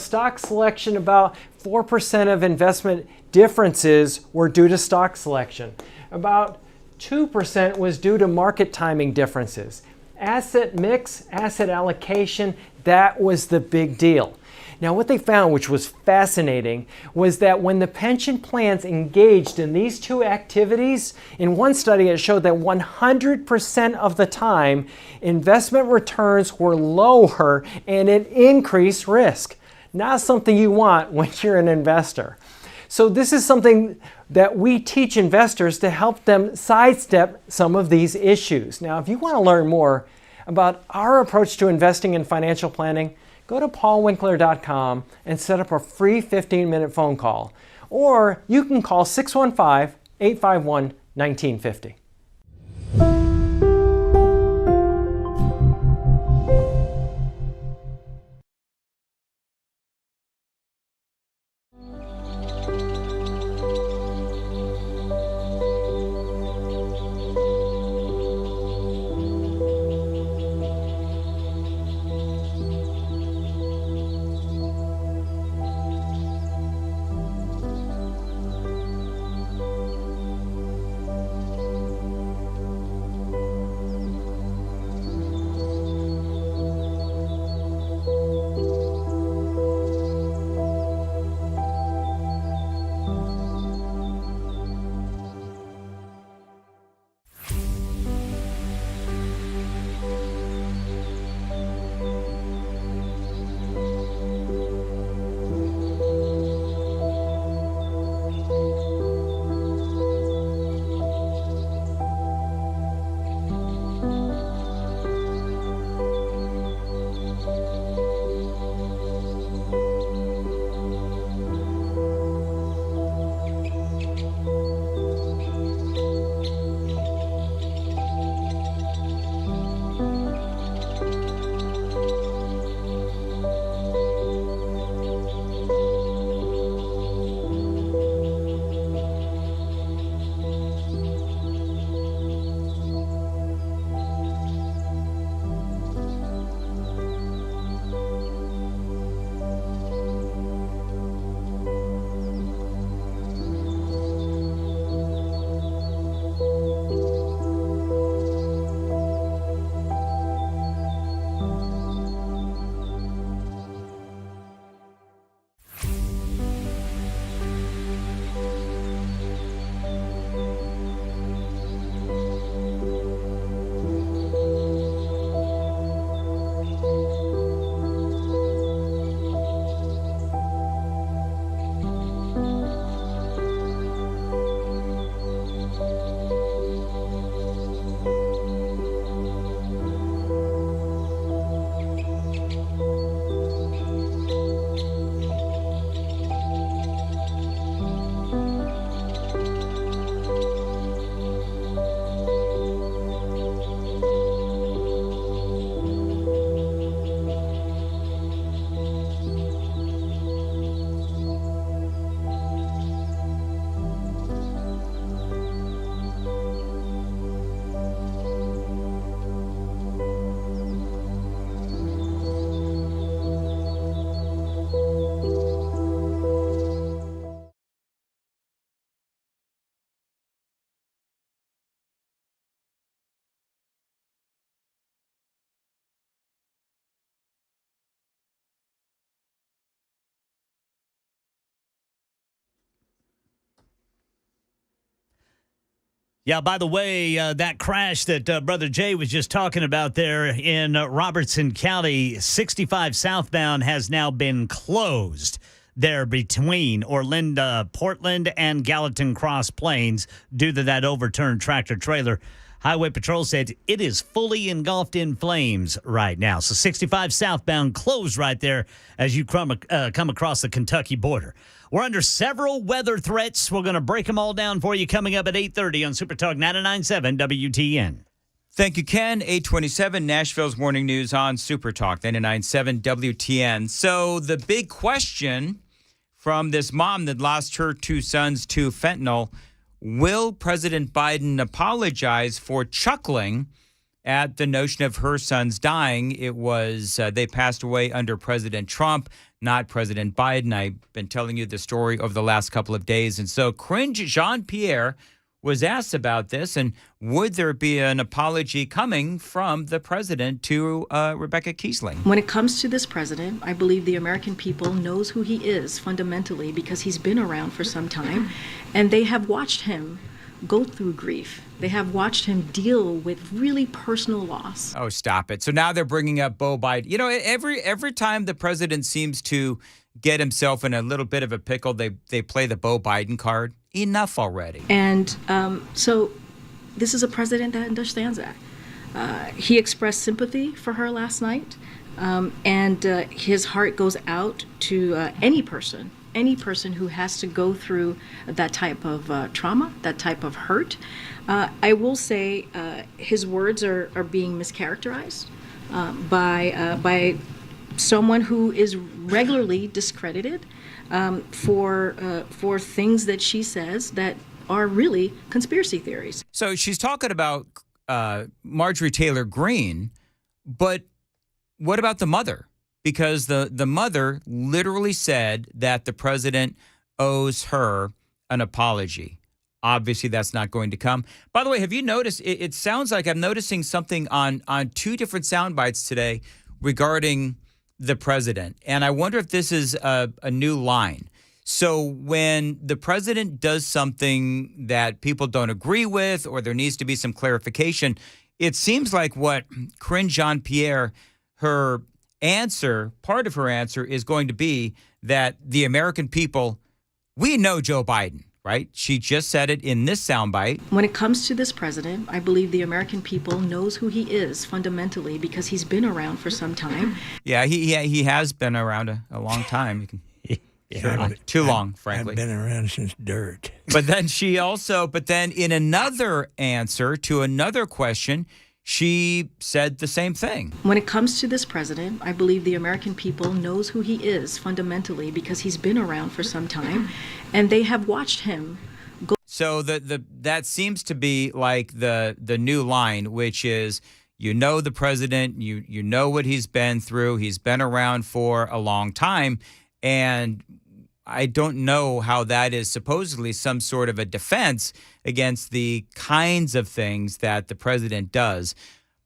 stock selection, about 4% of investment differences were due to stock selection. About 2% was due to market timing differences. Asset mix, asset allocation, that was the big deal. Now, what they found, which was fascinating, was that when the pension plans engaged in these two activities, in one study it showed that 100% of the time, investment returns were lower and it increased risk. Not something you want when you're an investor. So this is something that we teach investors to help them sidestep some of these issues. Now, if you want to learn more about our approach to investing in financial planning, go to paulwinkler.com and set up a free 15-minute phone call. Or you can call 615-851-1950. Yeah, by the way, that crash that Brother Jay was just talking about there in Robertson County, 65 southbound has now been closed there between Portland and Gallatin Cross Plains due to that overturned tractor trailer. Highway Patrol said it is fully engulfed in flames right now. So 65 southbound closed right there as you come across the Kentucky border. We're under several weather threats. We're going to break them all down for you coming up at 8:30 on Super Talk 99.7 WTN. Thank you, Ken. 8:27, Nashville's Morning News on Super Talk 99.7 WTN. So the big question from this mom that lost her 2 sons to fentanyl, will President Biden apologize for chuckling at the notion of her sons dying? It was, they passed away under President Trump, not President Biden. I've been telling you the story over the last couple of days. And so Cringe Jean-Pierre was asked about this, and would there be an apology coming from the president to Rebecca Kiesling? When it comes to this president, I believe the American people knows who he is fundamentally because he's been around for some time, and they have watched him go through grief. They have watched him deal with really personal loss. Oh, stop it. So now they're bringing up Beau Biden. You know, every time the president seems to get himself in a little bit of a pickle, they play the Beau Biden card. Enough already. And so this is a president that understands that. He expressed sympathy for her last night, and his heart goes out to any person who has to go through that type of trauma, that type of hurt. I will say his words are being mischaracterized by someone who is regularly discredited for things that she says that are really conspiracy theories. So she's talking about Marjorie Taylor Greene, but what about the mother? Because the mother literally said that the president owes her an apology. Obviously, that's not going to come. By the way, have you noticed, it sounds like I'm noticing something on 2 different sound bites today regarding the president. And I wonder if this is a new line. So when the president does something that people don't agree with, or there needs to be some clarification, it seems like what Corinne Jean-Pierre, her answer, part of her answer is going to be that the American people, we know Joe Biden, right? She just said it in this soundbite. When it comes to this president, I believe the American people knows who he is fundamentally because he's been around for some time. Yeah, he has been around a long time. Too long, frankly. I've been around since dirt. But then in another answer to another question, she said the same thing. When it comes to this president, I believe the American people knows who he is fundamentally because he's been around for some time, and they have watched him go. So that seems to be like the new line, which is, you know, the president, you know what he's been through. He's been around for a long time, and I don't know how that is supposedly some sort of a defense against the kinds of things that the president does.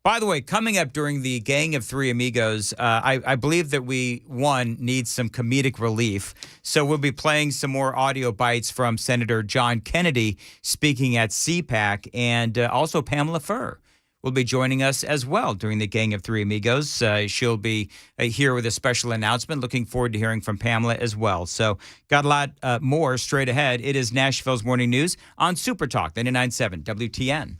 By the way, coming up during the Gang of Three Amigos, I believe that we need some comedic relief. So we'll be playing some more audio bites from Senator John Kennedy speaking at CPAC, and also Pamela Furr will be joining us as well during the Gang of Three Amigos. She'll be here with a special announcement. Looking forward to hearing from Pamela as well. So got a lot more straight ahead. It is Nashville's Morning News on Super Talk 99.7 WTN.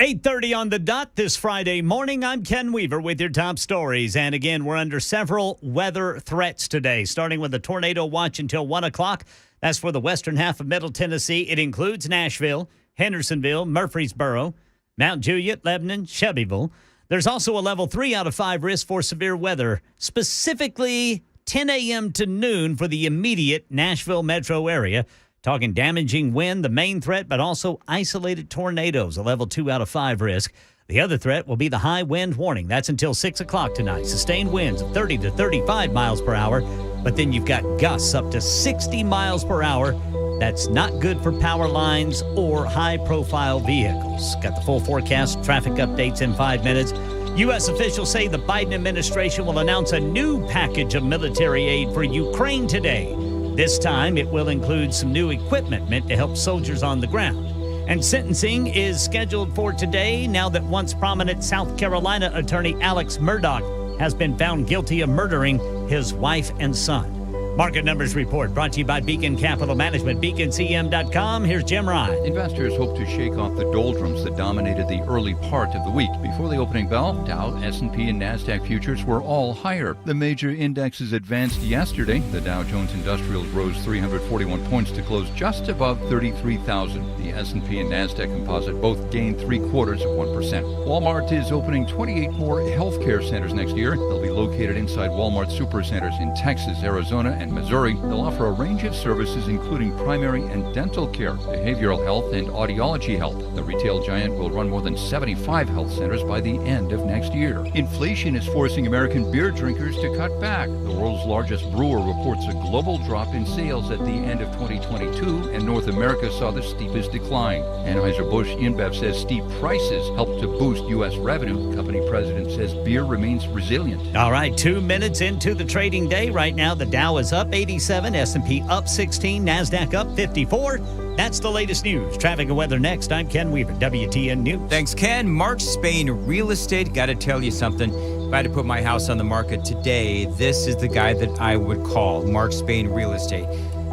$8:30 on the dot this Friday morning. I'm Ken Weaver with your top stories. And again, we're under several weather threats today, starting with a tornado watch until 1 o'clock. That's for the western half of Middle Tennessee. It includes Nashville, Hendersonville, Murfreesboro, Mount Juliet, Lebanon, Shelbyville. There's also a level 3 out of 5 risk for severe weather, specifically 10 a.m. to noon for the immediate Nashville metro area. Talking damaging wind, the main threat, but also isolated tornadoes, a level 2 out of 5 risk. The other threat will be the high wind warning. That's until 6 o'clock tonight. Sustained winds of 30 to 35 miles per hour. But then you've got gusts up to 60 miles per hour. That's not good for power lines or high-profile vehicles. Got the full forecast, traffic updates in 5 minutes. U.S. officials say the Biden administration will announce a new package of military aid for Ukraine today. This time, it will include some new equipment meant to help soldiers on the ground. And sentencing is scheduled for today now that once prominent South Carolina attorney Alex Murdaugh has been found guilty of murdering his wife and son. Market Numbers Report brought to you by Beacon Capital Management, beaconcm.com. Here's Jim Ryan. Investors hope to shake off the doldrums that dominated the early part of the week. Before the opening bell, Dow, S&P, and NASDAQ futures were all higher. The major indexes advanced yesterday. The Dow Jones Industrials rose 341 points to close just above 33,000. The S&P and NASDAQ composite both gained 0.75%. Walmart is opening 28 more healthcare centers next year. They'll be located inside Walmart supercenters in Texas, Arizona, and Missouri. They'll offer a range of services including primary and dental care, behavioral health, and audiology health. The retail giant will run more than 75 health centers by the end of next year. Inflation is forcing American beer drinkers to cut back. The world's largest brewer reports a global drop in sales at the end of 2022, and North America saw the steepest decline. Anheuser-Busch InBev says steep prices helped to boost U.S. revenue. Company president says beer remains resilient. All right, 2 minutes into the trading day. Right now, the Dow is up 87, S&P up 16, NASDAQ up 54. That's the latest news. Traffic and weather next. I'm Ken Weaver, WTN News. Thanks, Ken. Mark Spain Real Estate. Got to tell you something. If I had to put my house on the market today, this is the guy that I would call, Mark Spain Real Estate.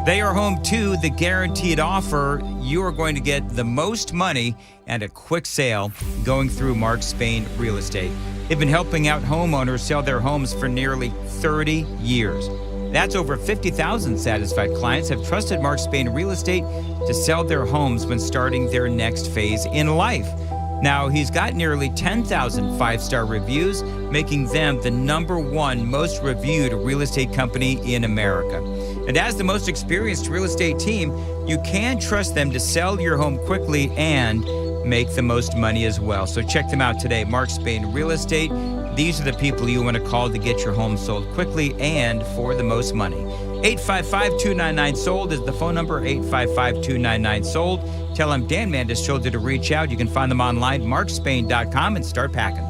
They are home to the guaranteed offer. You are going to get the most money and a quick sale going through Mark Spain Real Estate. They've been helping out homeowners sell their homes for nearly 30 years. That's over 50,000 satisfied clients have trusted Mark Spain Real Estate to sell their homes when starting their next phase in life. Now, he's got nearly 10,000 five-star reviews, making them the #1 most reviewed real estate company in America. And as the most experienced real estate team, you can trust them to sell your home quickly and make the most money as well. So check them out today, Mark Spain Real Estate. These are the people you want to call to get your home sold quickly and for the most money. 855-299-SOLD is the phone number, 855-299-SOLD. Tell them Dan Mandis told you to reach out. You can find them online, markspain.com, and start packing.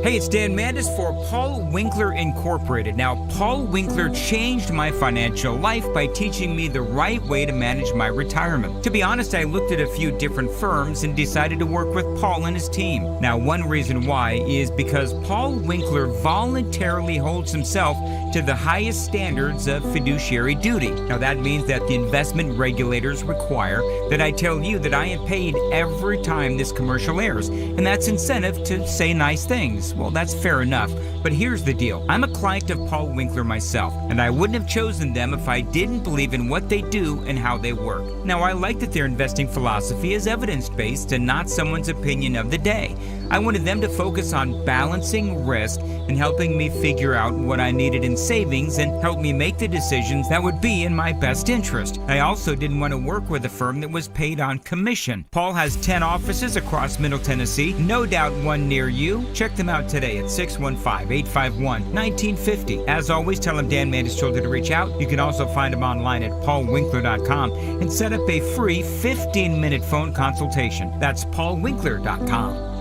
Hey, it's Dan Mandis for Paul Winkler Incorporated. Now, Paul Winkler changed my financial life by teaching me the right way to manage my retirement. To be honest, I looked at a few different firms and decided to work with Paul and his team. Now, one reason why is because Paul Winkler voluntarily holds himself to the highest standards of fiduciary duty. Now, that means that the investment regulators require that I tell you that I am paid every time this commercial airs, and that's incentive to say nice things. Well, that's fair enough. But here's the deal. I'm a client of Paul Winkler myself, and I wouldn't have chosen them if I didn't believe in what they do and how they work. Now, I like that their investing philosophy is evidence-based and not someone's opinion of the day. I wanted them to focus on balancing risk and helping me figure out what I needed in savings and help me make the decisions that would be in my best interest. I also didn't want to work with a firm that was paid on commission. Paul has 10 offices across Middle Tennessee, no doubt one near you. Check them out today at 615-851-1950. As always, tell them Dan Mandis told you to reach out. You can also find him online at paulwinkler.com and set up a free 15-minute phone consultation. That's paulwinkler.com.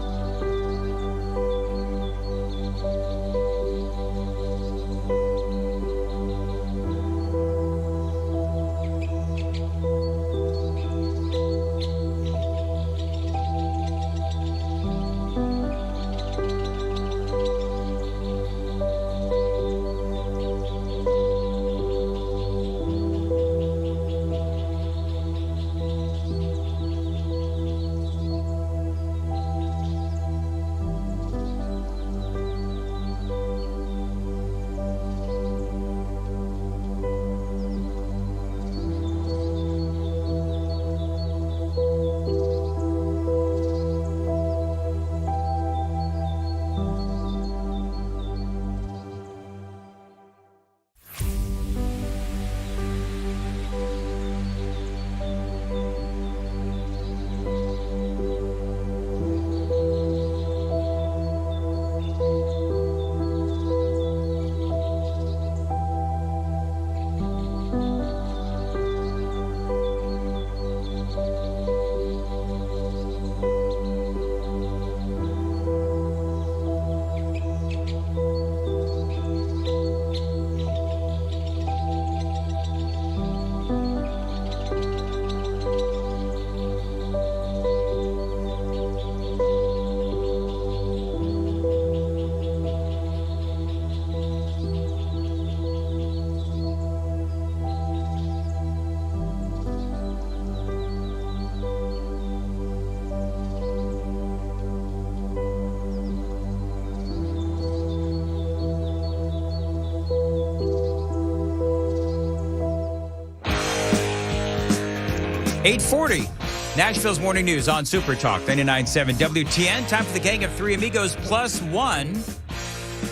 .840, Nashville's Morning News on Super Talk 99.7 WTN. Time for the gang of three amigos plus one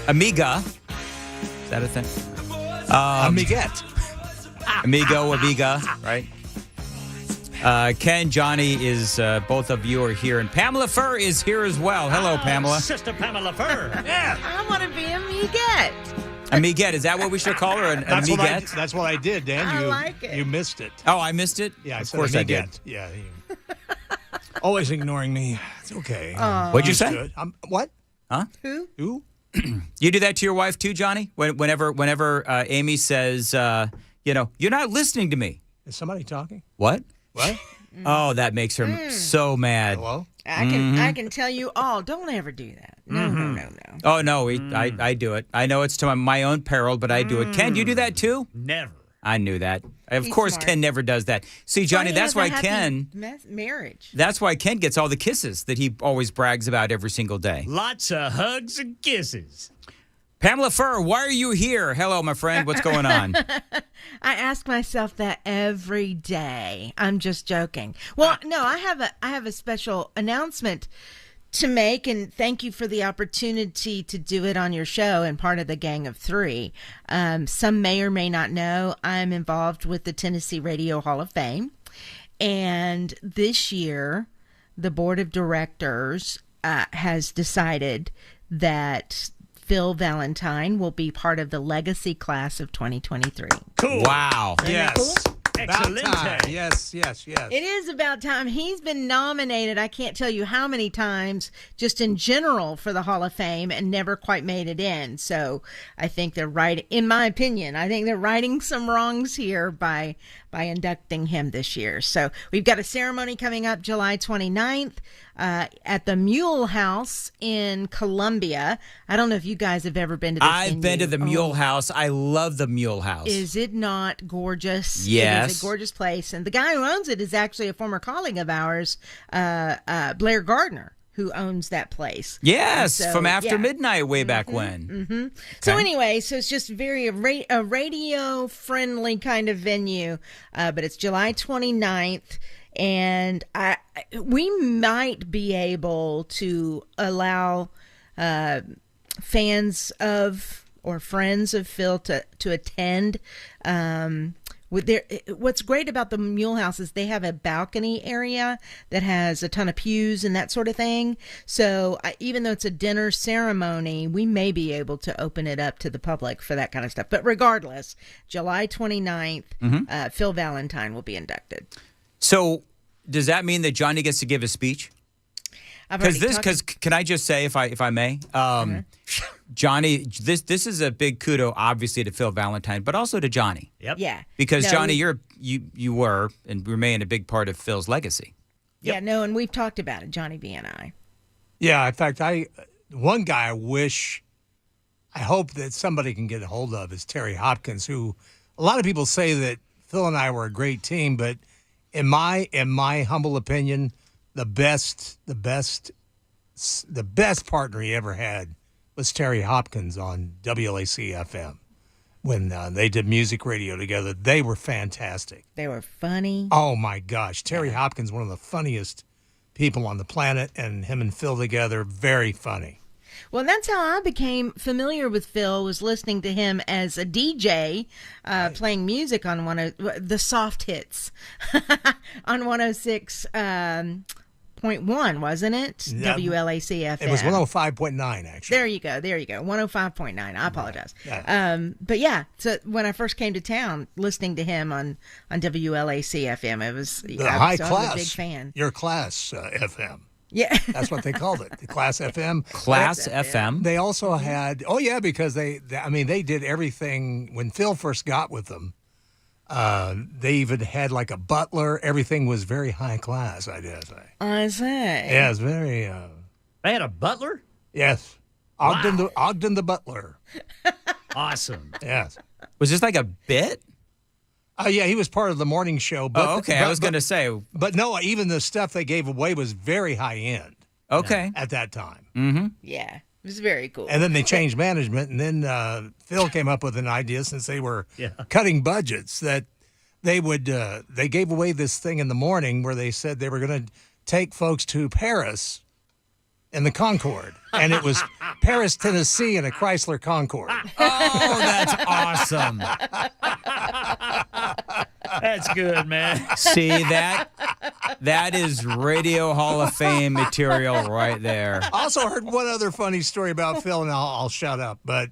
amiga. Is that a thing? Amiguette. Amigo, amiga, right? Ken, Johnny is, both of you are here, and Pamela Furr is here as well. Hello, Pamela. Sister Pamela Furr. Yeah. I want to be amiguette. Amiguette, is that what we should call her? An amiguette? That's what I did, Dan. I like it. You missed it. Oh, I missed it? Yeah, of course I did. Yeah. Always ignoring me. It's okay. What'd you say? What? Huh? Who? You do that to your wife too, Johnny? Whenever Amy says, you're not listening to me. Is somebody talking? What? What? Oh, that makes her so mad. Hello? I can tell you all. Don't ever do that. No. Oh, no, I do it. I know it's to my own peril, but I do it. Ken, do you do that too? Never. I knew that. Of He's course, smart. Ken never does that. See, Johnny, Well, he that's has why a happy Ken. marriage. That's why Ken gets all the kisses that he always brags about every single day. Lots of hugs and kisses. Pamela Furr, why are you here? Hello, my friend. What's going on? I ask myself that every day. I'm just joking. Well, no, I have a special announcement to make, and thank you for the opportunity to do it on your show and part of the Gang of Three. Some may or may not know I'm involved with the Tennessee Radio Hall of Fame, and this year the board of directors has decided that Phil Valentine will be part of the legacy class of 2023. Cool. Wow. Yes. Cool? Valentine. Yes. It is about time. He's been nominated, I can't tell you how many times, just in general, for the Hall of Fame and never quite made it in. So I think they're right, in my opinion, I think they're righting some wrongs here by inducting him this year. So we've got a ceremony coming up July 29th at the Mule House in Columbia. I don't know if you guys have ever been to this I've been to the Mule House. I love the Mule House. Is it not gorgeous? Yes. It is a gorgeous place. And the guy who owns it is actually a former colleague of ours, Blair Gardner, who owns that place. Yes, so, from After Midnight way back when. Mm-hmm. Okay. So anyway, it's just very a radio-friendly kind of venue, but it's July 29th, and we might be able to allow fans of or friends of Phil to attend. What's great about the Mule House is they have a balcony area that has a ton of pews and that sort of thing. So even though it's a dinner ceremony, we may be able to open it up to the public for that kind of stuff. But regardless, July 29th, Phil Valentine will be inducted. So does that mean that Johnny gets to give a speech? Because can I just say, if I may, Johnny, this is a big kudo, obviously, to Phil Valentine, but also to Johnny. Yep. Yeah. Because Johnny, you were and remain a big part of Phil's legacy. Yep. Yeah. No, and we've talked about it, Johnny B and I. Yeah. In fact, one guy I hope that somebody can get a hold of is Terry Hopkins, who a lot of people say that Phil and I were a great team, but in my humble opinion, the best partner he ever had was Terry Hopkins on WLAC-FM when they did music radio together. They were fantastic. They were funny. Oh, my gosh. Terry Hopkins, one of the funniest people on the planet, and him and Phil together, very funny. Well, that's how I became familiar with Phil, was listening to him as a DJ, playing music on the soft hits on 106.1, wasn't it? Yeah. WLAC-FM. It was 105.9, actually. There you go. 105.9. I apologize. Yeah. But yeah, so when I first came to town, listening to him on WLAC-FM, I was a big fan. Your class FM. Yeah. That's what they called it. The Class FM. Class FM. They also had, because they did everything. When Phil first got with them, they even had like a butler. Everything was very high class, I dare say. I say. Yeah, it's very. They had a butler? Yes. Ogden the butler. Awesome. Yes. Was this like a bit? Yeah, he was part of the morning show. But, I was going to say. But no, even the stuff they gave away was very high end. Okay. At that time. Mm-hmm. Yeah, it was very cool. And then they changed management, and then Phil came up with an idea, since they were cutting budgets, that they gave away this thing in the morning where they said they were going to take folks to Paris in the Concorde. And it was Paris, Tennessee in a Chrysler Concorde. Oh, that's awesome. That's good, man. See, that is Radio Hall of Fame material right there. I also heard one other funny story about Phil, and I'll shut up. But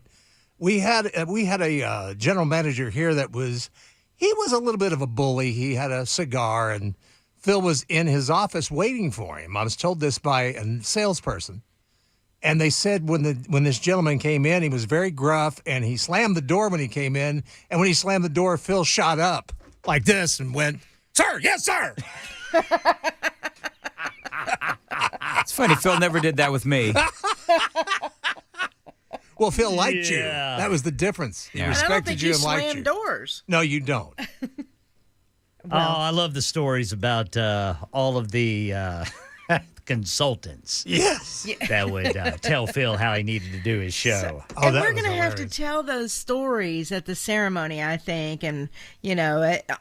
we had a general manager here he was a little bit of a bully. He had a cigar, and Phil was in his office waiting for him. I was told this by a salesperson. And they said when this gentleman came in, he was very gruff, and he slammed the door when he came in. And when he slammed the door, Phil shot up like this and went, "Sir, yes, sir." It's funny, Phil never did that with me. Well, Phil liked you. That was the difference. He respected you and liked you. I don't think you slam doors. No, you don't. I love the stories about all of the consultants. Yes. That would tell Phil how he needed to do his show. And we're going to have to tell those stories at the ceremony, I think. And,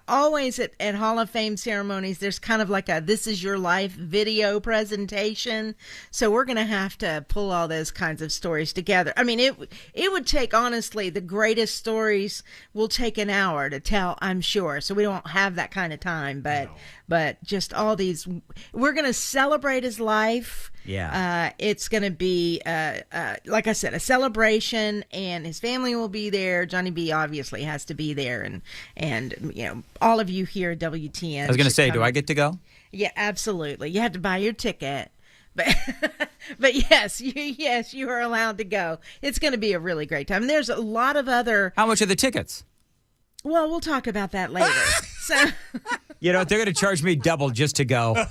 always at Hall of Fame ceremonies, there's kind of like a "This Is Your Life" video presentation. So we're going to have to pull all those kinds of stories together. I mean, it would take, honestly, the greatest stories will take an hour to tell, I'm sure. So we don't have that kind of time. But but just all these. We're going to celebrate his life. Yeah. It's going to be, like I said, a celebration, and his family will be there. Johnny B obviously has to be there, and all of you here at WTN. I was going to say, do I get to go? Yeah, absolutely. You have to buy your ticket. But yes, you are allowed to go. It's going to be a really great time. And there's a lot of other. How much are the tickets? Well, we'll talk about that later. So, they're going to charge me double just to go.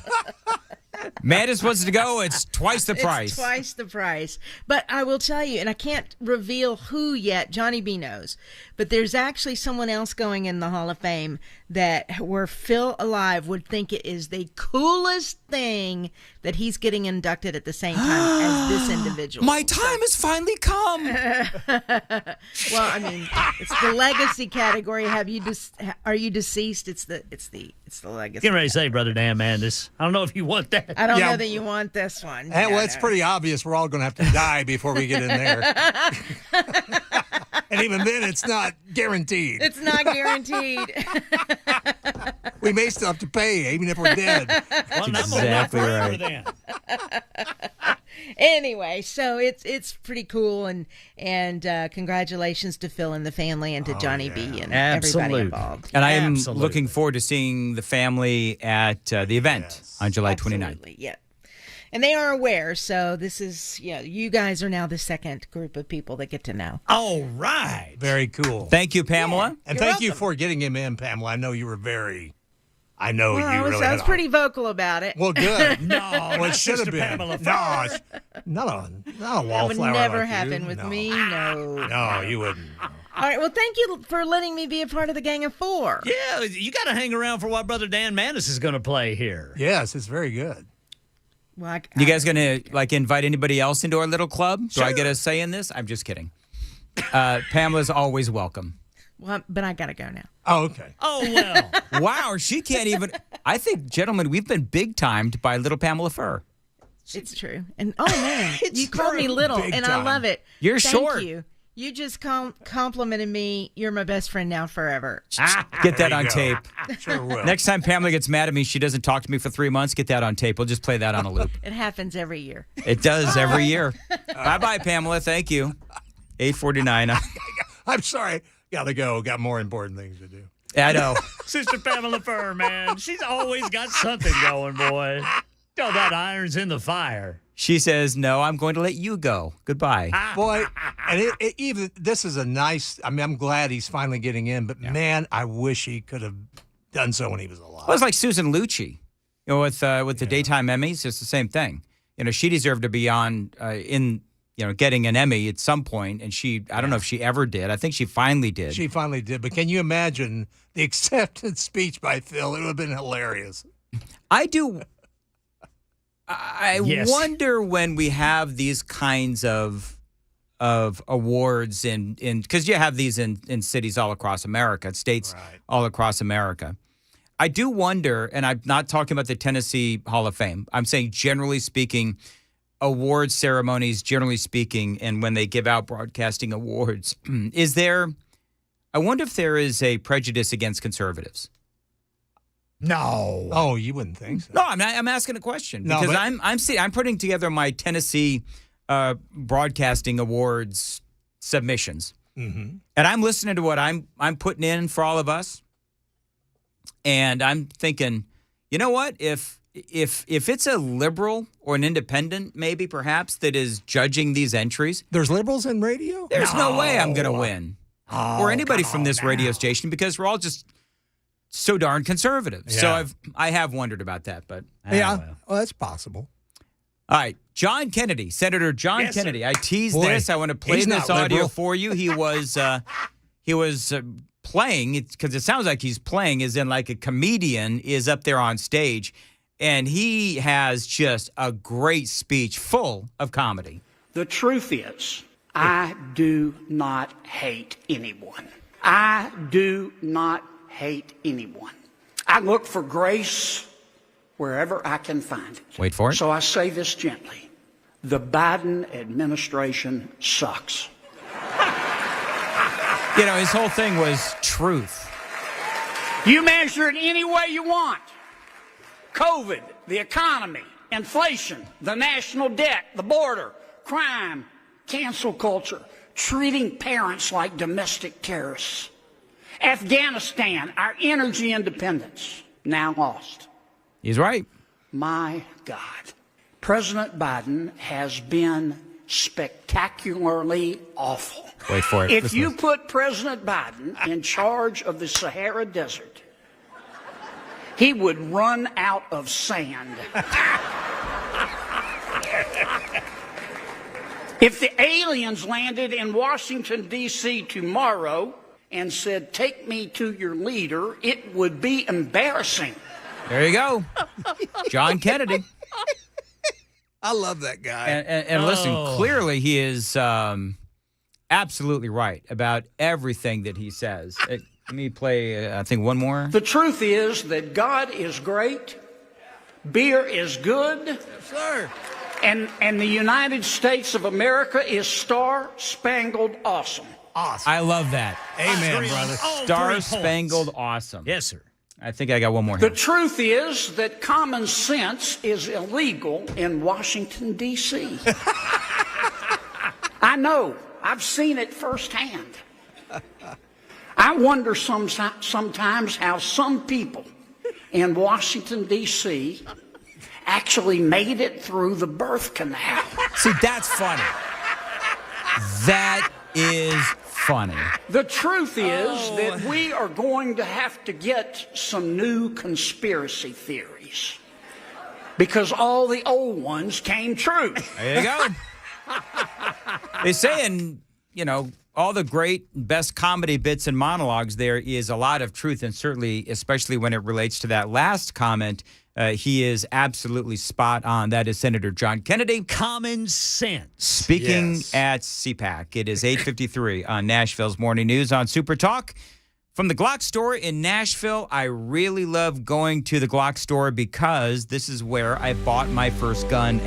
Mandis wants to go. It's twice the price. It's twice the price. But I will tell you, and I can't reveal who yet. Johnny B knows. But there's actually someone else going in the Hall of Fame that where Phil Alive would think it is the coolest thing that he's getting inducted at the same time as this individual. My time has finally come. Well, I mean, it's the legacy category. Are you deceased? It's the legacy. Getting ready to say, Brother Dan Mandis. I don't know if you want that. I don't know that you want this one. Well, it's pretty obvious we're all going to have to die before we get in there. And even then, it's not guaranteed. It's not guaranteed. We may still have to pay, even if we're dead. Well, exactly right. Then. Anyway, so it's pretty cool, and congratulations to Phil and the family, and to Johnny B and everybody involved. And I am looking forward to seeing the family at the event on July 29th. Absolutely, yeah. And they are aware, so this is, you guys are now the second group of people that get to know. All right. Very cool. Thank you, Pamela. Yeah, and thank you for getting him in, Pamela. I know you were I was pretty vocal about it. Well, good. No, well, it should have been. Pamela not a wallflower. That would never like happen you. with No. me. No. No, you wouldn't. All right. Well, thank you for letting me be a part of the Gang of Four. Yeah, you got to hang around for what Brother Dan Mandis is going to play here. Yes, it's very good. Well, you guys going to invite anybody else into our little club? Sure. Do I get a say in this? I'm just kidding. Pamela's always welcome. Well, but I got to go now. Oh, okay. Oh, well. Wow, she can't even. I think, gentlemen, we've been big-timed by little Pamela Furr. It's true. And, oh, man, you called me little, and I love it. You're Thank short. you. You just complimented me. You're my best friend now forever. Get that on tape. Sure will. Next time Pamela gets mad at me, she doesn't talk to me for 3 months, get that on tape. We'll just play that on a loop. It happens every year. It does every year. Bye-bye, Pamela. Thank you. 8:49. I'm sorry. Gotta go. Got more important things to do. I know. Sister Pamela Furr, man. She's always got something going, boy. Tell that iron's in the fire. She says, no, I'm going to let you go. Goodbye. Boy, and even this is a nice, I'm glad he's finally getting in, but man, I wish he could have done so when he was alive. Well, it's like Susan Lucci, with the daytime Emmys. It's the same thing. She deserved to be on getting an Emmy at some point, and I don't know if she ever did. I think she finally did. She finally did, but can you imagine the acceptance speech by Phil? It would have been hilarious. I wonder when we have these kinds of awards because you have these in cities all across America, states all across America. I do wonder, and I'm not talking about the Tennessee Hall of Fame. I'm saying generally speaking, award ceremonies, generally speaking, and when they give out broadcasting awards, I wonder if there is a prejudice against conservatives. No. Oh, you wouldn't think so. No, I'm asking a question because I'm putting together my Tennessee Broadcasting Awards submissions, and I'm listening to what I'm putting in for all of us, and I'm thinking, you know what? If it's a liberal or an independent, maybe perhaps that is judging these entries, there's liberals in radio. There's no way I'm going to win, or anybody from this radio station, because we're all just so darn conservative. Yeah. So I have wondered about that, but well, that's possible. All right, John Kennedy, Senator John Kennedy. Sir. I teased this. I want to play this audio for you. He was playing because it sounds like he's playing, as in like a comedian is up there on stage, and he has just a great speech full of comedy. The truth is, I do not hate anyone. I do not hate anyone. I look for grace wherever I can find it. Wait for it. So I say this gently. The Biden administration sucks. His whole thing was truth. You measure it any way you want. COVID, the economy, inflation, the national debt, the border, crime, cancel culture, treating parents like domestic terrorists. Afghanistan, our energy independence, now lost. He's right. My God. President Biden has been spectacularly awful. Wait for it. If you put President Biden in charge of the Sahara Desert, he would run out of sand. If the aliens landed in Washington, D.C. tomorrow and said, "Take me to your leader," it would be embarrassing. There you go. John Kennedy. I love that guy. And listen, clearly he is absolutely right about everything that he says. Let me play, I think, one more. The truth is that God is great, beer is good, Yes, sir. and the United States of America is star-spangled awesome. Awesome. I love that. Amen, brother. Star-spangled awesome. Yes, sir. I think I got one more The here. truth is that common sense is illegal in Washington, D.C. I know. I've seen it firsthand. I wonder sometimes how some people in Washington, D.C. actually made it through the birth canal. See, that's funny. That is funny. The truth is that we are going to have to get some new conspiracy theories because all the old ones came true. There you go. They say in, all the great, best comedy bits and monologues, there is a lot of truth, and certainly, especially when it relates to that last comment, he is absolutely spot on. That is Senator John Kennedy. Common sense. Speaking at CPAC. It is 8:53 on Nashville's Morning News on Super Talk. From the Glock store in Nashville, I really love going to the Glock store because this is where I bought my first gun